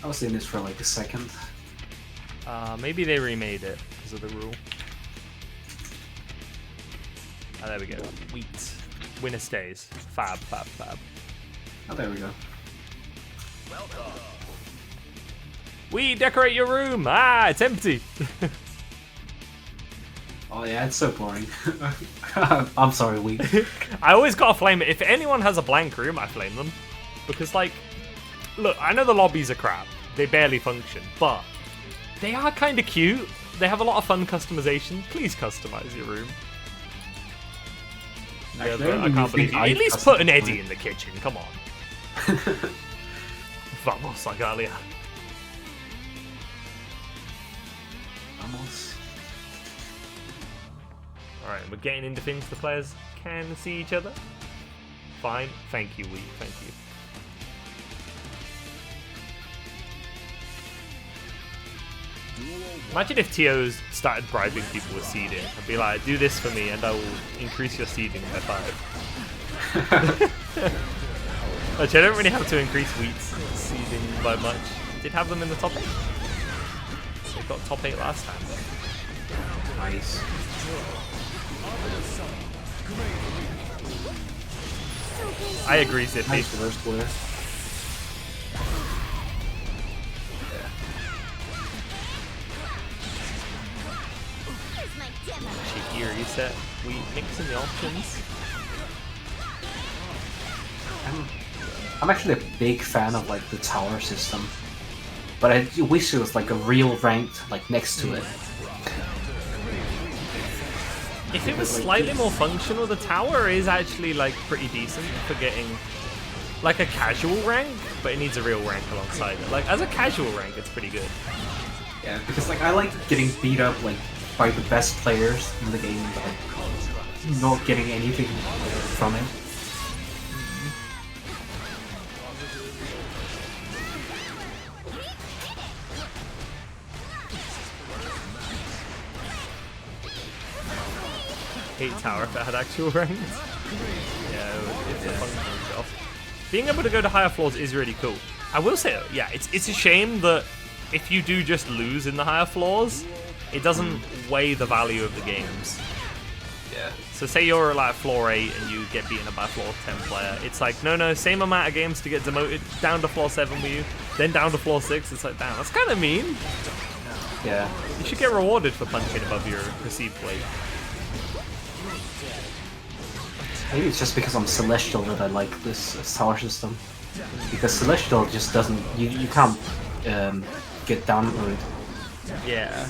I was in this for like a second.
Maybe they remade it because of the rule. Ah, there we go. Wheat. Winner stays. Fab.
Oh, there we go.
We decorate your room. Ah, it's empty.
Oh yeah, it's so boring. I'm sorry, we.
I always gotta flame it. If anyone has a blank room, I flame them. Because, like, look, I know the lobbies are crap. They barely function. But they are kind of cute. They have a lot of fun customization. Please customize your room. Yeah,
Actually,
I can't believe you. At least put an Eddie in the kitchen. Come on. Vamos, Agalia.
Vamos.
Alright, we're getting into things the players can see each other. Fine. Thank you, Wheat. Thank you. Imagine if TOs started bribing people with seeding. I'd be like, do this for me and I will increase your seeding by 5. Actually, I don't really have to increase Wheat's seeding by much. Did have them in the top 8. They got top 8 last time.
Nice.
I agree, Zippy.
Nice reverse flare.
Here's my demo.
Actually, here you set. We mixing the options.
I'm actually a big fan of like the tower system, but I wish there was like a real ranked like next to it.
If it was slightly more functional, the tower is actually like pretty decent for getting like a casual rank, but it needs a real rank alongside it. Like as a casual rank, it's pretty good.
Yeah, because like I like getting beat up like by the best players in the game, but like, not getting anything from it.
Hate tower if it had actual ranks. Yeah, it's a functional job. Being able to go to higher floors is really cool. I will say though, yeah, it's a shame that if you do just lose in the higher floors, it doesn't weigh the value of the games.
Yeah.
So say you're like floor 8 and you get beaten up by a floor 10 player, it's like, no, same amount of games to get demoted, down to floor 7 with you, then down to floor 6, it's like, damn, that's kind of mean.
Yeah.
You should get rewarded for punching above your perceived weight.
Maybe it's just because I'm Celestial that I like this tower system. Because Celestial just doesn't, you can't get downloaded.
Yeah.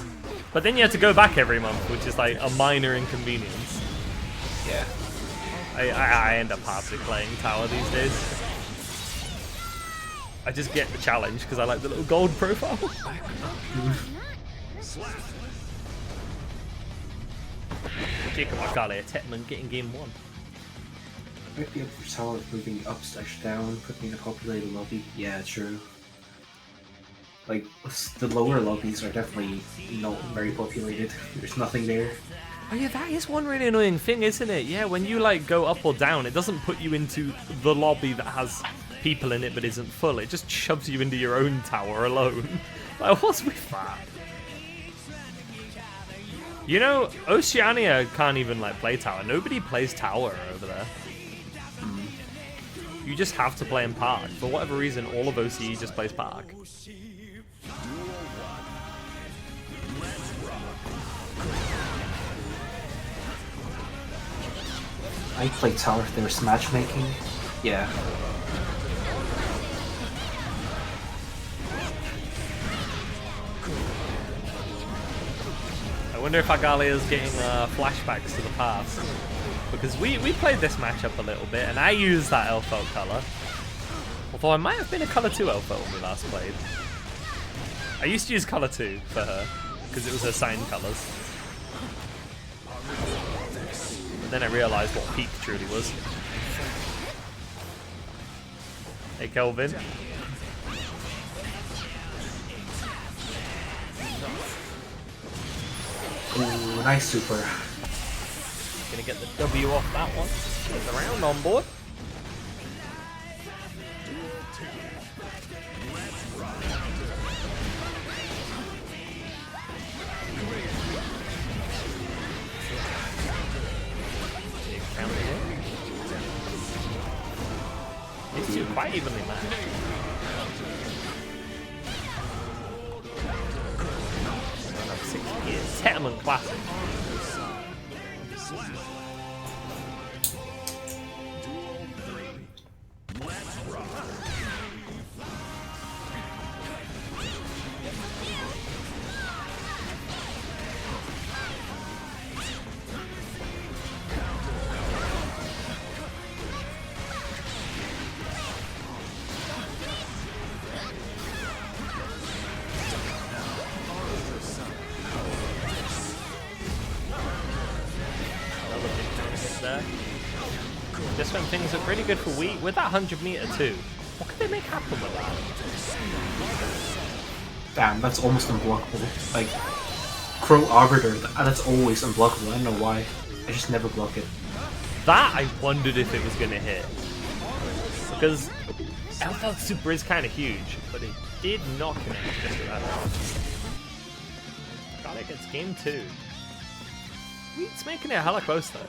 But then you have to go back every month, which is like a minor inconvenience.
Yeah.
I end up hardly playing tower these days. I just get the challenge because I like the little gold profile. Jacob Akale, Tetman getting game 1.
Might be up for tower moving up/down, put me in a populated lobby. Yeah, true. Like, the lower lobbies are definitely not very populated. There's nothing there.
Oh yeah, that is one really annoying thing, isn't it? Yeah, when you like go up or down, it doesn't put you into the lobby that has people in it but isn't full. It just shoves you into your own tower alone. Like, what's with that? You know, Oceania can't even like play tower. Nobody plays tower over there. You just have to play in Park. For whatever reason, all of OCE just plays Park.
I play tower if there's matchmaking. Yeah.
I wonder if Agali is getting flashbacks to the past. Because we played this matchup a little bit, and I used that Elfelt colour. Although I might have been a colour 2 Elfelt when we last played. I used to use colour 2 for her, because it was her signed colours. And then I realised what peak truly was. Hey Kelvin.
Ooh, nice super.
Gonna get the W off that one. Get the round on board. These two quite evenly matched. Another 6 years. Tetman Classic. There. Just when things look really good for Wheat, with that 100 meter too. What could they make happen with that?
Damn, that's almost unblockable. Like, Crow Arbiter, that's always unblockable. I don't know why. I just never block it.
That I wondered if it was going to hit. Because Elfeld Super is kind of huge, but it did not connect just with that. Garlic gets game 2. Wheat's making it hella close though.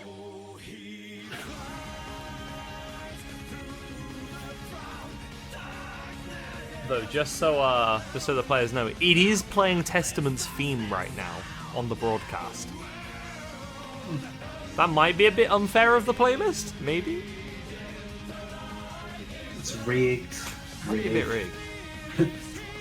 though, just so the players know, it is playing Testament's theme right now on the broadcast. That might be a bit unfair of the playlist, maybe.
It's rigged.
Might be a bit rigged.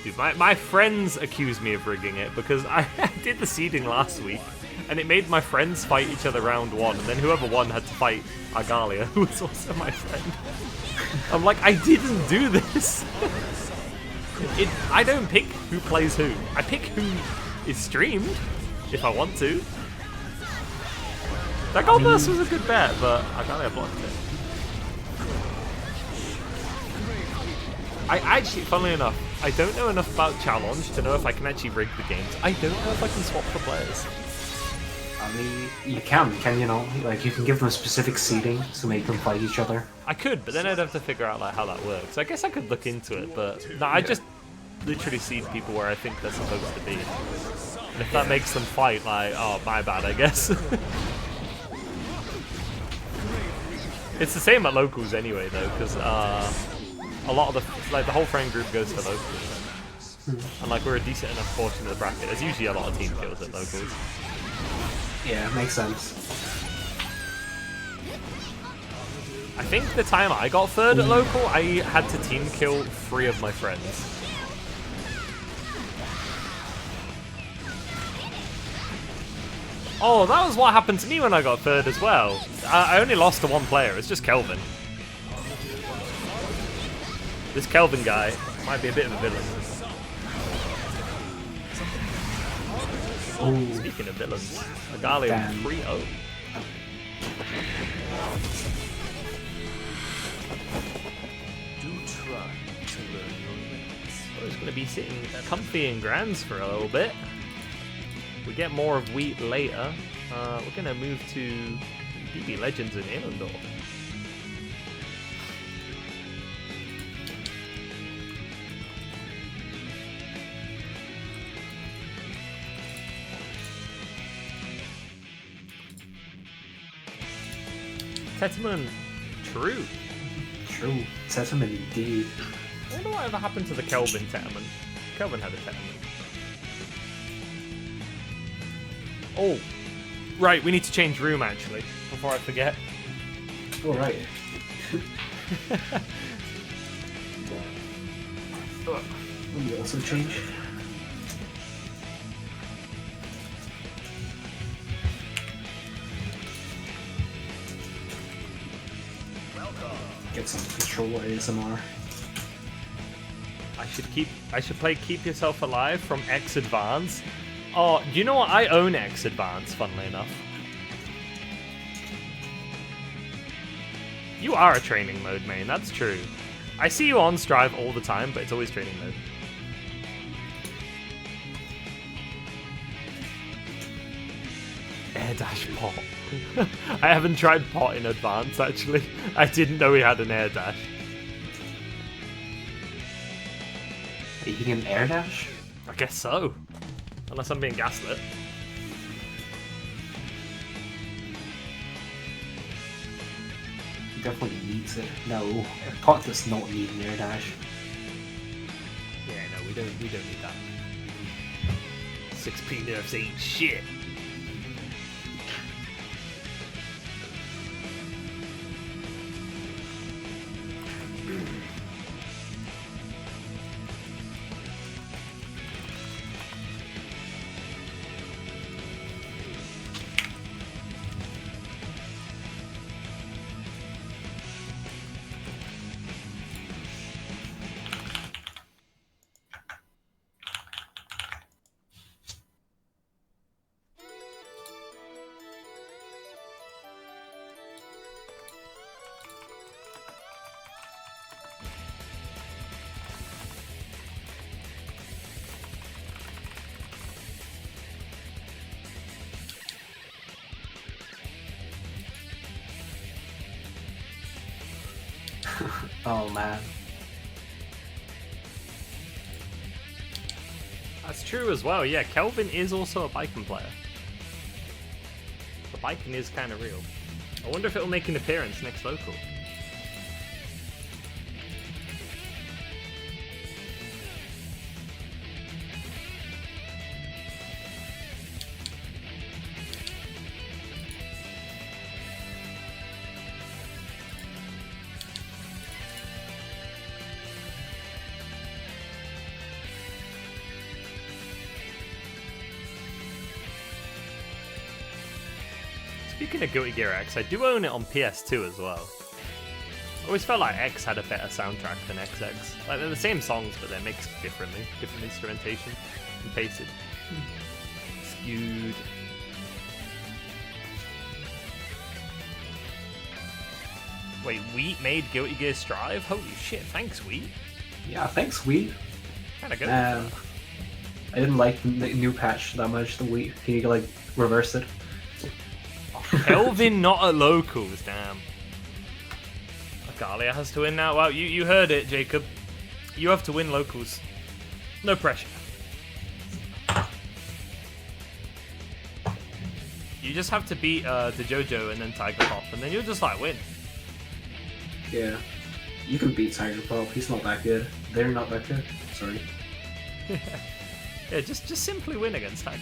Dude, my friends accused me of rigging it because I did the seeding last week, and it made my friends fight each other round one, and then whoever won had to fight Argalia, who was also my friend. I'm like, I didn't do this. I don't pick who plays who. I pick who is streamed, if I want to. That gold burst was a good bet, but Argalia blocked it. I actually, funnily enough, I don't know enough about Challenge to know if I can actually rig the games. I don't know if I can swap the players.
I mean, you can you know? Like, you can give them a specific seeding to make them fight each other.
I could, but then I'd have to figure out like how that works. I guess I could look into it, but no, I just literally seed people where I think they're supposed to be. And if that makes them fight, like, oh, my bad, I guess. It's the same at locals anyway, though, because a lot of the whole friend group goes to locals. And like, we're a decent enough portion of the bracket. There's usually a lot of team kills at locals.
Yeah, makes sense.
I think the time I got third at local, I had to team kill 3 of my friends. Oh, that was what happened to me when I got third as well. I only lost to 1 player, it's just Kelvin. This Kelvin guy might be a bit of a villain.
Oh,
Speaking of villains, Argalia
Damn.
3-0.
Do try to learn your ways.
We're just going to be sitting comfy in Grands for a little bit. We get more of Wheat later. We're going to move to DB Legends in Inlandor. Tetman, true.
true. Tetman indeed.
I wonder whatever happened to the Kelvin Tetman. Kelvin had a Tetman. Oh, right, we need to change room actually, before I forget.
Alright. Let me also change. Get some controller ASMR.
I should play Keep Yourself Alive from X Advance. Oh, do you know what? I own X Advance, funnily enough. You are a training mode main, that's true. I see you on Strive all the time, but it's always training mode. Air dash pot. I haven't tried pot in advance, actually. I didn't know he had an air dash.
Are you getting an air dash?
I guess so. Unless I'm being gaslit.
He definitely needs it. No, Pot does not need an air dash.
Yeah, no, we don't need that. 6p nerfs ain't shit.
Oh man.
That's true as well, yeah. Kelvin is also a Biken player. The Biken is kind of real. I wonder if it'll make an appearance next local. Speaking of Guilty Gear X, I do own it on PS2 as well. I always felt like X had a better soundtrack than XX. Like they're the same songs, but they're mixed differently, different instrumentation and paced. Skewed. Wait, Wheat made Guilty Gear Strive? Holy shit, thanks Wheat.
Yeah, thanks, Wii.
Kinda good.
I didn't like the new patch that much. The Wii. Can you like reverse it?
Kelvin not at locals, damn. Agalia has to win now. Wow, you heard it, Jacob. You have to win locals. No pressure. You just have to beat the JoJo and then Tiger Pop, and then you'll just like win.
Yeah. You can beat Tiger Pop. He's not that good. They're not that good. Sorry.
Yeah, just simply win against Tiger.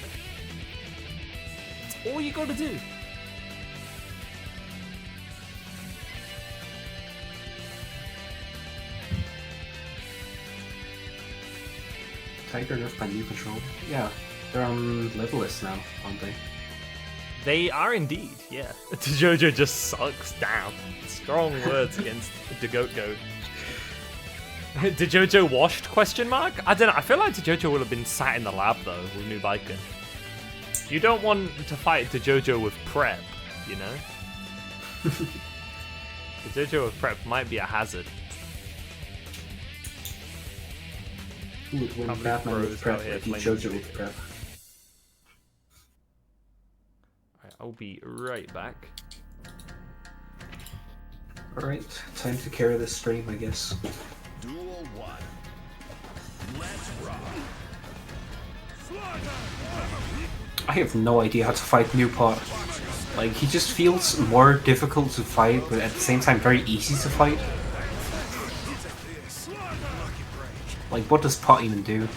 That's all you gotta do.
Tiger nerfed by new control. Yeah. They're on level list now, aren't they?
They are indeed, yeah. JoJo just sucks down. Strong words against the Goat Goat. DeJojo washed? Question mark? I don't know. I feel like DeJojo would have been sat in the lab though with New Baiken. You don't want to fight DeJojo with prep, you know? DeJojo with prep might be a hazard.
Who would win
Company
Batman
pros
with prep
out here
if you
playing
chose it
this
with prep?
Alright, I'll be right back.
Alright, time to carry this stream, I guess.
Duel 1. Let's rock.
I have no idea how to fight Newport. Like, he just feels more difficult to fight, but at the same time very easy to fight. Like, what does Pot even do?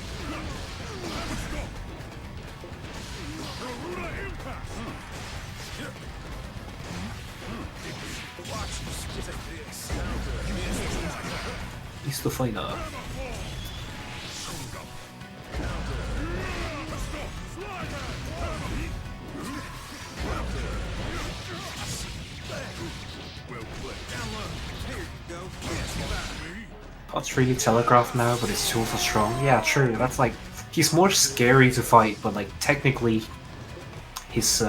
He's the fighter. Pot's really telegraphed now, but his tools are strong. Yeah, true. That's like, he's more scary to fight, but like technically, his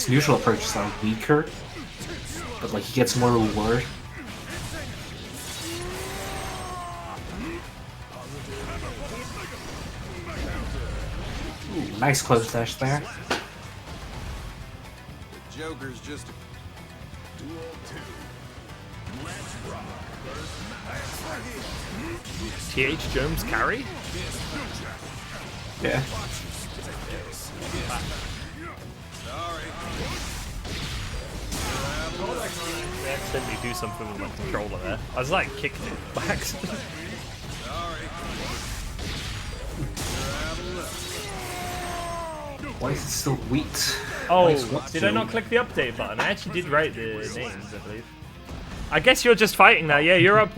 neutral approaches are weaker. But like he gets more reward. Ooh, nice close dash there.
The Joker's just a Duel 2. Let's rock.
TH Jones carry?
Yeah.
I accidentally do something with my controller there. I was like kicked it by accident.
Why is it still wheat?
Oh,
Nice what,
did I
Joe?
not click the update button? I actually did write the names, I believe. I guess you're just fighting now. Yeah, you're up.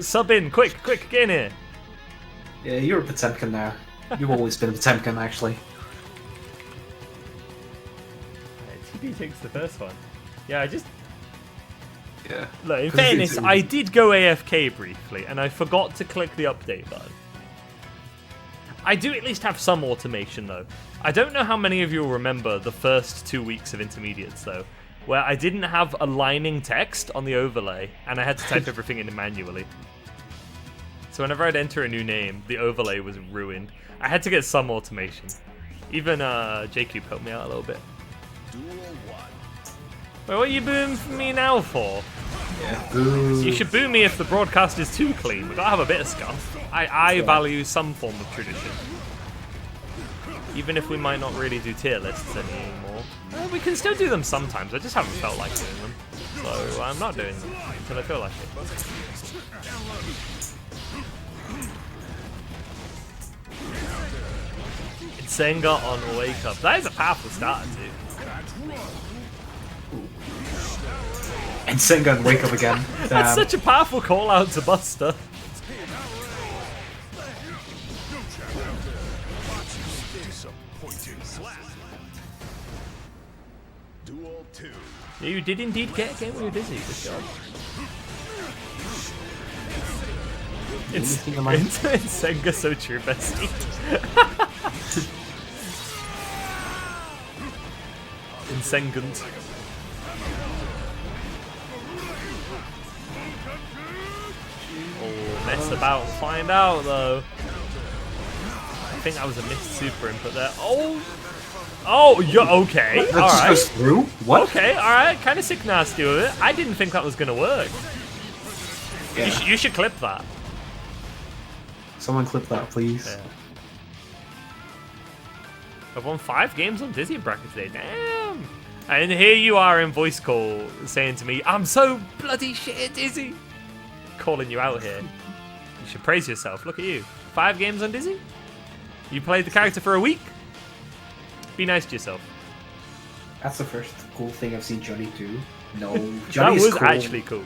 Sub in. Quick, get in here.
Yeah, you're a Potemkin now. You've always been a Potemkin, actually.
TB takes the first one. Yeah, I just...
Yeah.
Look, in
'Cause
fairness,
it's-
I did go AFK briefly, and I forgot to click the update button. I do at least have some automation, though. I don't know how many of you will remember the first 2 weeks of intermediates, though, where I didn't have aligning text on the overlay, and I had to type everything in manually. So whenever I'd enter a new name, the overlay was ruined. I had to get some automation. Even JCube helped me out a little bit.
Duel 1.
Wait, what are you booing me now for?
Yeah. Boo.
You should boo me if the broadcast is too clean. We gotta have a bit of scuff. I value some form of tradition. Even if we might not really do tier lists anymore. We can still do them sometimes, I just haven't felt like doing them. So I'm not doing them until I feel like it. It's Senga on Wake Up. That is a powerful starter too.
And Sengun wake up again.
That's
Damn.
such a powerful call out to Buster.
Disappointing slap. Duel 2.
You did indeed get a game where you're dizzy. Good job. It's
Anything am I-
Senga so true, bestie. Insengant. Oh, mess about and find out though. I think that was a missed super input there. Oh! Oh, you're okay.
That just goes
Alright.
through? What?
Okay, alright. Kind of sick nasty with it. I didn't think that was going to work.
Yeah.
You should clip that.
Someone clip that, please.
Yeah. I've won 5 games on Dizzy bracket today. Damn. And here you are in voice call saying to me, I'm so bloody shit at Dizzy. Calling you out here. You should praise yourself. Look at you. 5 games on Dizzy? You played the character for a week? Be nice to yourself.
That's the first cool thing I've seen Johnny do. No,
That
Johnny's
was
cool.
actually cool.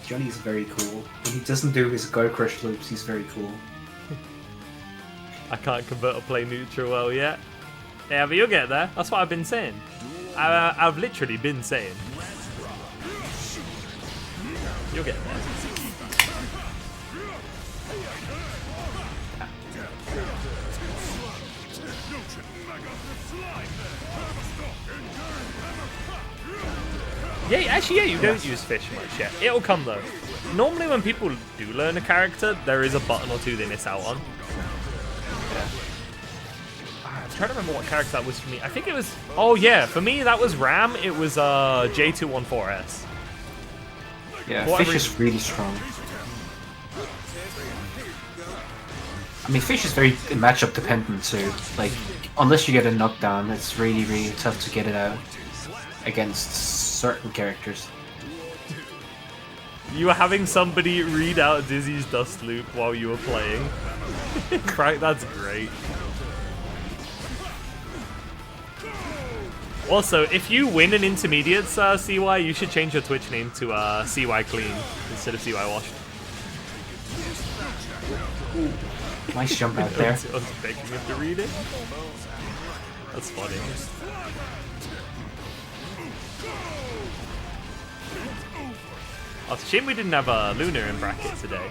Johnny's very cool. When he doesn't do his Go Crush loops, he's very cool.
I can't convert or play neutral well yet. Yeah, but you'll get there. That's what I've been saying. I've literally been saying. You'll get there. Yeah, actually, yeah, you don't use fish much yet. It'll come though. Normally, when people do learn a character, there is a button or two they miss out on. I'm trying to remember what character that was for me. I think it was. Oh yeah, for me that was Ram. It was J214S.
Yeah,
What
Fish
re-
is really strong. I mean, Fish is very matchup dependent too. Like, unless you get a knockdown, it's really, really tough to get it out against certain characters.
You were having somebody read out Dizzy's Dust Loop while you were playing. Right, that's great. Also, if you win an intermediate CY, you should change your Twitch name to CY Clean instead of CY Washed.
Nice jump out
I
there.
was begging him to read it. That's funny. Oh, it's a shame we didn't have Luna in bracket today.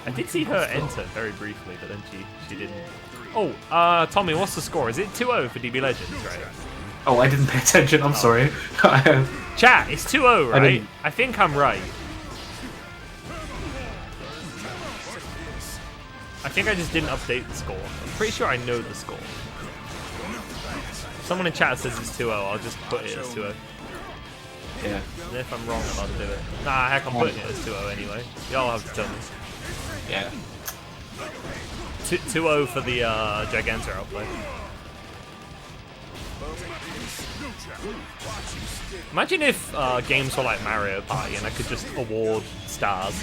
I did see her enter very briefly, but then she didn't. Oh, Tommy, what's the score? Is it 2-0 for DB Legends, right?
Oh, I didn't pay attention. I'm sorry.
Chat, it's 2-0, right?
didn't-
I think I'm right. I think I just didn't update the score. I'm pretty sure I know the score. If someone in chat says it's 2-0, I'll just put it as 2-0.
Yeah.
And if I'm wrong, I'll do it. Nah, heck, I'm putting it as 2-0 anyway. Y'all have to tell me.
Yeah.
2-0 for the Gigantor outplay. Imagine if games were like Mario Party and I could just award stars.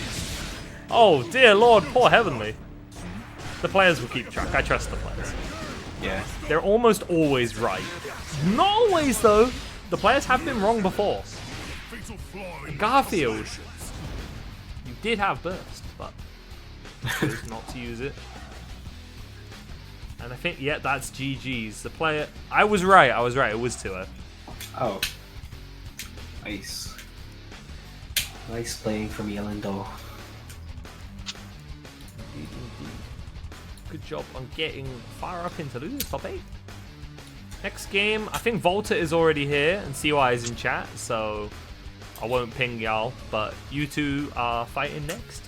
Oh dear lord, poor Heavenly. The players will keep track. I trust the players.
Yeah.
They're almost always right. Not always though. The players have been wrong before. Garfield, you did have burst, but chose not to use it. And I think, yeah, that's GG's. The player, I was right. It was 2-0.
Oh. Nice. Nice playing from Yelendor.
Good job on getting far up into losers top 8. Next game, I think Volta is already here and CY is in chat, so I won't ping y'all, but you two are fighting next.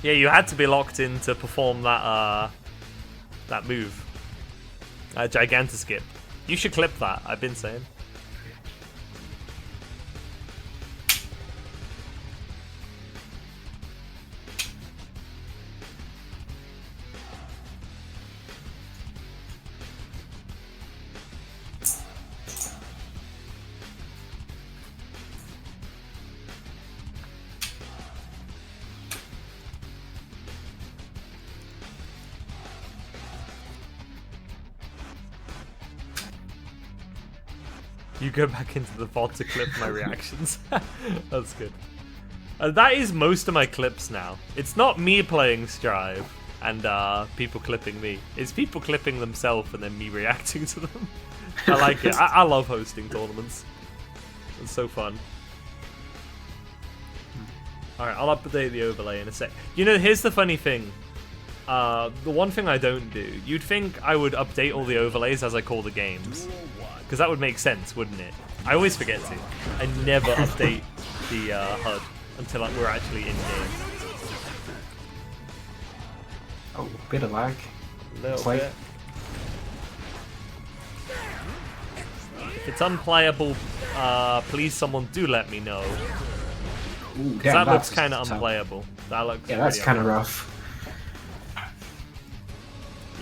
Yeah, you had to be locked in to perform that that move. Gigantoskip. You should clip that, I've been saying. You go back into the vault to clip my reactions. That's good. That is most of my clips now. It's not me playing Strive. and people clipping me. It's people clipping themselves and then me reacting to them. I like it. I love hosting tournaments. It's so fun. Alright, I'll update the overlay in a sec. You know, here's the funny thing. The one thing I don't do, you'd think I would update all the overlays as I call the games. Because that would make sense, wouldn't it? I always forget to. I never update the HUD until we're actually in game.
Oh, bit of lag.
A little
It's like-
bit. If it's unplayable, please someone do let me know.
Ooh,
Because
damn,
that looks
that's
kind of
tough.
unplayable. That looks
Yeah, that's
pretty
kind of
unplayable.
rough.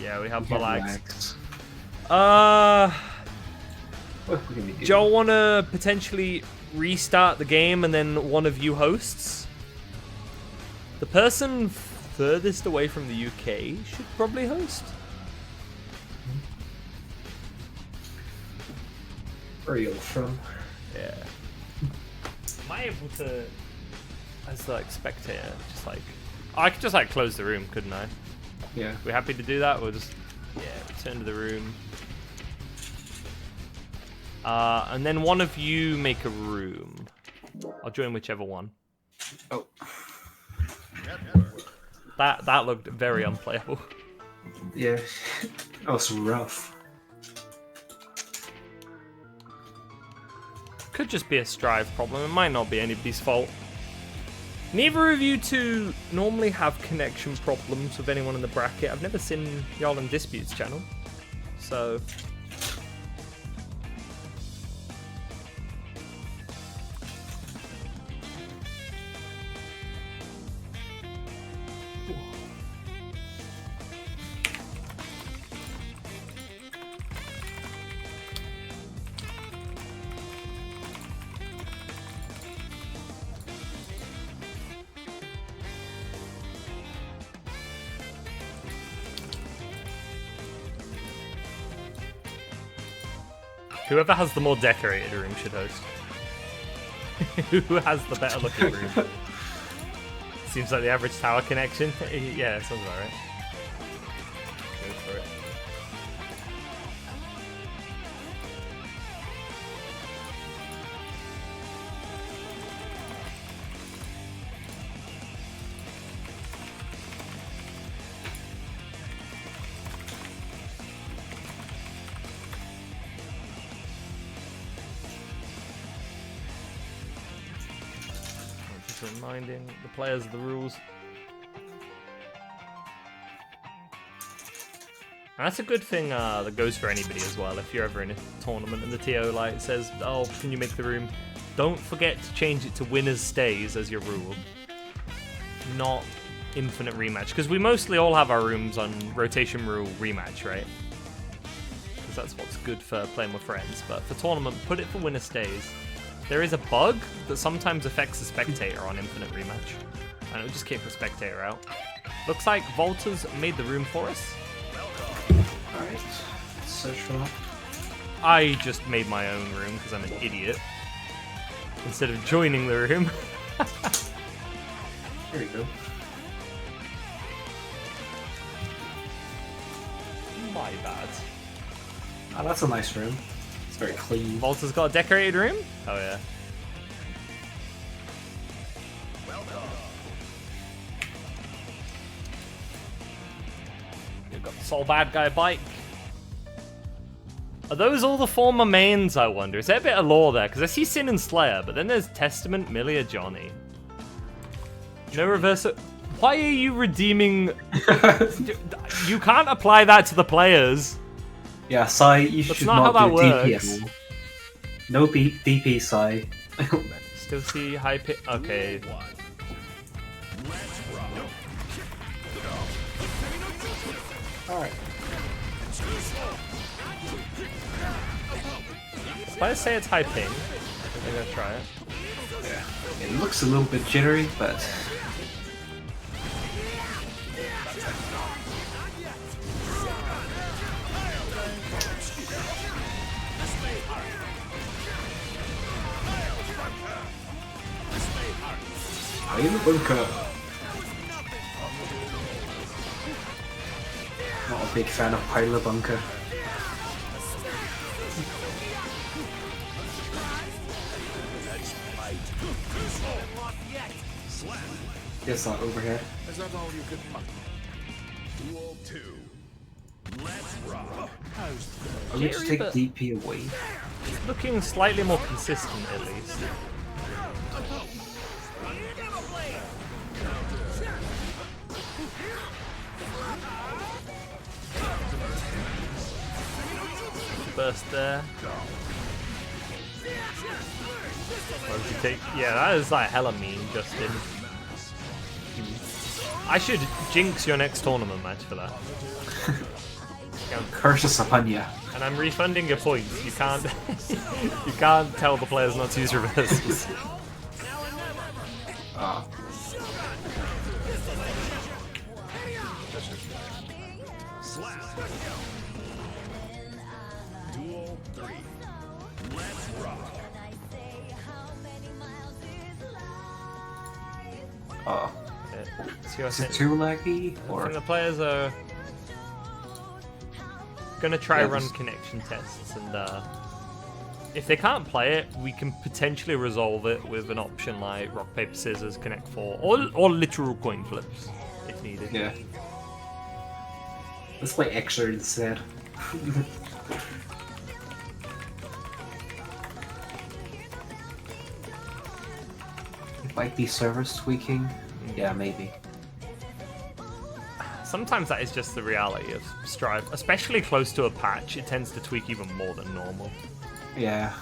Yeah, we have
Yeah,
the lags.
lags. What can we do?
Joe, want to potentially restart the game and then one of you hosts? The person furthest away from the UK should probably host.
Where are you from?
Yeah. Am I able to, as like spectator, just like, I could just like close the room, couldn't I?
Yeah.
We happy to do that? We'll just, yeah, return to the room. And then one of you make a room. I'll join whichever one.
Oh.
That looked very unplayable.
Yeah. That was rough.
Could just be a Strive problem. It might not be anybody's fault. Neither of you two normally have connection problems with anyone in the bracket. I've never seen y'all in Disputes channel. So... Whoever has the more decorated room should host. Who has the better looking room? Seems like the average tower connection. Yeah, sounds about right. Go for it. Just reminding the players of the rules. And that's a good thing that goes for anybody as well. If you're ever in a tournament and the TO like says, "Oh, can you make the room?" Don't forget to change it to winners stays as your rule, not infinite rematch. Because we mostly all have our rooms on rotation rule rematch, right? Because that's what's good for playing with friends. But for tournament, put it for winner stays. There is a bug that sometimes affects the spectator on infinite rematch, and it will just kick the spectator out. Looks like Volta's made the room for us.
Alright. Let's search for that.
I just made my own room because I'm an idiot. Instead of joining the room.
There you go.
My bad.
Oh, that's a nice room. It's very clean.
Volta's got a decorated room? Oh yeah. We've got the Soul Bad Guy bike. Are those all the former mains, I wonder? Is there a bit of lore there? Because I see Sin and Slayer, but then there's Testament, Milia, Johnny. No reverse... Why are you redeeming... You can't apply that to the players.
Yeah, Sai, you
That's
should
not
not
how
do
that
DP
works.
at all. No DP, Sai.
Still see high pit... Okay.
Alright.
If I say it's high ping, I'm gonna try it.
It looks a little bit jittery, but... Are you bunker? Big fan of Pilabunka. Guess not overhead.
Is that all you could mutter? Duel 2. Let's rock.
I'll just take
but-
DP away.
Looking slightly more consistent at least. Burst there. What did you take? Yeah, that is like hella mean, Justin. I should jinx your next tournament match for that.
Curses upon ya.
And I'm refunding your points. You can't you can't tell the players not to use reversals.
Ah.
Duel 3. Let's rock.
Oh.
See what I
Is it
think?
too laggy?
I
Or
think the players are gonna try
Yeah,
run
just-
connection tests, and if they can't play it, we can potentially resolve it with an option like rock paper scissors, connect 4, or literal coin flips if needed.
yeah. Let's play extra instead. Might be servers tweaking. Yeah, maybe.
Sometimes that is just the reality of Strive, especially close to a patch. It tends to tweak even more than normal.
Yeah.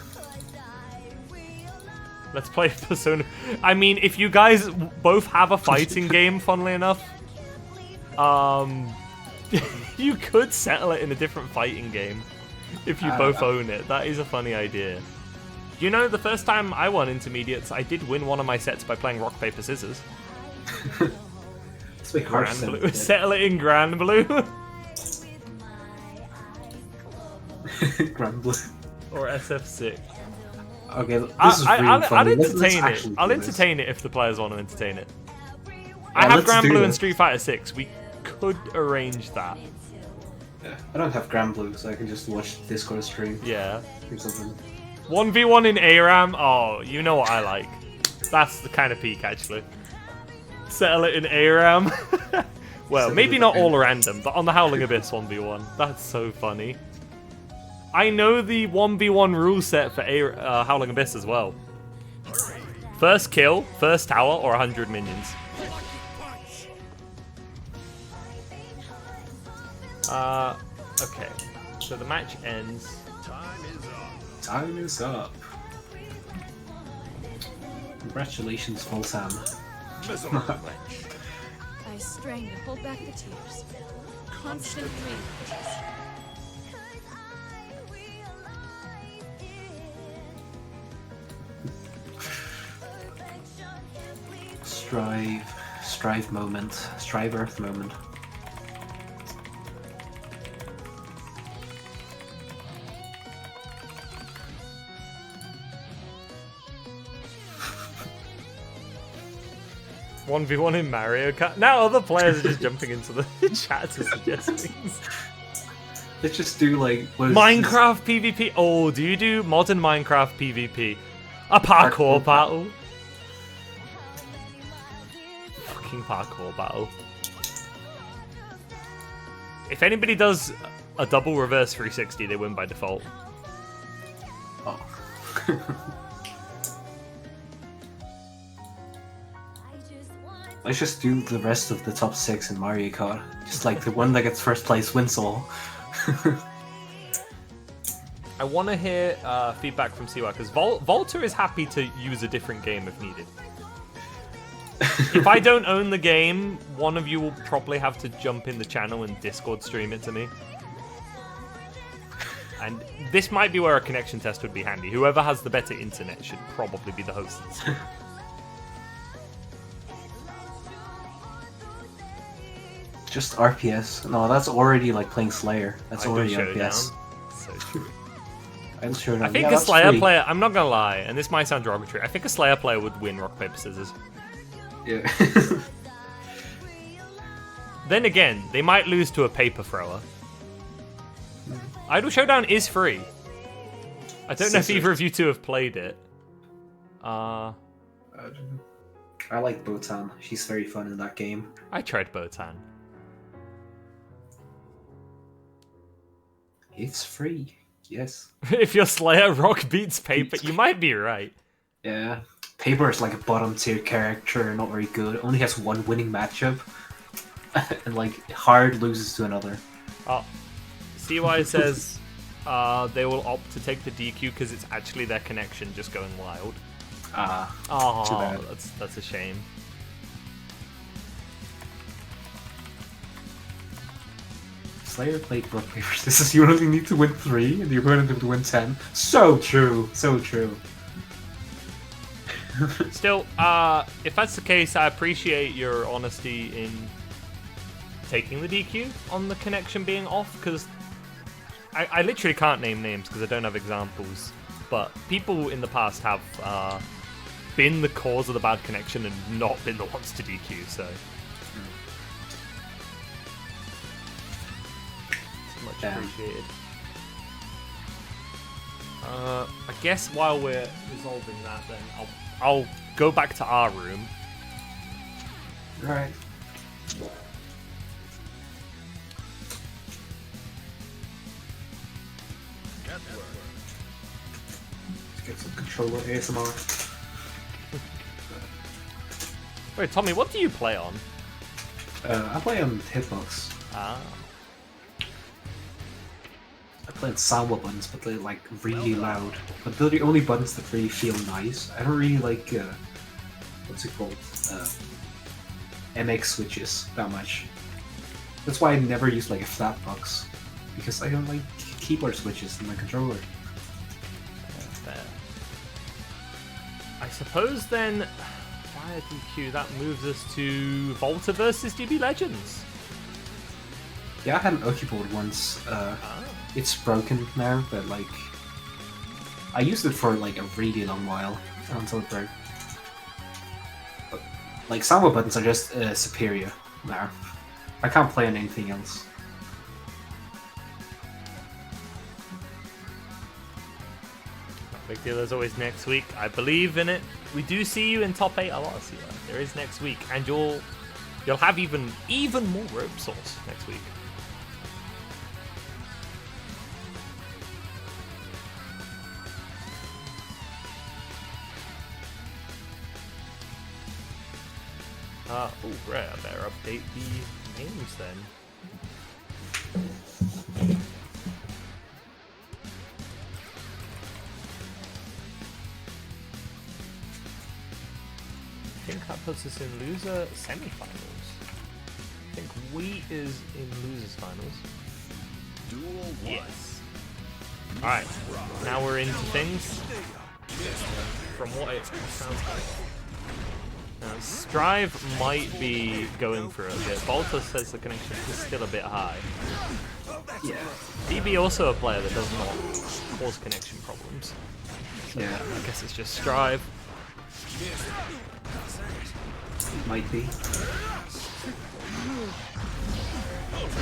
Let's play Persona. I mean, if you guys both have a fighting game, funnily enough, you could settle it in a different fighting game if you both own it. That is a funny idea. You know, the first time I won Intermediates, I did win one of my sets by playing rock paper scissors.
Let's make
Grand
Hearthstone
Blue.
instead.
Settle it in Grand Blue
Grand Blue.
or SF6.
Okay, this is really
I'll
funny. Let's
entertain it.
actually
I'll
do this.
entertain it if the players want to entertain it. I
Yeah,
have
let's
Grand
do
Blue
that.
and Street Fighter 6. We could arrange that.
Yeah, I don't have Grand Blue, so I can just watch Discord stream
Yeah.
or something.
1v1 in ARAM? Oh, you know what I like. That's the kind of peak, actually. Settle it in ARAM. Well,
Settle
maybe
it
not
in-
all random, but on the Howling Abyss 1v1. That's so funny. I know the 1v1 rule set for Howling Abyss as well. First kill, first tower, or 100 minions. Okay. So the match ends.
Time is up.
Time is up. Congratulations, Full Sam.
Miserable wretch.
I strain to hold back the tears. Constant dreams.
Strive moment. Strive Earth moment.
One v one in Mario Kart. Now other players are just jumping into the chat to suggest things.
Let's just do like what is
Minecraft PvP. Oh, do you do modern Minecraft PvP? A parkour
Parkour
battle. Fucking parkour battle. If anybody does a double reverse 360, they win by default.
Oh. Let's just do the rest of the top 6 in Mario Kart. Just like the one that gets first place wins all.
I want to hear feedback from Siwa because Volta is happy to use a different game if needed. If I don't own the game, one of you will probably have to jump in the channel and Discord stream it to me. And this might be where a connection test would be handy. Whoever has the better internet should probably be the host of this.
Just RPS. No, that's already like playing Slayer. That's
Idol
already
Showdown.
RPS.
So true.
Idol Showdown.
I think
yeah,
a
that's
Slayer
free.
player, I'm not gonna lie, and this might sound derogatory, I think a Slayer player would win rock, paper, scissors.
Yeah.
Then again, they might lose to a paper thrower. Idol Showdown is free. I don't know if
Scissors.
either of you two have played it.
I like Botan. She's very fun in that game.
I tried Botan.
It's free. Yes.
If your Slayer rock beats paper, you might be right.
Yeah. Paper is like a bottom tier character, not very good. Only has one winning matchup. And like hard loses to another.
Oh, CY says they will opt to take the DQ because it's actually their connection just going wild.
Too bad.
Oh, that's a shame.
Slayer played rock paper scissors. You only need to win 3 and the opponent have to win 10. So true. So true.
Still, if that's the case, I appreciate your honesty in taking the DQ on the connection being off, because I literally can't name names because I don't have examples, but people in the past have been the cause of the bad connection and not been the ones to DQ, so... Much
Yeah.
appreciated. I guess while we're resolving that, then I'll go back to our room.
Alright. Let's get some controller ASMR.
Wait, Tommy, what do you play on?
I play on Hitbox.
Ah,
I play on Samba buttons, but they're like really loud. But they're the only buttons that really feel nice. I don't really like what's it called? MX switches that much. That's why I never use like a flat box, because I don't like keyboard switches in my controller.
fair. I suppose then, via DQ, that moves us to Volta versus DB Legends.
Yeah, I had an Oki board once. It's broken now, but like I used it for like a really long while until it broke. But, like Samba buttons are just superior now. I can't play on anything else.
Big deal as always next week. I believe in it. We do see you in top 8 a lot, CY. There is next week, and you'll have even more rope sauce next week. Oh, right, I better update the names then. I think that puts us in loser semi-finals. I think Wheat is in losers finals.
Duel 1.
Yes. Alright, now we're into things. From what it sounds like. Now, Strive might be going for it a bit. Volta says the connection is still a bit high.
Yeah.
DB also a player that does not cause connection problems. So
Yeah.
I guess it's just Strive.
Might be.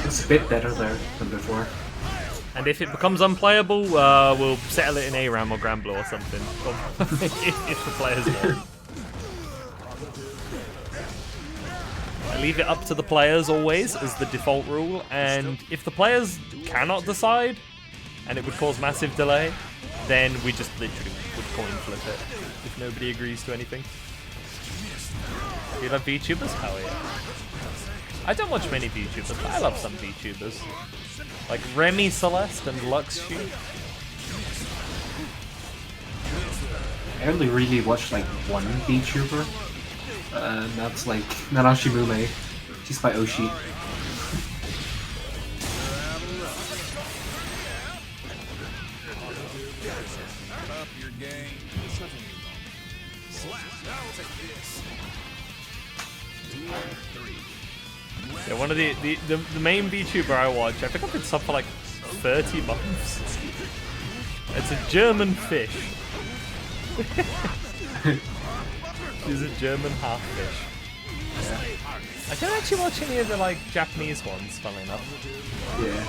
It's a bit better there than before.
And if it becomes unplayable, we'll settle it in ARAM or Granblue or something. if the players want. I leave it up to the players always as the default rule, and if the players cannot decide, and it would cause massive delay, then we just literally would coin flip it if nobody agrees to anything. Do you love VTubers? Hell yeah. I don't watch many VTubers, but I love some VTubers. Like Remy Celeste and Lux Shoot.
I only really watched like one VTuber. And that's like Nanashi Mume. She's by Oshi.
Up your game. Slap. I'll take this. Duel 3.
Yeah, one of the main VTuber I watch, I think I've been sub for like 30 months. It's a German fish. She's a German half fish. Yeah. I don't actually watch any of the like Japanese ones, funnily enough.
Yeah.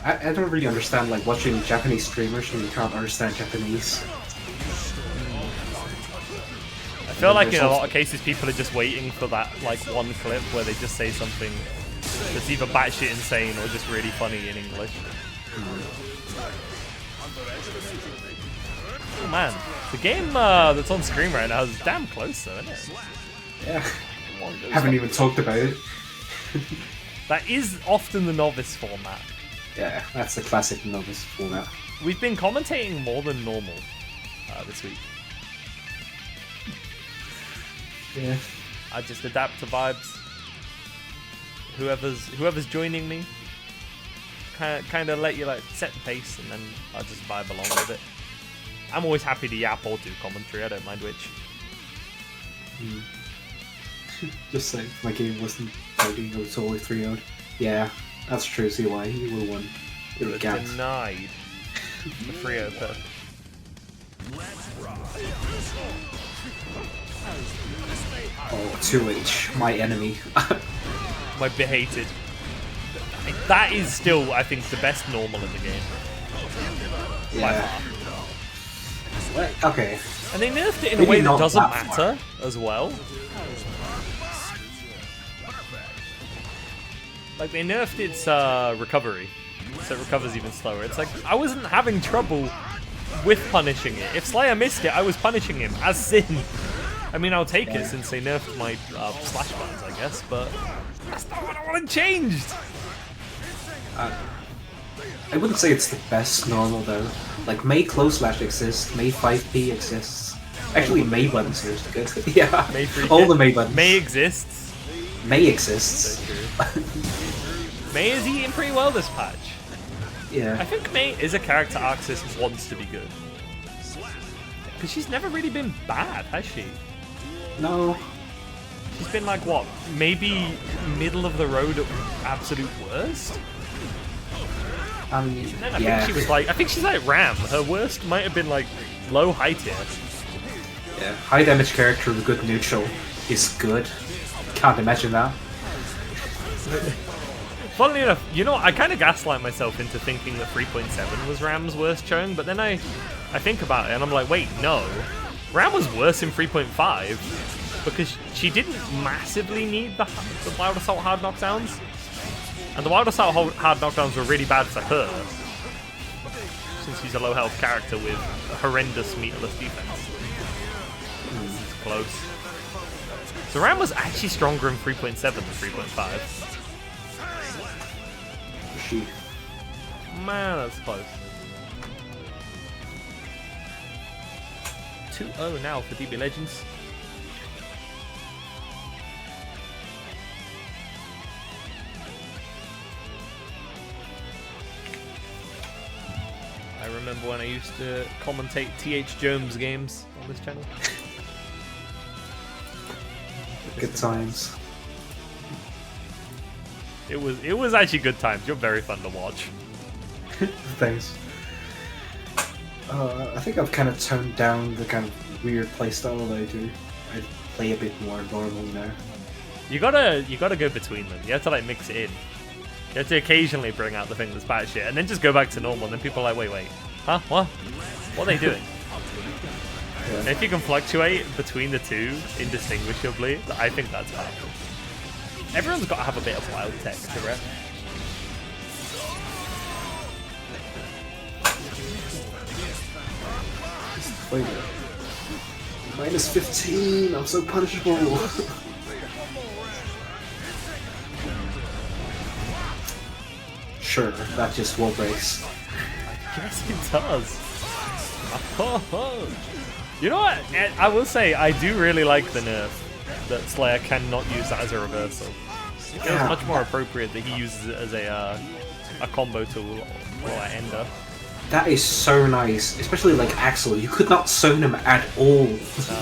I don't really understand like watching Japanese streamers when you can't understand Japanese.
I feel like in a lot of cases people are just waiting for that like one clip where they just say something that's either batshit insane or just really funny in English. Oh man, the game that's on screen right now is damn close though, isn't it?
Yeah. Haven't even talked about it.
That is often the novice format.
Yeah, that's the classic novice format.
We've been commentating more than normal this week.
Yeah.
I just adapt to vibes. Whoever's joining me, kind of let you like set the pace, and then I just vibe along with it. I'm always happy to yap or do commentary. I don't mind which.
Just say if my game wasn't fighting, it was only 3-0. Yeah, that's true. See why he would have won. It would have
Denied the 3-0 perk.
Oh, 2H, my enemy.
My behated. That is still, I think, the best normal in the game. By
Yeah.
far.
What? Okay.
And they nerfed it in a
Maybe
way that
not
doesn't
that far.
matter as well. Like, they nerfed its recovery, so it recovers even slower. It's like, I wasn't having trouble with punishing it. If Slayer missed it, I was punishing him as Sin. I mean, I'll take it since they nerfed my slash buttons, I guess, but that's not what I wanted changed!
I wouldn't say it's the best normal though. Like May close slash exists, May 5P exists. Actually, May buttons are good. Yeah,
May free
all
kit.
the May buttons.
May exists.
May exists.
So true. May is eating pretty well this patch. I
Yeah.
think May is a character Arxis wants to be good. Because she's never really been bad, has she?
No.
She's been like, what, maybe middle of the road at absolute worst? Then I
Yeah.
think she was like, I think she's like Ram. Her worst might have been like low high tier.
Yeah. High damage character with good neutral is good. Can't imagine that.
Funnily enough, you know, I kind of gaslight myself into thinking that 3.7 was Ram's worst churn, but then I think about it and I'm like, wait, no. Ram was worse in 3.5 because she didn't massively need the Wild Assault hard knockdowns. And the Wild Assault hard knockdowns were really bad for her, since she's a low health character with a horrendous meterless defense. It's close. So Ram was actually stronger in 3.7 than 3.5.
She.
Man, that's close. 2-0 now for DB Legends. I remember when I used to commentate TH Jones games on this channel.
Good times.
It was actually good times. You're very fun to watch.
Thanks. I think I've kind of toned down the kind of weird playstyle that I do. I play a bit more normal now.
You gotta go between them. You have to like mix it in. You have to occasionally bring out the thing that's batshit, and then just go back to normal. And then people are like, wait, huh? What? What are they doing? And if you can fluctuate between the two indistinguishably, I think that's powerful. Everyone's got to have a bit of wild tech to rep.
Wait a minute. Minus 15, I'm so punishable. Sure, that just wall breaks.
Yes, it does. You know what? I will say, I do really like the nerf that Slayer cannot use that as a reversal. It feels
Yeah.
much more appropriate that he uses it as a combo tool or an ender.
That is so nice, especially like Axel. You could not zone him at all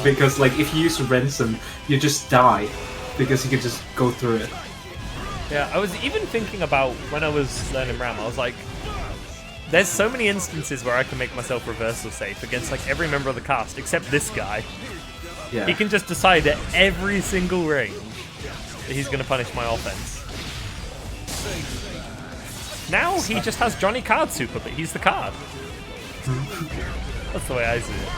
because like if you use Ransom, you just die because you could just go through it.
Yeah, I was even thinking about when I was learning Ram, I was like, there's so many instances where I can make myself reversal safe against like every member of the cast except this guy.
Yeah.
He can just decide at every single range that he's going to punish my offense. Now he just has Johnny Card super, but he's the card. That's the way I see it.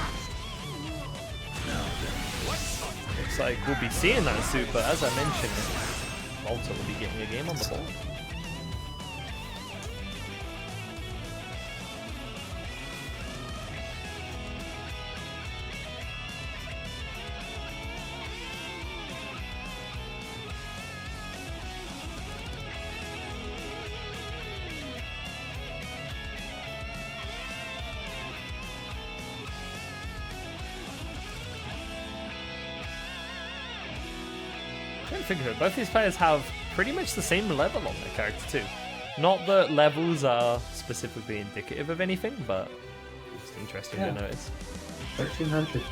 Looks like we'll be seeing that super, as I mentioned. Malta will be getting a game on the board. Think of it, both these players have pretty much the same level on their character too. Not that levels are specifically indicative of anything, but it's interesting to notice.
1300.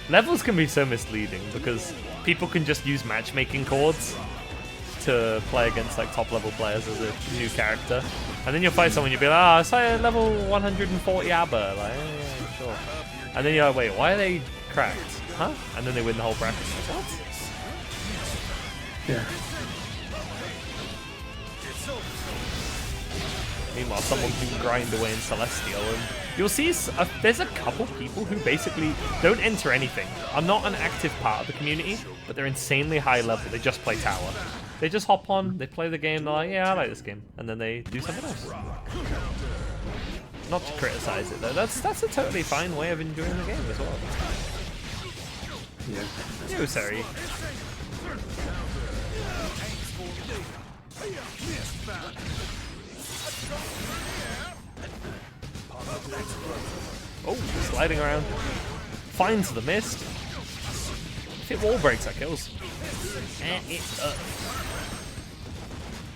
Levels can be so misleading because people can just use matchmaking chords to play against like top level players as a new character, and then you'll fight someone, you'll be like, I saw a level 140 ABBA, like, yeah, sure. And then you're like, wait, why are they cracked? Huh? And then they win the whole bracket. What?
Yeah.
Meanwhile, someone can grind away in Celestial, and you'll see there's a couple people who basically don't enter anything, are not an active part of the community, but they're insanely high level. They just play tower. They just hop on, they play the game, they're like, yeah, I like this game, and then they do something else. Not to criticize it though, that's a totally fine way of enjoying the game as well.
Yeah.
Yo, sorry. Oh, sliding around. Finds the mist. If it wall breaks, that kills. And it's up.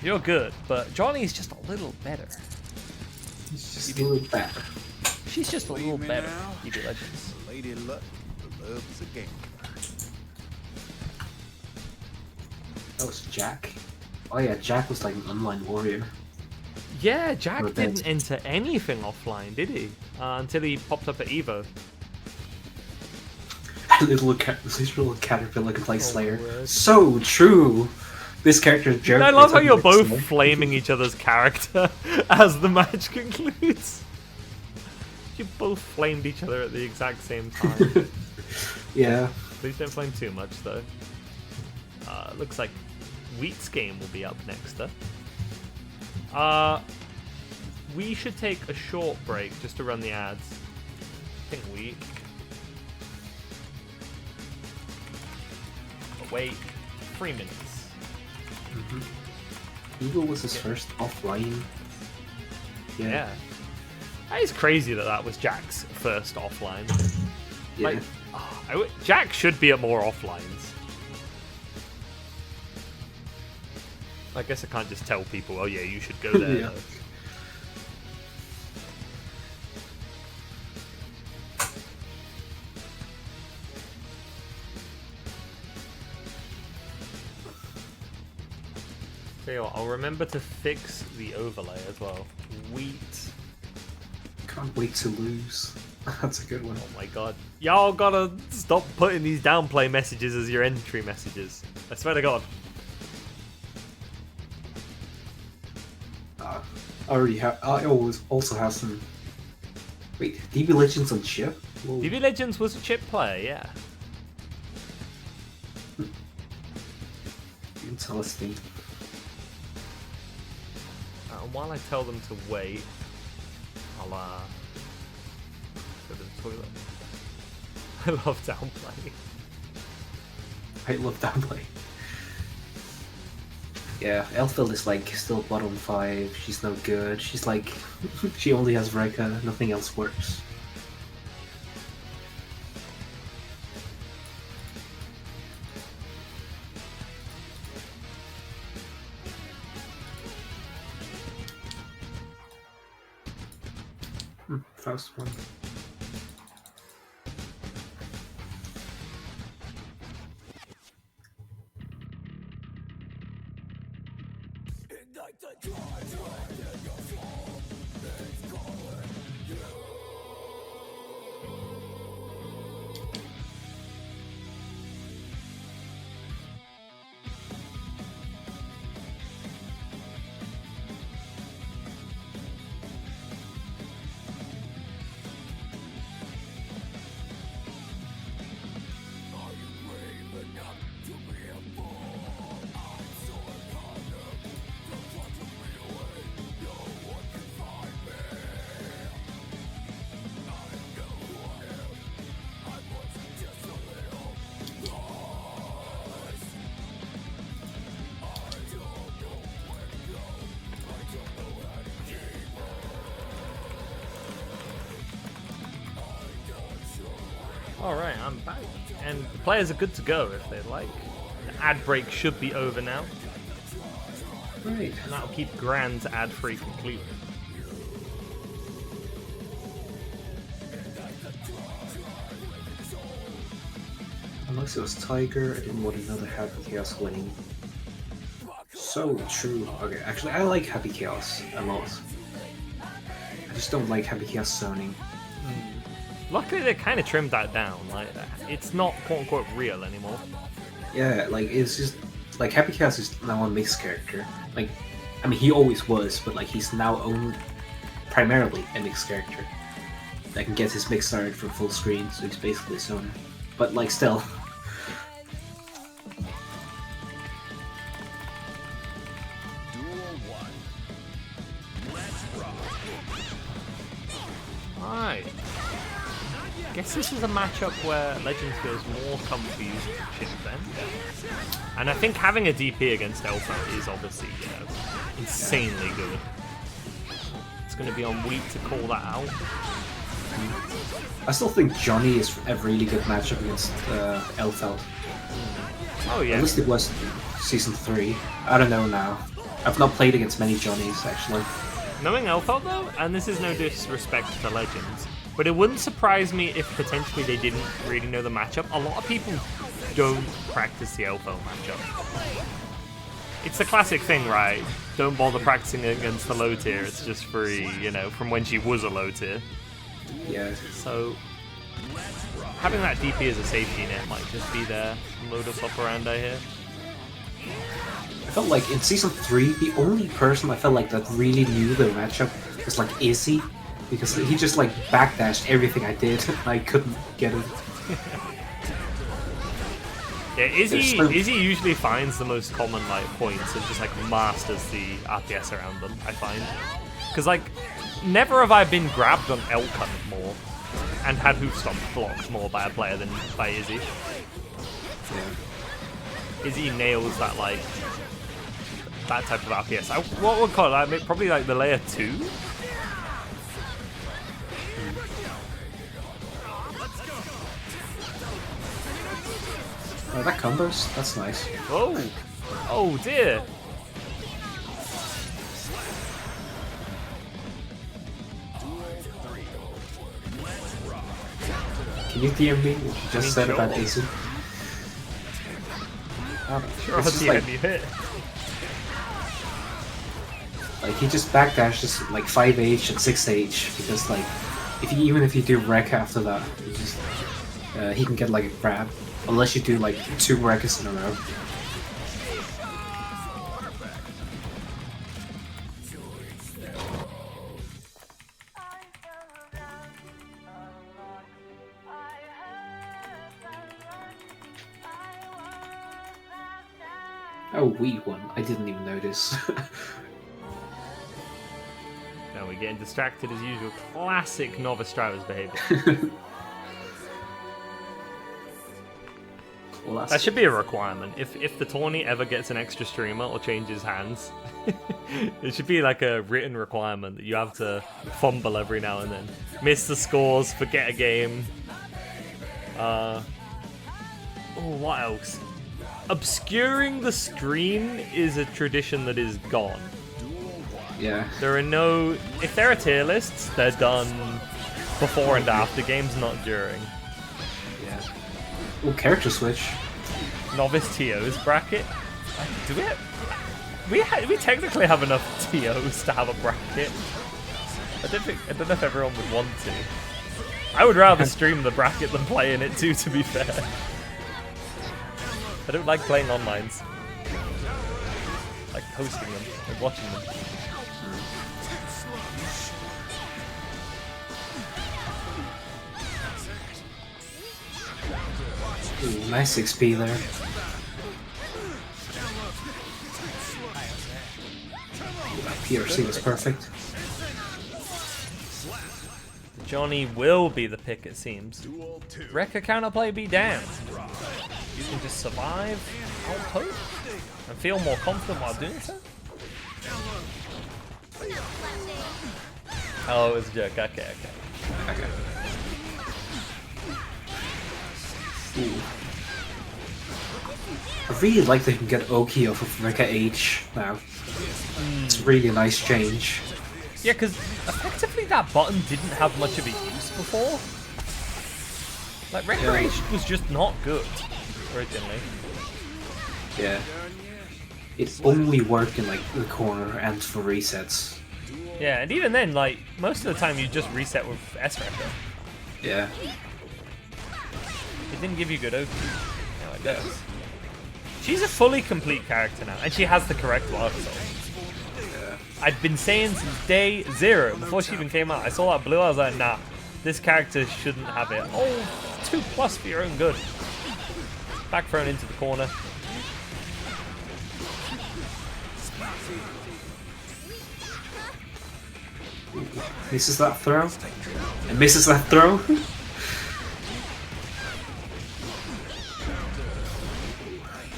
You're good, but Johnny's just a little better.
It's just a little bad.
She's just a little better. You get legends.
Lady Luck loves a game.
That was Jack. Oh yeah, Jack was like an online warrior.
Yeah, Jack
Or
didn't
dead.
enter anything offline, did he? Until he popped up at Evo.
This little caterpillar can play Slayer.
word.
So true. This character is joke.
I love how
is
you're
like
both
Slayer.
flaming each other's character as the match concludes. You both flamed each other at the exact same time.
Yeah.
Please don't flame too much, though. Looks like Wheat's game will be up next, though. We should take a short break just to run the ads. I think Wheat. But wait, 3 minutes.
Eagle was his first offline.
Yeah. That is crazy that was Jack's first offline.
Yeah.
Like, Jack should be at more offlines. I guess I can't just tell people, oh yeah, you should go there.
Yeah.
Tell you what, I'll remember to fix the overlay as well. Wheat.
Can't wait to lose. That's a good one.
Oh my god. Y'all gotta stop putting these downplay messages as your entry messages. I swear to god.
I already have. I always also have some. Wait, DB Legends on chip? Whoa.
DB Legends was a chip player, yeah.
You can tell us things.
And while I tell them to wait, I'll go to the toilet. I love downplay.
I love downplay. Yeah, Elfil is like still bottom 5. She's no good. She's like, she only has Reka. Nothing else works. Faust one.
Alright, I'm back. And the players are good to go if they'd like. The ad break should be over now.
Great.
And that'll keep Grand ad-free completely.
Unless it was Tiger, I didn't want another Happy Chaos winning. So true. Okay, actually, I like Happy Chaos a lot. I just don't like Happy Chaos zoning.
Luckily, they kind of trimmed that down. Like, it's not quote-unquote real anymore.
Yeah, like, it's just... Like, Happy Chaos is now a mixed character. Like, I mean, he always was, but, like, he's now only primarily a mixed character. That can get his mix started from full screen, so he's basically a zoner. But, like, still...
Right. Guess this is a matchup where Legends feels more comfy using Shinfen. And I think having a DP against Elfo is obviously, insanely good. It's going to be on Wheat to call that out.
I still think Johnny is a really good matchup against Elfeld.
Oh yeah.
At least it was Season 3. I don't know now. I've not played against many Johnnies, actually.
Knowing Elfeld though, and this is no disrespect to Legends, but it wouldn't surprise me if potentially they didn't really know the matchup. A lot of people don't practice the Elfeld matchup. It's the classic thing, right? Don't bother practicing against the low tier, it's just free, from when she was a low tier.
Yeah.
So, having that DP as a safety net might just be their modus operandi here.
I felt like in Season 3, the only person I felt like that really knew the matchup was like Izzy, because he just like backdashed everything I did and I couldn't get it.
Yeah, Izzy
so-
Izzy usually finds the most common points and just masters the RPS around them, I find. Because never have I been grabbed on Elk Hunt more and had hoof stomp blocked more by a player than by Izzy.
Yeah.
Izzy nails that that type of RPS. What would call it? Probably the layer 2?
Oh, that combos? That's nice.
Oh! Oh dear!
Can you DM me what you just said
sure.
about Izzy?
Sure,
It's
I'll
just
DM you hit.
he just backdashes 5H and 6H because even if you do wreck after that, he can get a grab. Unless you do 2 wrecks in a row. Oh, we won. I didn't even notice.
Now we're getting distracted as usual. Classic novice drivers behavior.
Well,
That should be a requirement. If the tourney ever gets an extra streamer or changes hands, it should be a written requirement that you have to fumble every now and then. Miss the scores, forget a game. What else? Obscuring the screen is a tradition that is gone.
Yeah.
There are no... If there are tier lists, they're done before and after games, not during.
Yeah. Oh, character switch.
Novice TOs bracket. Do we? We technically have enough TOs to have a bracket. I don't know if everyone would want to. I would rather stream the bracket than play in it too, to be fair. I don't like playing onlines. I like hosting them and watching them.
Ooh, nice XP there. PRC was perfect.
Johnny will be the pick, it seems. Rekka counterplay be damned. You can just survive, outpost, and feel more confident while doing so. Oh, it was a joke. Okay.
Ooh. I really like that you can get Oki off of Mecha H now. It's really a nice change.
Yeah, because effectively that button didn't have much of a use before. Like, Wrecker
Yeah.
H was just not good originally.
Yeah. It only worked in like the corner and for resets.
Yeah, and even then, like, most of the time you just reset with S-Wrecker.
Yeah.
It didn't give you good OP. Now it does. She's a fully complete character now, and she has the correct Lark Soul. I'd been saying since day 0, before she even came out, I saw that blue, I was like, nah, this character shouldn't have it. Oh, 2+ for your own good. Back thrown into the corner.
Misses that throw. And misses that throw.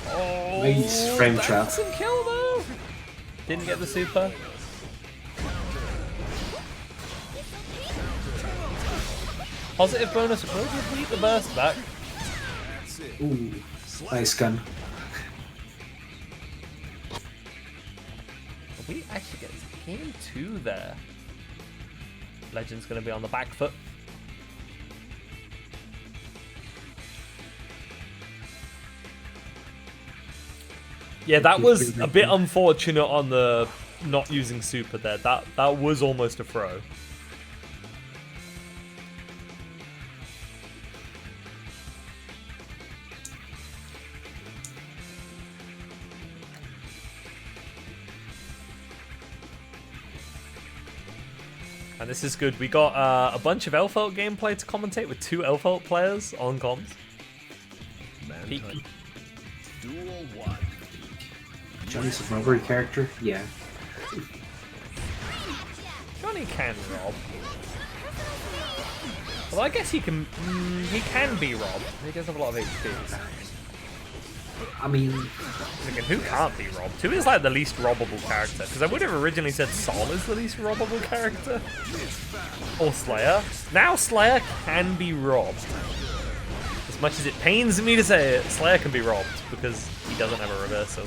Oh,
Nice frame trap.
that's a kill though. Didn't get the super. Positive bonus will complete the burst back.
Ooh. Nice gun.
We actually get game 2 there. Legend's going to be on the back foot. Yeah, that was a bit unfortunate on the not using super there. That was almost a throw. And this is good. We got a bunch of Elfelt gameplay to commentate with 2 Elfelt players on comms. Peak.
Manhunt. Duel 1.
Johnny's a robbery character? Yeah.
Johnny can rob. Well, I guess he can be robbed. He does have a lot of HP.
I mean,
Again, who can't be robbed? Who is like the least robbable character? Because I would have originally said Sol is the least robbable character. Or Slayer. Now Slayer can be robbed. As much as it pains me to say it, Slayer can be robbed because he doesn't have a reversal.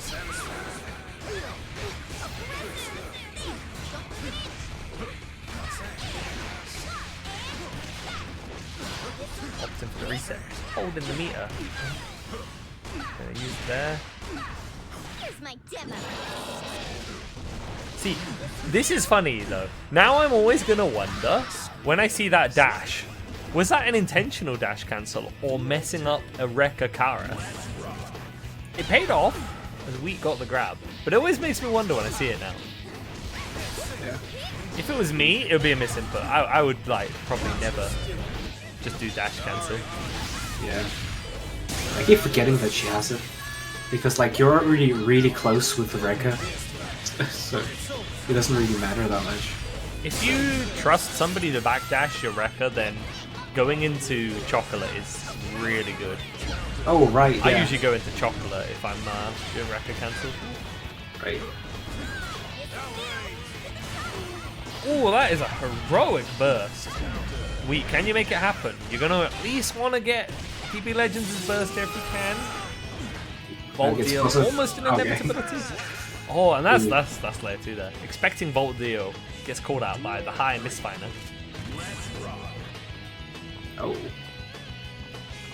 Opting for the reset. Holding the meter. Gonna use it there.
Here's my demo.
See, this is funny though. Now I'm always gonna wonder when I see that dash, was that an intentional dash cancel or messing up a Rekka Kara? It paid off as Wheat got the grab, but it always makes me wonder when I see it now.
yeah.
If it was me, it would be a misinput. I would like probably never just do dash cancel.
Yeah. I keep forgetting that she has it. Because like you're already really close with the Rekka. So it doesn't really matter that much.
If you trust somebody to backdash your Rekka, then going into Chocolate is really good.
Oh right, yeah.
I usually go into Chocolate if I'm doing Rekka cancel.
Right.
Oh, that is a heroic burst. Wheat, can you make it happen? You're gonna at least want to get TB Legends' burst here if you can. Volt
gets
deal,
closer.
almost an
Okay.
inevitability. Oh, and that's layer 2 there. Expecting Volt deal gets called out by the high misfiner.
Oh.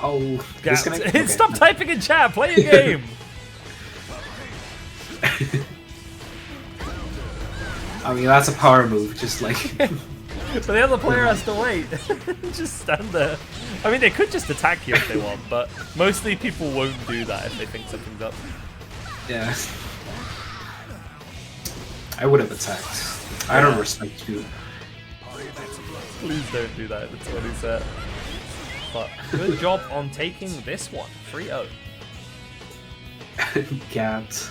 Oh. Disconnect? Okay.
Stop typing in chat. Play your game.
I mean that's a power move, just like
But the other player has to wait. Just stand there. I mean, they could just attack you if they want, but mostly people won't do that if they think something's up.
yeah. I would have attacked. I don't respect you.
Please don't do that if it's already set. But good job on taking this one. 3-0.
Cat.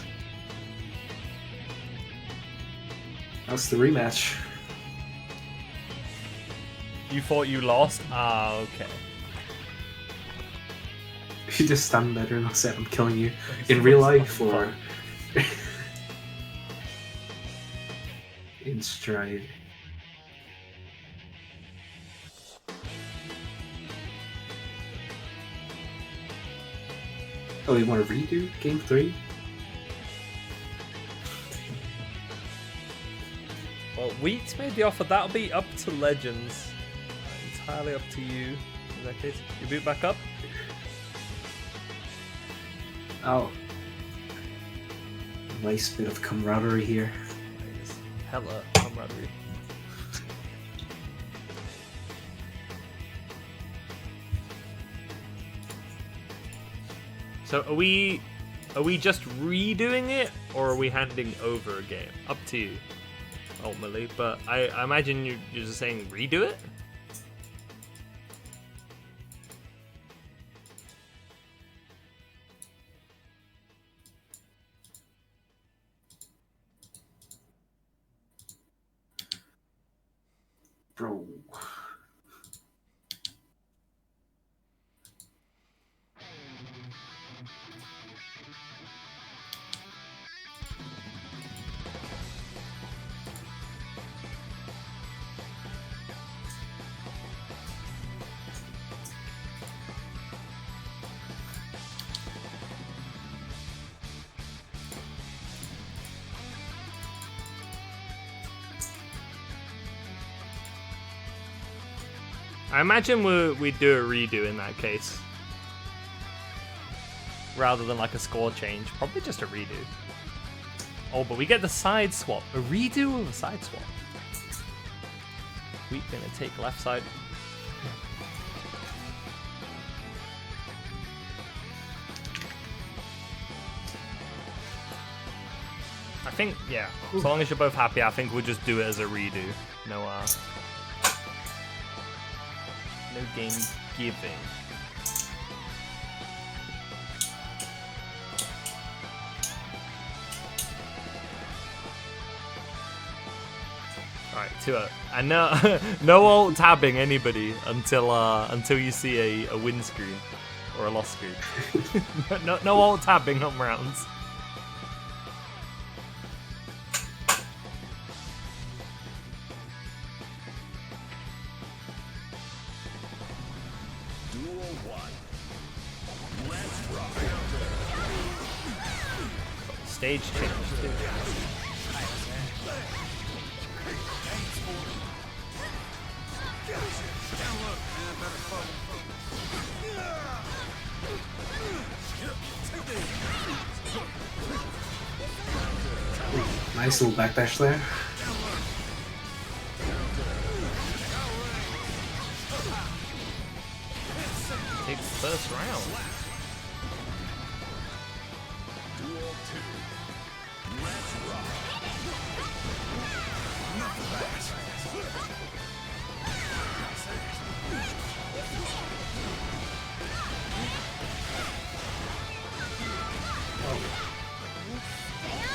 That's the rematch.
You thought you lost? Ah, okay.
You just stand there and I said I'm killing you. In real life or in stride. Oh, you want to redo Game 3?
Well, Wheat's made the offer. That'll be up to Legends. Entirely up to you. In that case, you boot back up.
Oh. Nice bit of camaraderie here.
Hella camaraderie. So are we just redoing it, or are we handing over a game? Up to you, ultimately. But I imagine you're just saying redo it.
Bro.
I imagine we'd do a redo in that case. Rather than like a score change. Probably just a redo. Oh, but we get the side swap. A redo of a side swap. We're gonna take left side. I think, yeah. So long as you're both happy, I think we'll just do it as a redo. No game giving. Alright, 2-0. And no alt tabbing anybody until you see a win screen or a loss screen. no alt tabbing on rounds. Stage change too.
Nice little backdash there.
Takes the first round.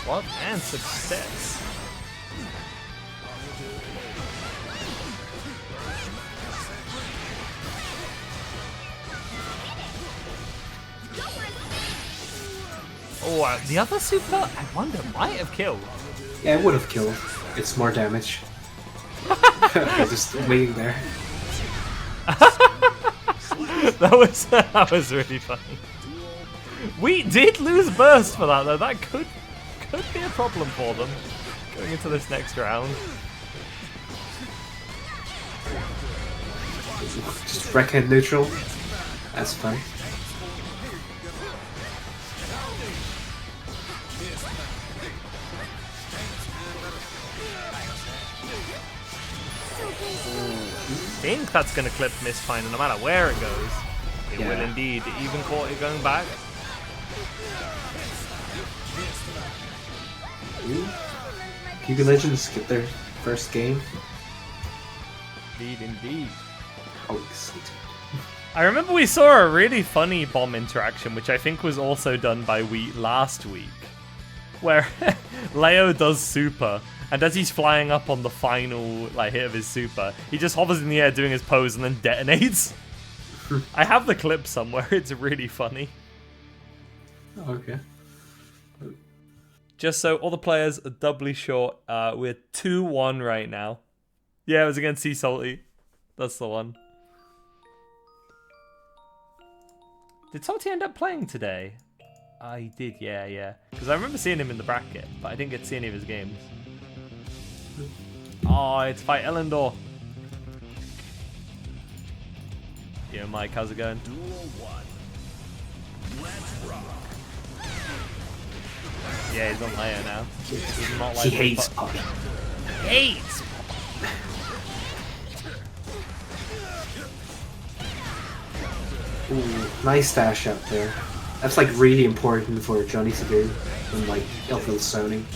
What? And success. Oh, the other super, I wonder, might have killed.
Yeah, it would have killed. It's more damage. Just waiting there.
that was really funny. We did lose burst for that though. That could be a problem for them going into this next round.
Just backhand neutral. That's fun.
I think that's going to clip Mistfinder no matter where it goes. It will indeed. Even caught it going back.
PB Legends get their first game.
Indeed.
How excited.
I remember we saw a really funny bomb interaction, which I think was also done by Wheat last week, where Leo does super, and as he's flying up on the final hit of his super, he just hovers in the air doing his pose and then detonates. I have the clip somewhere. It's really funny.
Okay.
Just so all the players are doubly short, we're 2-1 right now. Yeah, it was against Sea Salty. That's the one. Did Salty end up playing today? He did, yeah. Because I remember seeing him in the bracket, but I didn't get to see any of his games. Oh, it's fight Elendor. Yeah, Mike, how's it going?
Duel 1. Let's rock.
Yeah, he's on Leia now. He's not like
He hates Puck.
Hates.
Ooh, nice dash out there. That's like really important for Johnny to do when like Elfil zoning.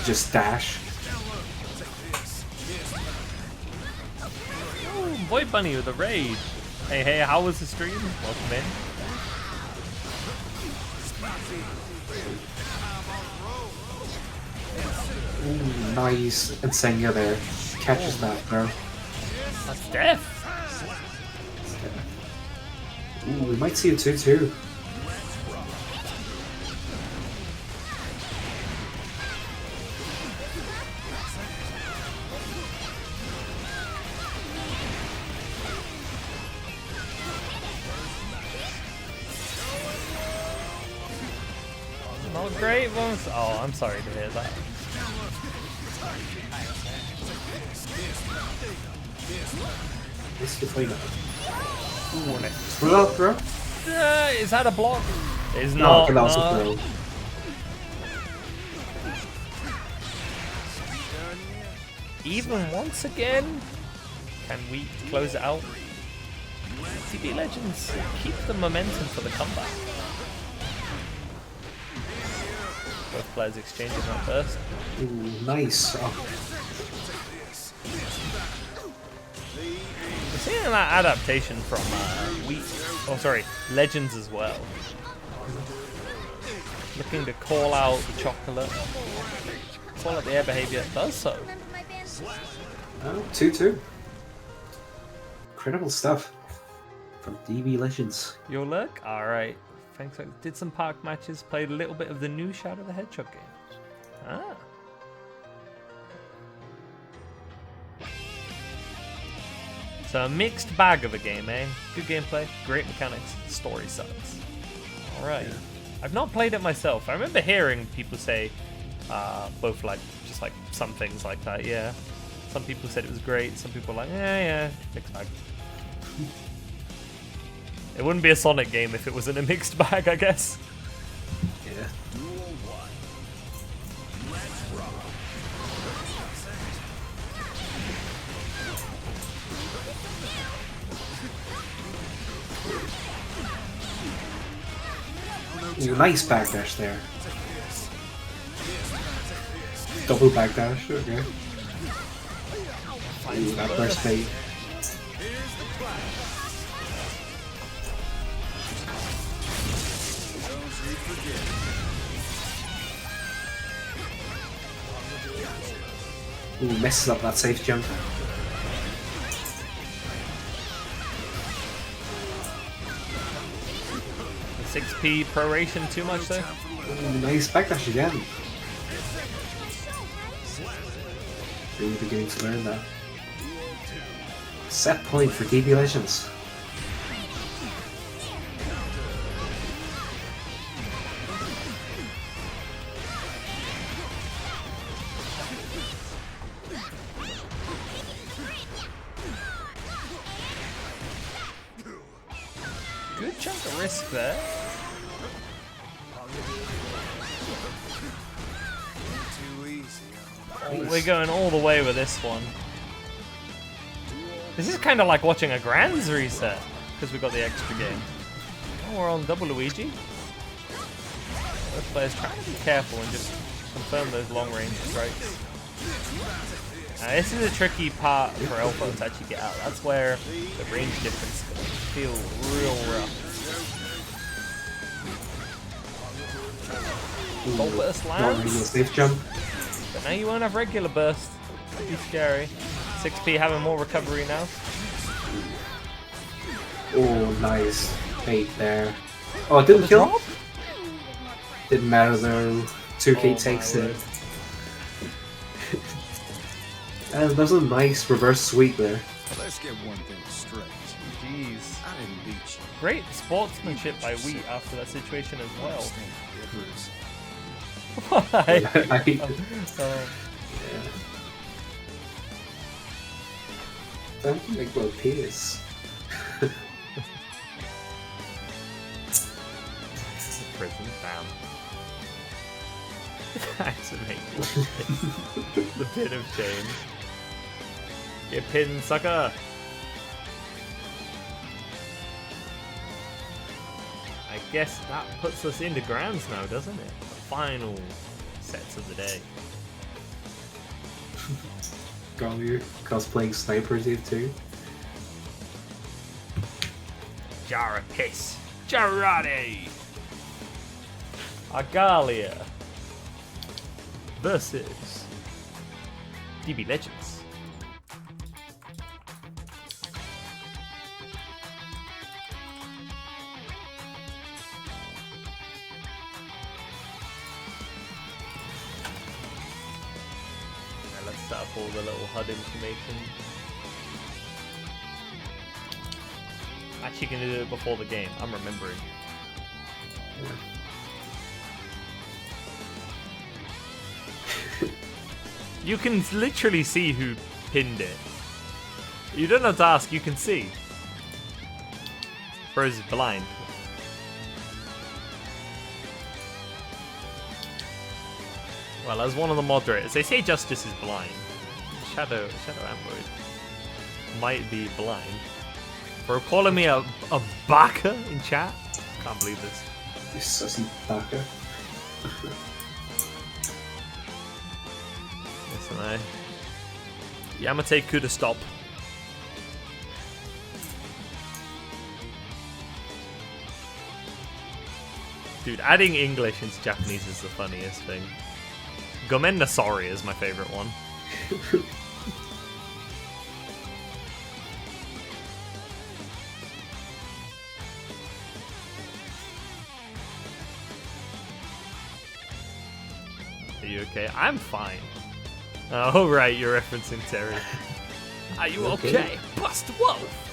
Just dash.
Ooh, Boy Bunny with a raid. Hey, how was the stream? Welcome in.
Ooh, nice. And Senga there. Catches that, bro.
That's death.
Ooh, we might see a 2-2.
Not great ones. Oh, I'm sorry to hear that.
Let's get played up.
Ooh,
Throw out, bro.
is that a block? It's
No,
not.
but that was
no.
a throw.
Even once again. Can we close it out? TB Legends keep the momentum for the comeback. Both players exchanging that first.
Ooh, nice. Oh,
We're seeing that adaptation from Legends as well. Looking to call out the chocolate, call out the air behavior. It does so.
Remember my band?
oh 2-2. Incredible stuff from DB Legends.
Your luck? Alright. Thanks. Did some park matches, played a little bit of the new Shadow the Hedgehog game. Ah. So a mixed bag of a game, eh? Good gameplay, great mechanics, story sucks. Alright. I've not played it myself. I remember hearing people say both like just like some things like that, yeah. Some people said it was great, some people were like, yeah, mixed bag. It wouldn't be a Sonic game if it wasn't a mixed bag, I guess.
Yeah.
Duel 1. Let's rock.
Ooh, nice backdash there. Double backdash, okay. Ooh, that burst bait. Ooh, messes up that safe jump.
The 6p proration too much there?
Ooh, nice backdash again. Really beginning to learn that. Set point for DB Legends.
Good chunk of risk there.
Too easy.
Oh, we're going all the way with this one. This is kind of like watching a Grands reset, because we got the extra game. Oh, we're on double Luigi. Both players trying to be careful and just confirm those long range strikes. Now, this is a tricky part for Elfo to actually get out. That's where the range difference can feel real rough. Full burst
Not really a
lands,
safe jump.
but now you won't have regular burst. That'd be scary. 6p having more recovery now.
Oh, nice bait there. Oh, it didn't kill.
Drop?
Didn't matter though. 2K
Oh,
takes
my
it. And there's a nice reverse sweep there.
Let's get one thing straight.
Jeez.
I didn't beat you.
Great sportsmanship by Wheat after that situation as well. Why?
Don't make blow penis.
Prison, damn. Activate the pin of change. Get pinned, sucker! I guess that puts us into grands now, doesn't it? The final sets of the day.
Galu cosplaying Sniper Dude too.
Jarapis! Jarate! Agalia versus DB Legends. Now let's set up all the little HUD information. Actually, gonna do it before the game. I'm remembering. You can literally see who pinned it. You don't have to ask, you can see. Bros is blind. Well, as one of the moderators, they say Justice is blind. Shadow Android might be blind. For calling me a baka in chat? Can't believe this.
You sussy baka.
Listen, Yamate could have stopped. Dude, adding English into Japanese is the funniest thing. Gomen Nasori is my favorite one. Are you okay? I'm fine. Oh, right, you're referencing Terry. Are you okay? Bust Wolf!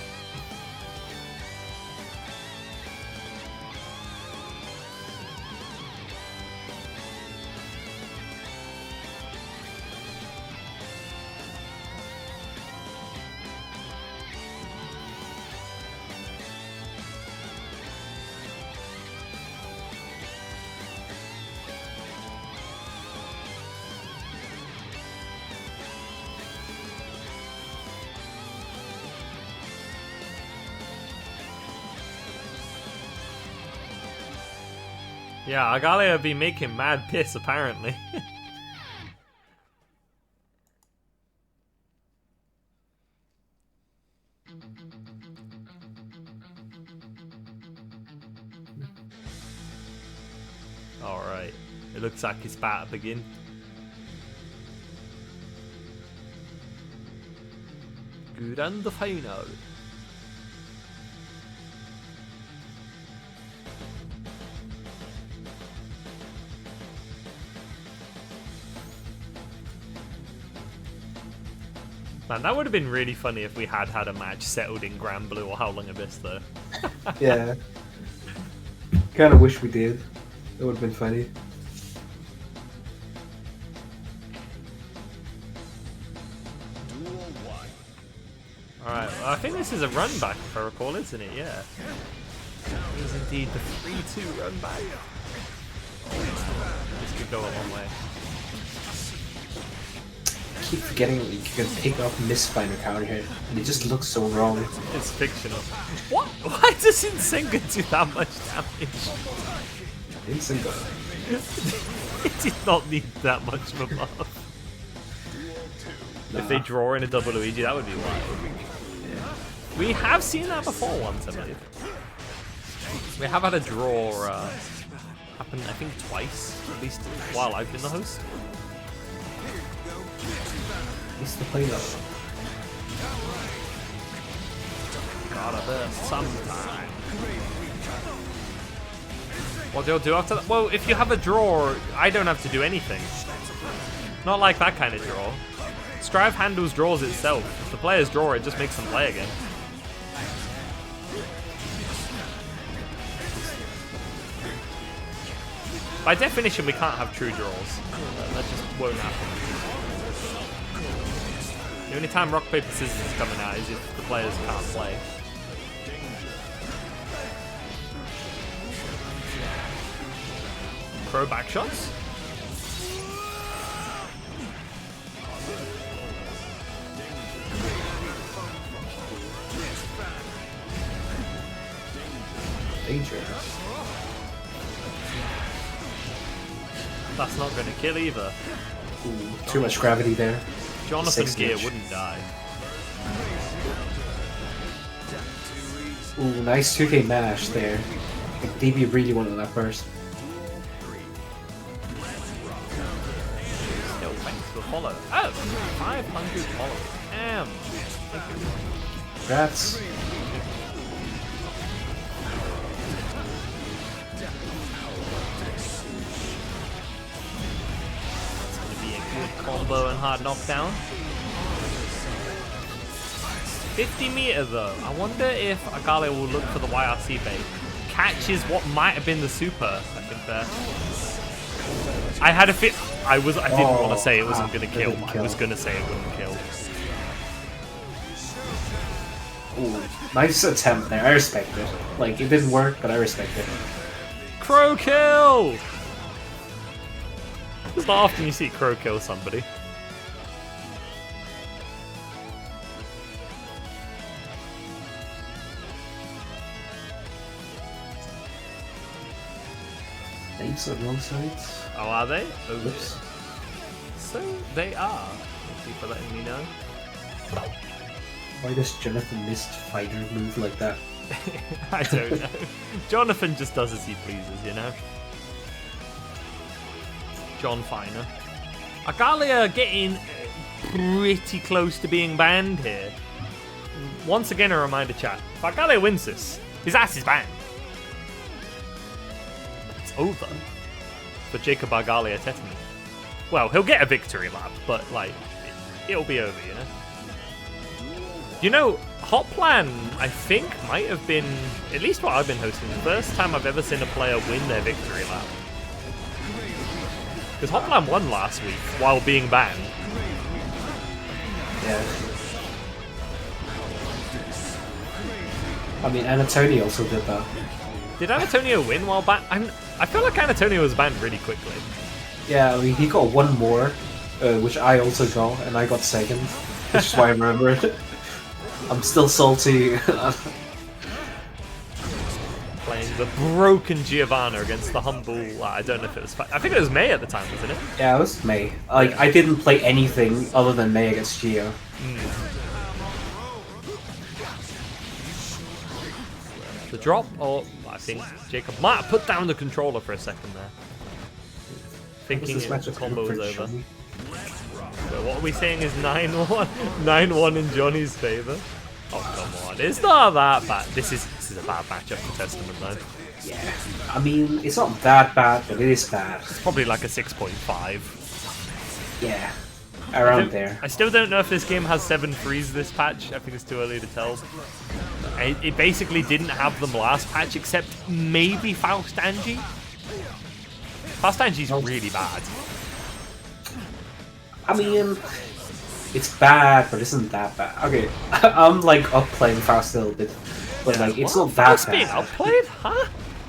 Yeah, Agalia be making mad piss apparently. Alright, it looks like it's about to begin. Good and the final. Man, that would have been really funny if we had had a match settled in Grand Blue or Howling Abyss, though.
Yeah. Kind of wish we did. It would have been funny.
Alright, well, I think this is a run back, if I recall, isn't it? Yeah. It is indeed the 3-2 run back. This could go a long way.
I keep forgetting that you can pick up Mistfinder counter here, and it just looks so wrong.
It's fictional. What? Why does Insenga do that much damage?
Insenga.
It did not need that much of a buff. If they draw in a double Luigi, that would be wild. We have seen that before once, I believe. We have had a draw happen, I think, twice, at least while I've been the host.
What's the play though?
Gotta burst sometime. What do you do after that? Well, if you have a draw, I don't have to do anything. Not like that kind of draw. Strive handles draws itself. If the players draw, it just makes them play again. By definition, we can't have true draws. That just won't happen. The only time rock, paper, scissors is coming out is if the players can't play. Crow back shots.
Danger.
That's not going to kill either.
Ooh, too much gravity there.
Jonathan
6
Gear
inch.
wouldn't die.
Ooh, nice 2K mash there. Like, DB really wanted that burst.
Still thanks for follow. Oh, 500 followers. Damn.
Congrats.
It's going to be a good combo and hard knockdown. 50 meter though. I wonder if Agale will look for the YRC bait. Catches what might have been the super, I think there. I had a fit. I didn't want to say it wasn't going to kill.
didn't
I
kill.
was going to say it wouldn't kill.
Ooh, nice attempt there. I respect it. Like, it didn't work, but I respect it.
Crow kill! It's not often you see Crow kill somebody.
Thanks on wrong sides.
Oh, are they? Oh,
Oops.
so they are. Thank you for letting me know.
Why does Jonathan missed fighter move like that?
I don't know. Jonathan just does as he pleases, you know? John Finer. Agalia getting pretty close to being banned here. Once again, a reminder, chat. If Agalia wins this, his ass is banned. It's over for Jacob Agalia Tetany. Well, he'll get a victory lap, but, like, it'll be over, you know? You know, Hot Plan, I think, might have been, at least what I've been hosting, the first time I've ever seen a player win their victory lap. Because Hot Plan won last week while being banned.
Yeah. I mean, Anatoly also did that.
Did Antonio win while banned? I feel like Antonio was banned really quickly.
Yeah, I mean, he got one more, which I also got, and I got second, which is why I remember it. I'm still salty.
Playing the broken Giovanna against the humble, I don't know if it was, I think it was May at the time, wasn't it?
Yeah, it was May. Like, I didn't play anything other than May against Gio.
The drop, oh, I think Jacob might have put down the controller for a second there. Thinking
This
the
match is
combo was
pretty
over.
shiny.
So what are we saying is 9-1? 9-1 in Johnny's favour? Oh, come on. It's not that bad. This is a bad matchup for Testament, though.
Yeah. I mean, it's not that bad, but it is bad.
It's probably like a 6.5.
Yeah.
I
Around
don't-
there.
I still don't know if this game has 7 frees this patch. I think it's too early to tell. It basically didn't have them last patch, except maybe Faust Angie. Faust Angie's really bad.
I mean, it's bad, but it isn't that bad. Okay, I'm like up playing Faust a little bit, but like it's
What?
not that
Faust being
bad.
outplayed? Huh?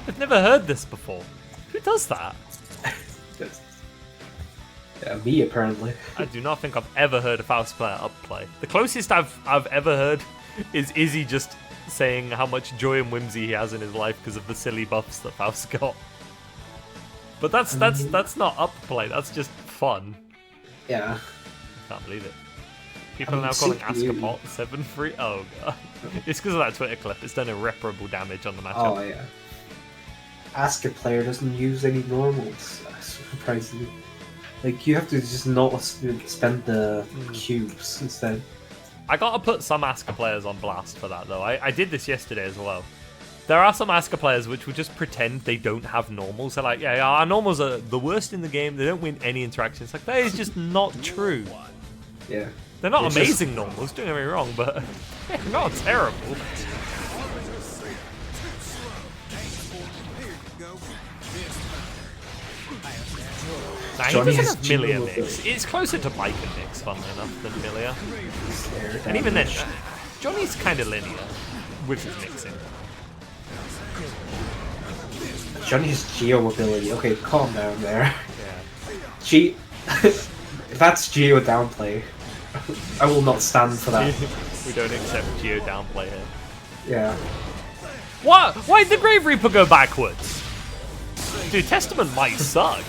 I've never heard this before. Who does that?
Yeah, me apparently.
I do not think I've ever heard a Faust player upplay. The closest I've ever heard is Izzy just saying how much joy and whimsy he has in his life because of the silly buffs that Faust got. But that's not upplay. That's just fun.
Yeah.
I can't believe it. People
I
are now
mean,
calling
CPU.
Askapot 7 free. Oh god. It's because of that Twitter clip. It's done irreparable damage on the matchup.
Oh yeah. Asker player doesn't use any normals, surprisingly. Like you have to just not spend the cubes instead.
I gotta put some Asker players on blast for that though. I did this yesterday as well. There are some Asker players which will just pretend they don't have normals. They're like, yeah, our normals are the worst in the game. They don't win any interactions. Like, that is just not true.
Yeah.
They're not
It's just-
amazing normals, don't get me wrong, but they're not terrible. Nah, he
Johnny
doesn't
has
have Millia
Geo
mix.
ability.
It's closer to Lycan mix, funnily enough, than Millia.
Air
And even then,
damage.
Johnny's kind of linear with his mixing.
Johnny has Geo ability. Okay, calm down there.
Yeah.
G. If that's Geo downplay, I will not stand for that.
We don't accept Geo downplay here.
Yeah.
What? Why did the Grave Reaper go backwards? Dude, Testament might suck.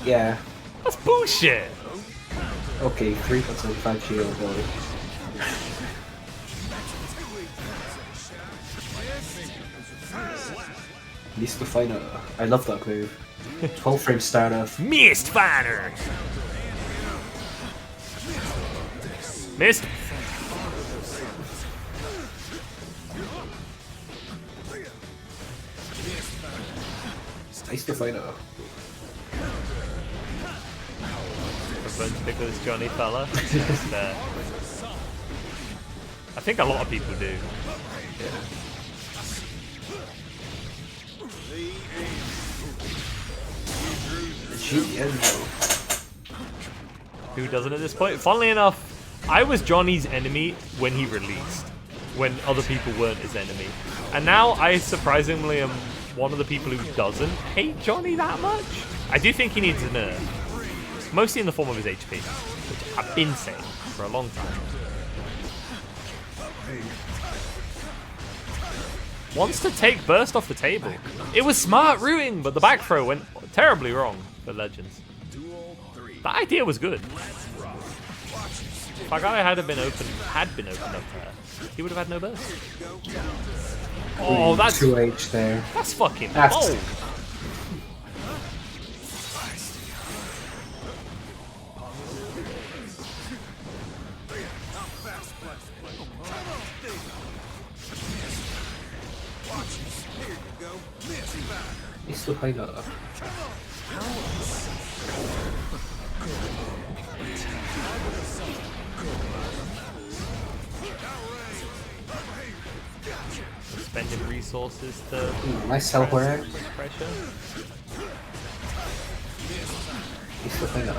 Yeah.
That's bullshit.
Okay, 3.75 Geo ability. Mist Fighter. I love that move. 12 frame start off.
Mist Fighter. Mist.
Mist Fighter.
Everyone's because Johnny fella. Just, I think a lot of people do. Who doesn't at this point? Funnily enough, I was Johnny's enemy when he released, when other people weren't his enemy. And now I surprisingly am one of the people who doesn't hate Johnny that much. I do think he needs a nerf, mostly in the form of his HP, which I've been saying for a long time. Wants to take Burst off the table. It was smart rooting, but the back throw went terribly wrong for Legends. That idea was good. If our guy had been opened up there, he would have had no burst. Oh, that's
2H there.
that's fucking
That's-
bold.
Mist Fighter.
Spending resources to
Nice self-wear.
pressure.
Mist Fighter.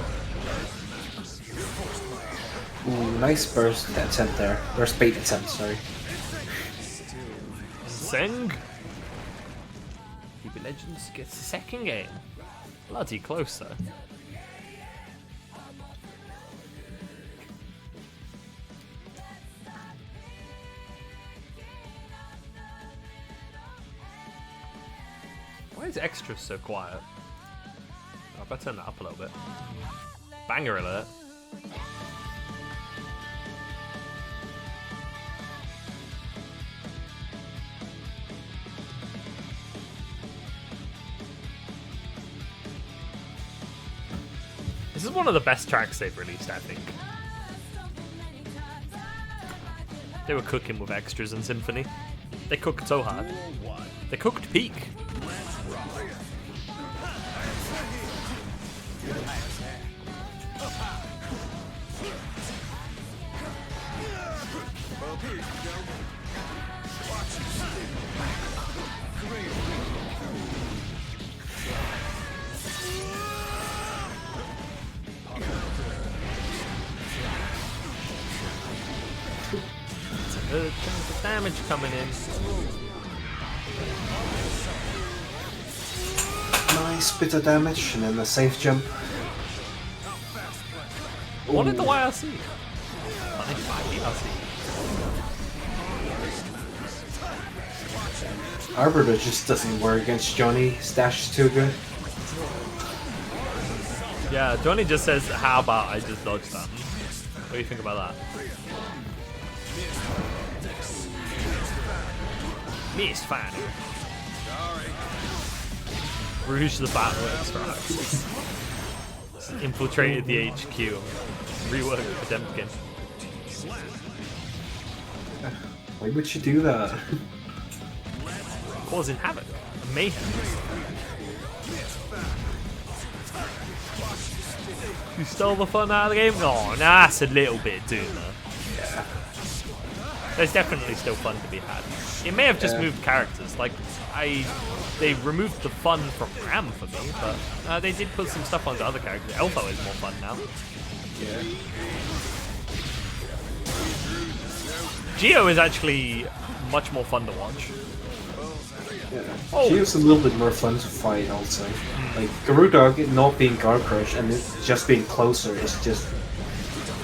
Ooh, nice burst attempt there. Burst bait attempt, sorry.
Sing. PB Legends gets the second game. Bloody close though. Why is extras so quiet? Oh, I better turn that up a little bit. Banger alert. This is one of the best tracks they've released, I think. They were cooking with extras and Symphony. They cooked so hard. They cooked peak. Good chunk of damage coming in.
Nice bit of damage, and then a safe jump.
Wanted the YRC.
Arbiter just doesn't work against Johnny. Stash is too good.
Yeah, Johnny just says, how about I just dodge that? What do you think about that? Mist Fighter. Rouge the battle extract. Infiltrated the HQ. Reworked Potemkin.
Why would you do that?
Causing havoc. Mayhem. You stole the fun out of the game? Oh, nah, that's a little bit Doomer.
Yeah.
there's definitely still fun to be had. It may have just
Yeah.
moved characters. Like, they removed the fun from Ram for me, but they did put some stuff onto other characters. Elfo is more fun now.
Yeah.
Geo is actually much more fun to watch.
Yeah.
Oh.
She was a little bit more fun to fight also. Like Garudog not being Guard Crush and it just being closer is just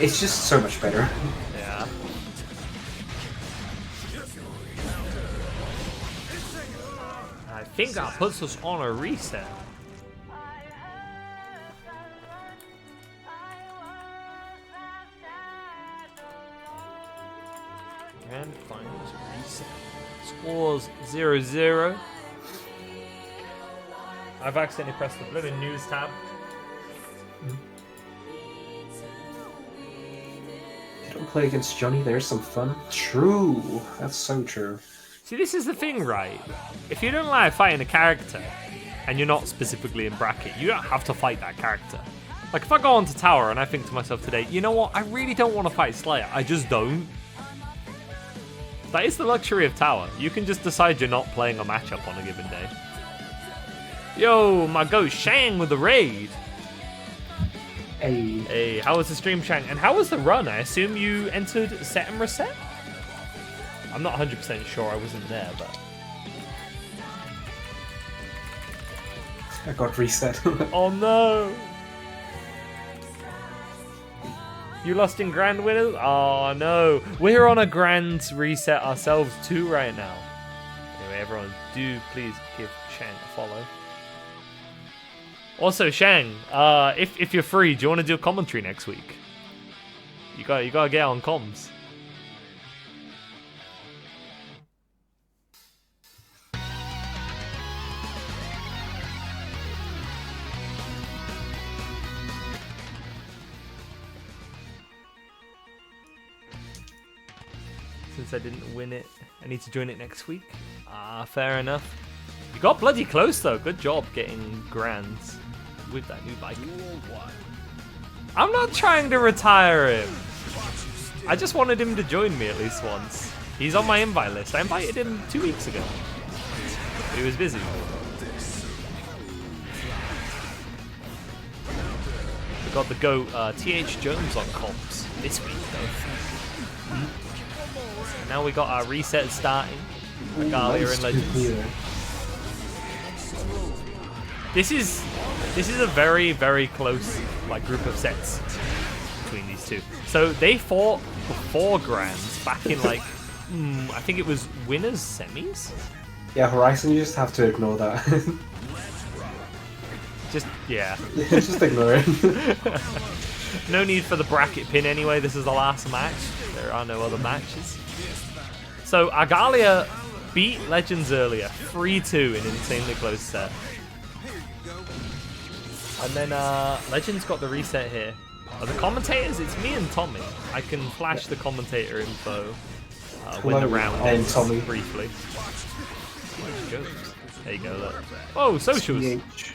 it's just so much better.
Yeah. I think that puts us on a reset. Grand finals reset. Scores 0-0. I've accidentally pressed the blooming news tab.
You don't play against Johnny, there's some fun. True. That's so true.
See, this is the thing, right? If you don't like fighting a character, and you're not specifically in bracket, you don't have to fight that character. Like, if I go onto tower and I think to myself today, you know what, I really don't want to fight Slayer, I just don't. That is the luxury of tower. You can just decide you're not playing a matchup on a given day. Yo, my ghost Shang with the raid.
Hey.
Hey, how was the stream, Shang? And how was the run? I assume you entered set and reset? I'm not 100% sure, I wasn't there, but...
I got reset.
Oh no! You lost in Grand Winners? Oh no! We're on a Grand reset ourselves too right now. Anyway, everyone, do please give Shang a follow. Also, Shang, if you're free, do you want to do a commentary next week? You gotta get on comms. Since I didn't win it, I need to join it next week. Ah, fair enough. You got bloody close though. Good job getting grands with that new bike. I'm not trying to retire him. I just wanted him to join me at least once. He's on my invite list. I invited him 2 weeks ago. He was busy. We got the GOAT TH Jones on comps this week though. And now we got our reset starting. Agalia and Legends. This is a very, very close like group of sets between these two. So they fought before Grands back in like I think it was winners semis.
Yeah, Horizon, you just have to ignore that.
Just yeah.
Just ignore it.
No need for the bracket pin anyway. This is the last match. There are no other matches. So Agalia beat Legends earlier, 3-2 in an insanely close set. And then Legends got the reset here. The commentators, it's me and Tommy. I can flash the commentator info when the round
and
ends
Tommy.
briefly. There you go. Look. Oh, socials.
TH.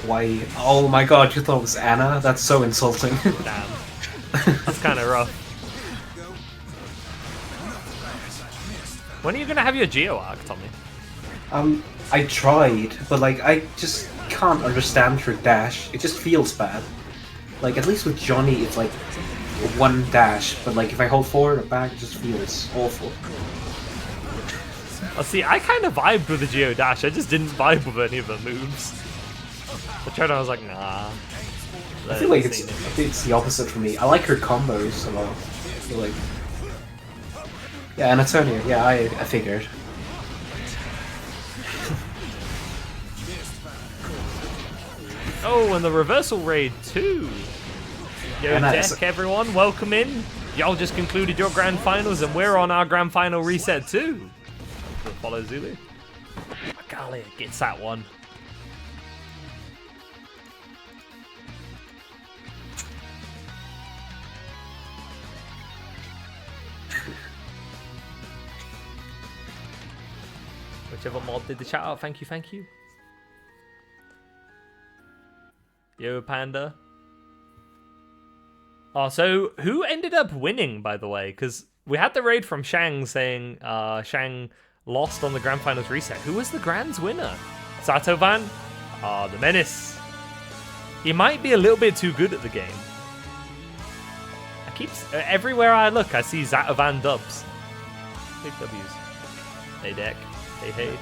Why? Oh my god, you thought it was Anna? That's so insulting.
Damn. That's kind of rough. When are you going to have your Geo arc, Tommy?
I tried, but like, I just can't understand her dash. It just feels bad. Like, at least with Johnny, it's like one dash, but like, if I hold forward or back, it just feels awful.
Well, see, I kind of vibed with the Geo dash. I just didn't vibe with any of the moves. I tried, I was like, nah.
I feel like it's the opposite for me. I like her combos a lot. I feel like... Yeah, and Anatonia, yeah, I figured.
Oh, and the reversal raid too. Yo,
And
Deck, everyone, welcome in. Y'all just concluded your grand finals, and we're on our grand final reset too. Follow Zulu. Agalia gets that one. Whichever mod did the shout out, thank you, thank you. Yo, Panda. Oh, so who ended up winning, by the way? Because we had the raid from Shang saying Shang lost on the Grand Finals reset. Who was the Grand's winner? Satovan? Ah, the Menace. He might be a little bit too good at the game. Everywhere I look, I see Zatovan dubs. Big W's. Hey, Deck. Hey, hey.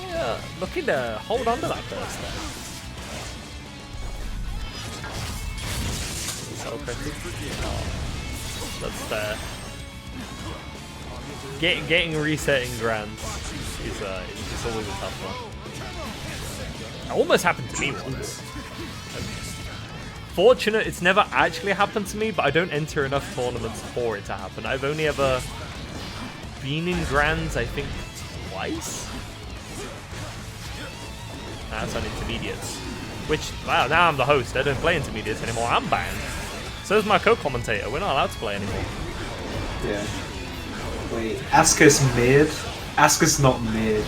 Yeah, looking to hold on to that first there. So that's fair. Getting resetting Grands is always a tough one. It almost happened to me once. Fortunate it's never actually happened to me, but I don't enter enough tournaments for it to happen. I've only ever been in Grands, I think, twice. That's on intermediates. Which, wow, now I'm the host. I don't play intermediates anymore. I'm banned. So is my co-commentator. We're not allowed to play anymore.
Yeah. Wait, Asuka's mid? Asuka's not mid.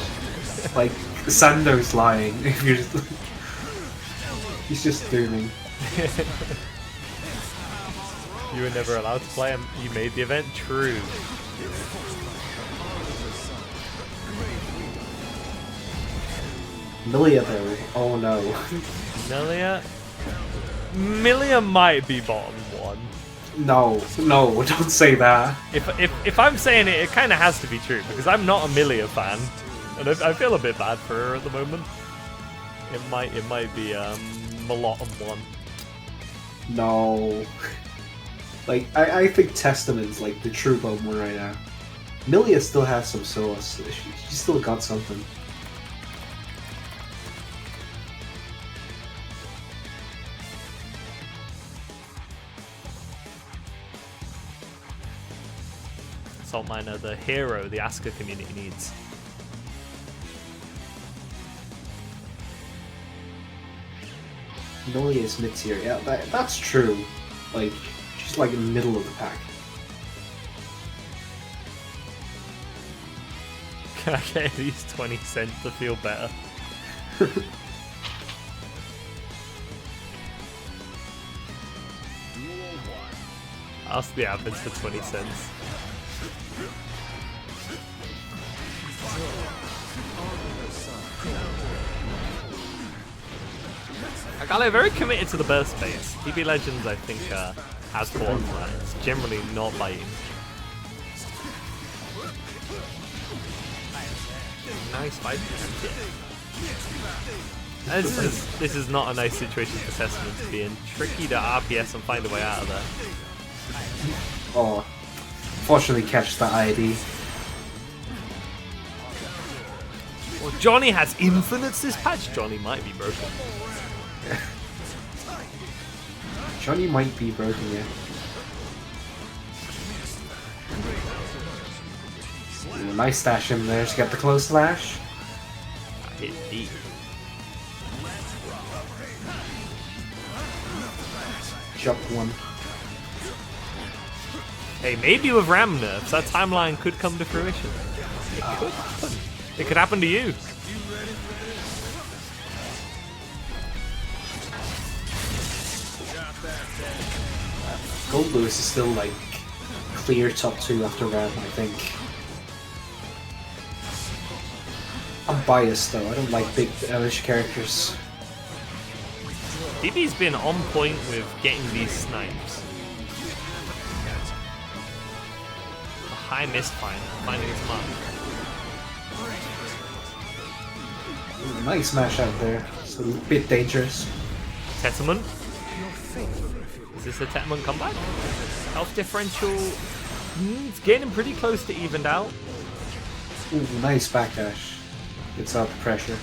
Like, Sando's lying. If you're just he's just dooming.
You were never allowed to play him. You made the event true.
Milia though, oh no.
Milia might be bottom one.
No, don't say that.
If I'm saying it, it kind of has to be true because I'm not a Milia fan, and I feel a bit bad for her at the moment. It might be Malottom one.
No. Like I think Testament's like the true bottom one right now. Milia still has some sauce. She still got something.
Salt Miner, the hero the Asuka community needs.
Milia's mid-tier, yeah, that's true. Like, she's like in the middle of the pack.
Can I get these 20 cents to feel better? Ask the admins for 20 cents. Akale very committed to the burst space. DB Legends, I think, has forms that. It's generally not biting. Nice fight. This is not a nice situation for Testament to be in. Tricky to RPS and find a way out of there.
Oh, fortunately catch that ID.
Well, Johnny has infinites this patch. Johnny might be broken.
Johnny might be broken, yeah. Ooh, nice stash in there to get the close slash.
I hit deep.
Jump one.
Hey, maybe with Ram nerfs, that timeline could come to fruition. It could happen. It could happen to you.
Gold Lewis is still like clear top 2 after Ram, I think. I'm biased though, I don't like big Elish characters.
DB's been on point with getting these snipes. A high misfind, finding his mark.
Ooh, nice smash out there, it's a bit dangerous.
Tetamon. Is this a Tetamon comeback? Health differential. It's getting pretty close to evened out.
Ooh, nice backdash. Gets out the pressure.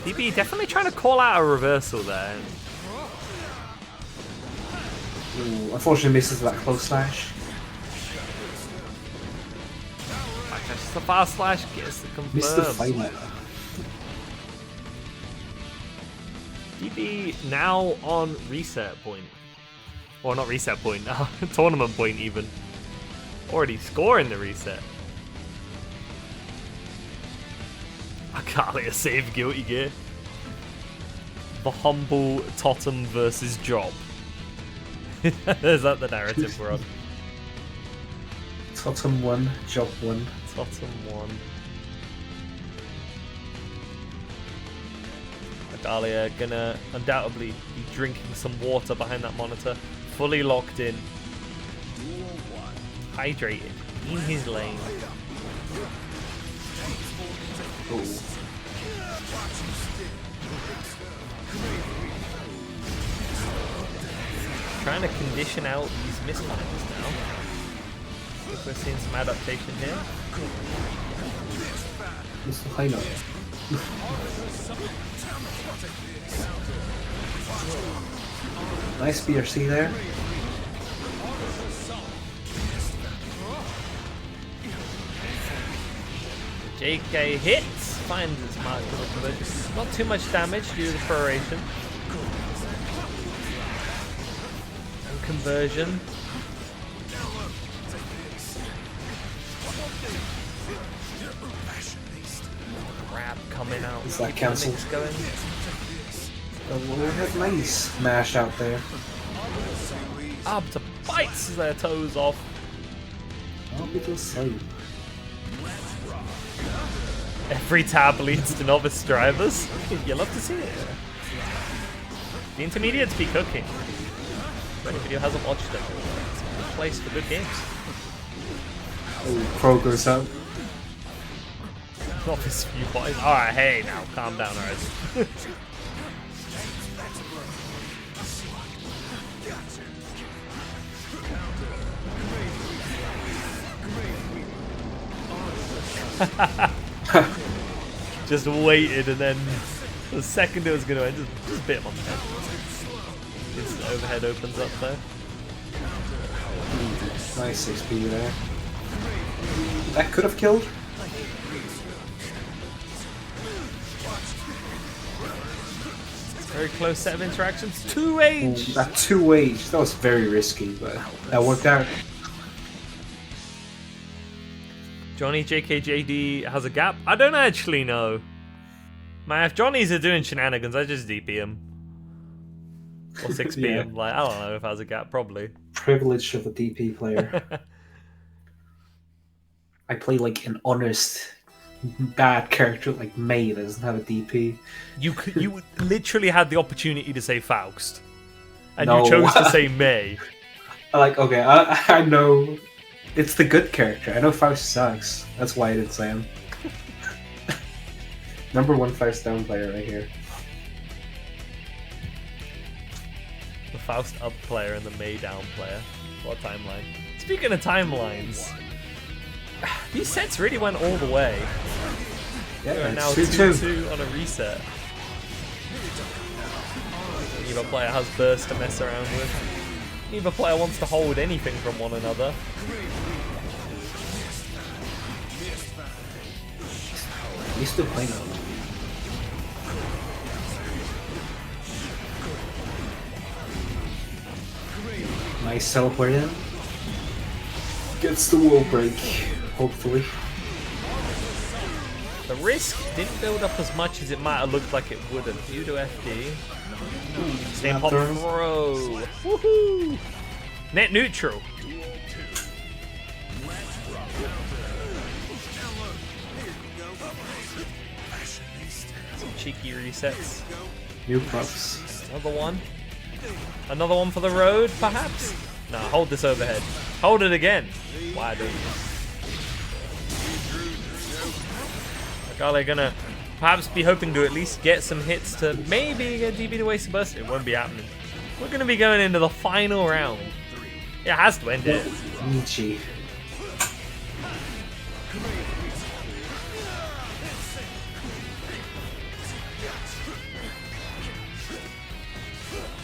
DB definitely trying to call out a reversal there.
Ooh, unfortunately misses that close slash.
Backdash the fast slash gets the confirm.
Missed the fight.
DB now on reset point. Or not reset point, tournament point even. Already scoring the reset. Akalia save Guilty Gear. The humble Totem versus Job. Is that the narrative we're on?
Totem 1, Job 1.
Totem 1. Agalia gonna undoubtedly be drinking some water behind that monitor. Fully locked in. Hydrated. In his lane.
Oh.
Trying to condition out these misfires now. We're seeing some adaptation here.
What's the high note? Nice BRC there.
JK hits, finds its mark for the conversion. Not too much damage due to the proration. And conversion. Grab coming out.
Is that
Keeping the
cancelled?
mix going.
Oh, well, we had nice mash out there.
Abta bites their toes off.
I'll be the same.
Every tab leads to novice drivers. You love to see it. The intermediates be cooking. If anybody who hasn't watched it, it's a good place for good games.
Oh, Kroger's out.
Novice viewpoint. Alright, hey now, calm down, alright. Just waited, and then the second it was going to end, just bit him on the head. Instant overhead opens up there.
Nice XP there. That could have killed.
Very close set of interactions. 2H!
That 2H, that was very risky, but that worked out.
Johnny JKJD has a gap? I don't actually know. Man, if Johnny's are doing shenanigans, I just DP him. Or 6p
Yeah.
him. Like, I don't know if it has a gap, probably.
Privilege of a DP player. I play like an honest, bad character like May that doesn't have a DP.
You literally had the opportunity to say Faust. And
No.
you chose to say May.
Like, okay, I know it's the good character. I know Faust sucks. That's why I didn't say him. Number 1 Faust down player right here.
The Faust up player and the May down player. What a timeline. Speaking of timelines, these sets really went all the way.
Yeah,
We're now
it's 2-2.
2-2 on a reset. Neither player has burst to mess around with. Neither player wants to hold anything from one another.
He's still playing though. Nice teleport in. Gets the wall break, hopefully.
The risk didn't build up as much as it might have looked like it would have due to FD. Same pop
throw.
throw. Woohoo! Net neutral. Some cheeky resets.
New buffs.
Another one. Another one for the road, perhaps? No, hold this overhead. Hold it again. Why don't you? Agale gonna perhaps be hoping to at least get some hits to maybe get DB to waste a burst. It won't be happening. We're gonna be going into the final round. It has to end it.
Nietzsche.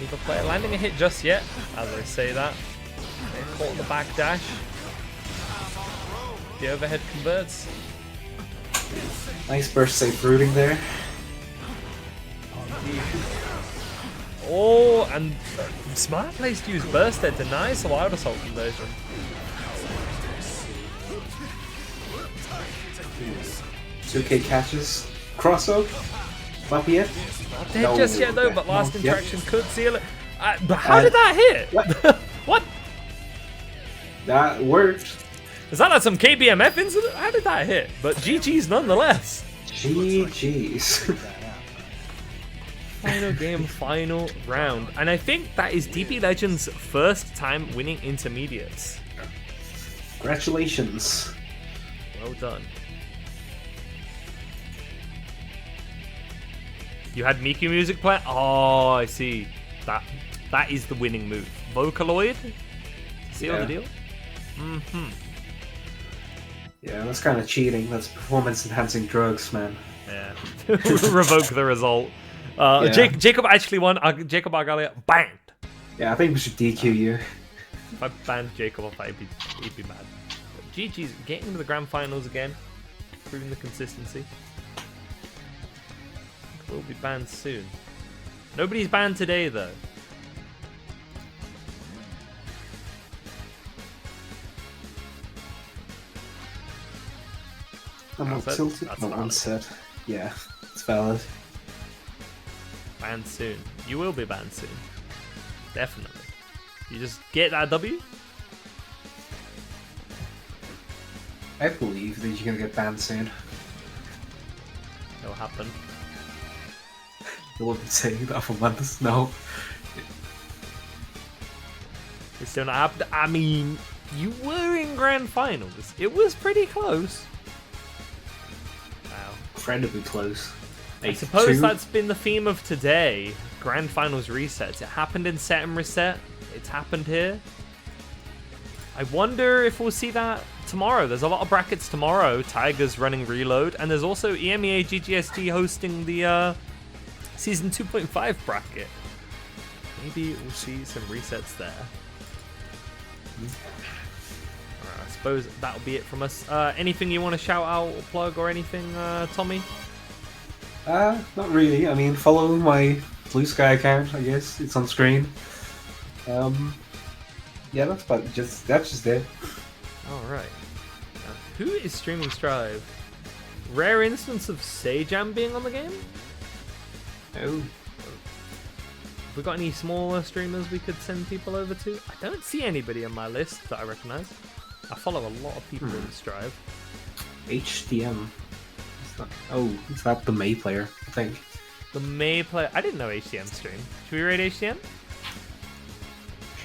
Neither player landing a hit just yet, as I say that. They caught the back dash. The overhead converts.
Nice burst safe rooting there.
Oh, and smart place to use burst there, denies the wild assault conversion.
Suke catches. Crossover. Might be it.
Not dead
No,
just yet though,
okay.
but last
No, yep.
interaction could seal it. But how did that hit?
What?
What?
That worked.
Is that like some KBMF incident? How did that hit? But GG's nonetheless.
GG's.
Final game, final round. And I think that is DP Legends' first time winning intermediates.
Congratulations.
Well done. You had Miku music play? Oh, I see. That is the winning move. Vocaloid? Seal the deal? Mm-hmm.
Yeah, that's kind of cheating. That's performance-enhancing drugs, man.
Yeah. Revoke the result. Jacob actually won. Jacob Argalia banned.
Yeah, I think we should DQ you.
If I banned Jacob off, he'd be mad. But GG's getting into the grand finals again, proving the consistency. Will be banned soon. Nobody's banned today though.
I'm not
That's it.
tilted.
That's
Not
valid.
unset. Yeah, it's valid.
Banned soon. You will be banned soon. Definitely. You just get that W.
I believe that you're gonna get banned soon.
It'll happen.
You wouldn't say that for months, no.
It's still not happened. I mean, you were in grand finals. It was pretty close. Wow.
Incredibly close.
I suppose that's been the theme of today. Grand finals resets. It happened in Set and Reset. It's happened here. I wonder if we'll see that tomorrow. There's a lot of brackets tomorrow. Tiger's running Reload. And there's also EMEA GGST hosting the Season 2.5 bracket. Maybe we'll see some resets there. Alright, I suppose that'll be it from us. Anything you want to shout out or plug or anything, Tommy?
Not really. I mean, follow my Blue Sky account, I guess. It's on screen. Yeah, that's just it.
Alright. Who is streaming Strive? Rare instance of Sejam being on the game?
Oh.
Have we got any smaller streamers we could send people over to? I don't see anybody on my list that I recognize. I follow a lot of people in Strive.
HDM. Is that the May player, I think.
The May player. I didn't know HDM stream. Should we raid HDM?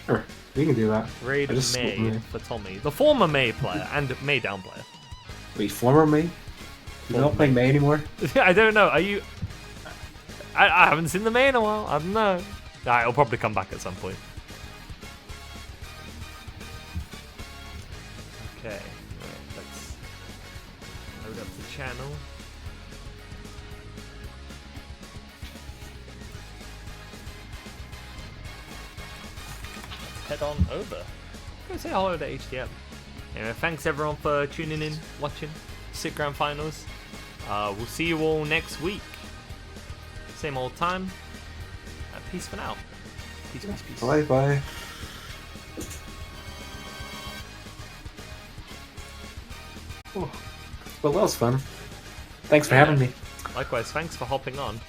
Sure, we can do that.
Raid
I just-
May for Tommy. The former May player and May down player.
Wait, former May? You're not playing May anymore?
I don't know. Are you... I haven't seen the May in a while. I don't know. Nah, it'll probably come back at some point. Okay. Right, let's load up the channel. Let's head on over. Go say hello to HDM. Anyway, thanks everyone for tuning in, watching SIT Grand Finals. We'll see you all next week. Same old time. Peace for now. Peace, peace, peace.
Bye bye. Oh. Well, that was fun. Thanks for having me.
Likewise, thanks for hopping on.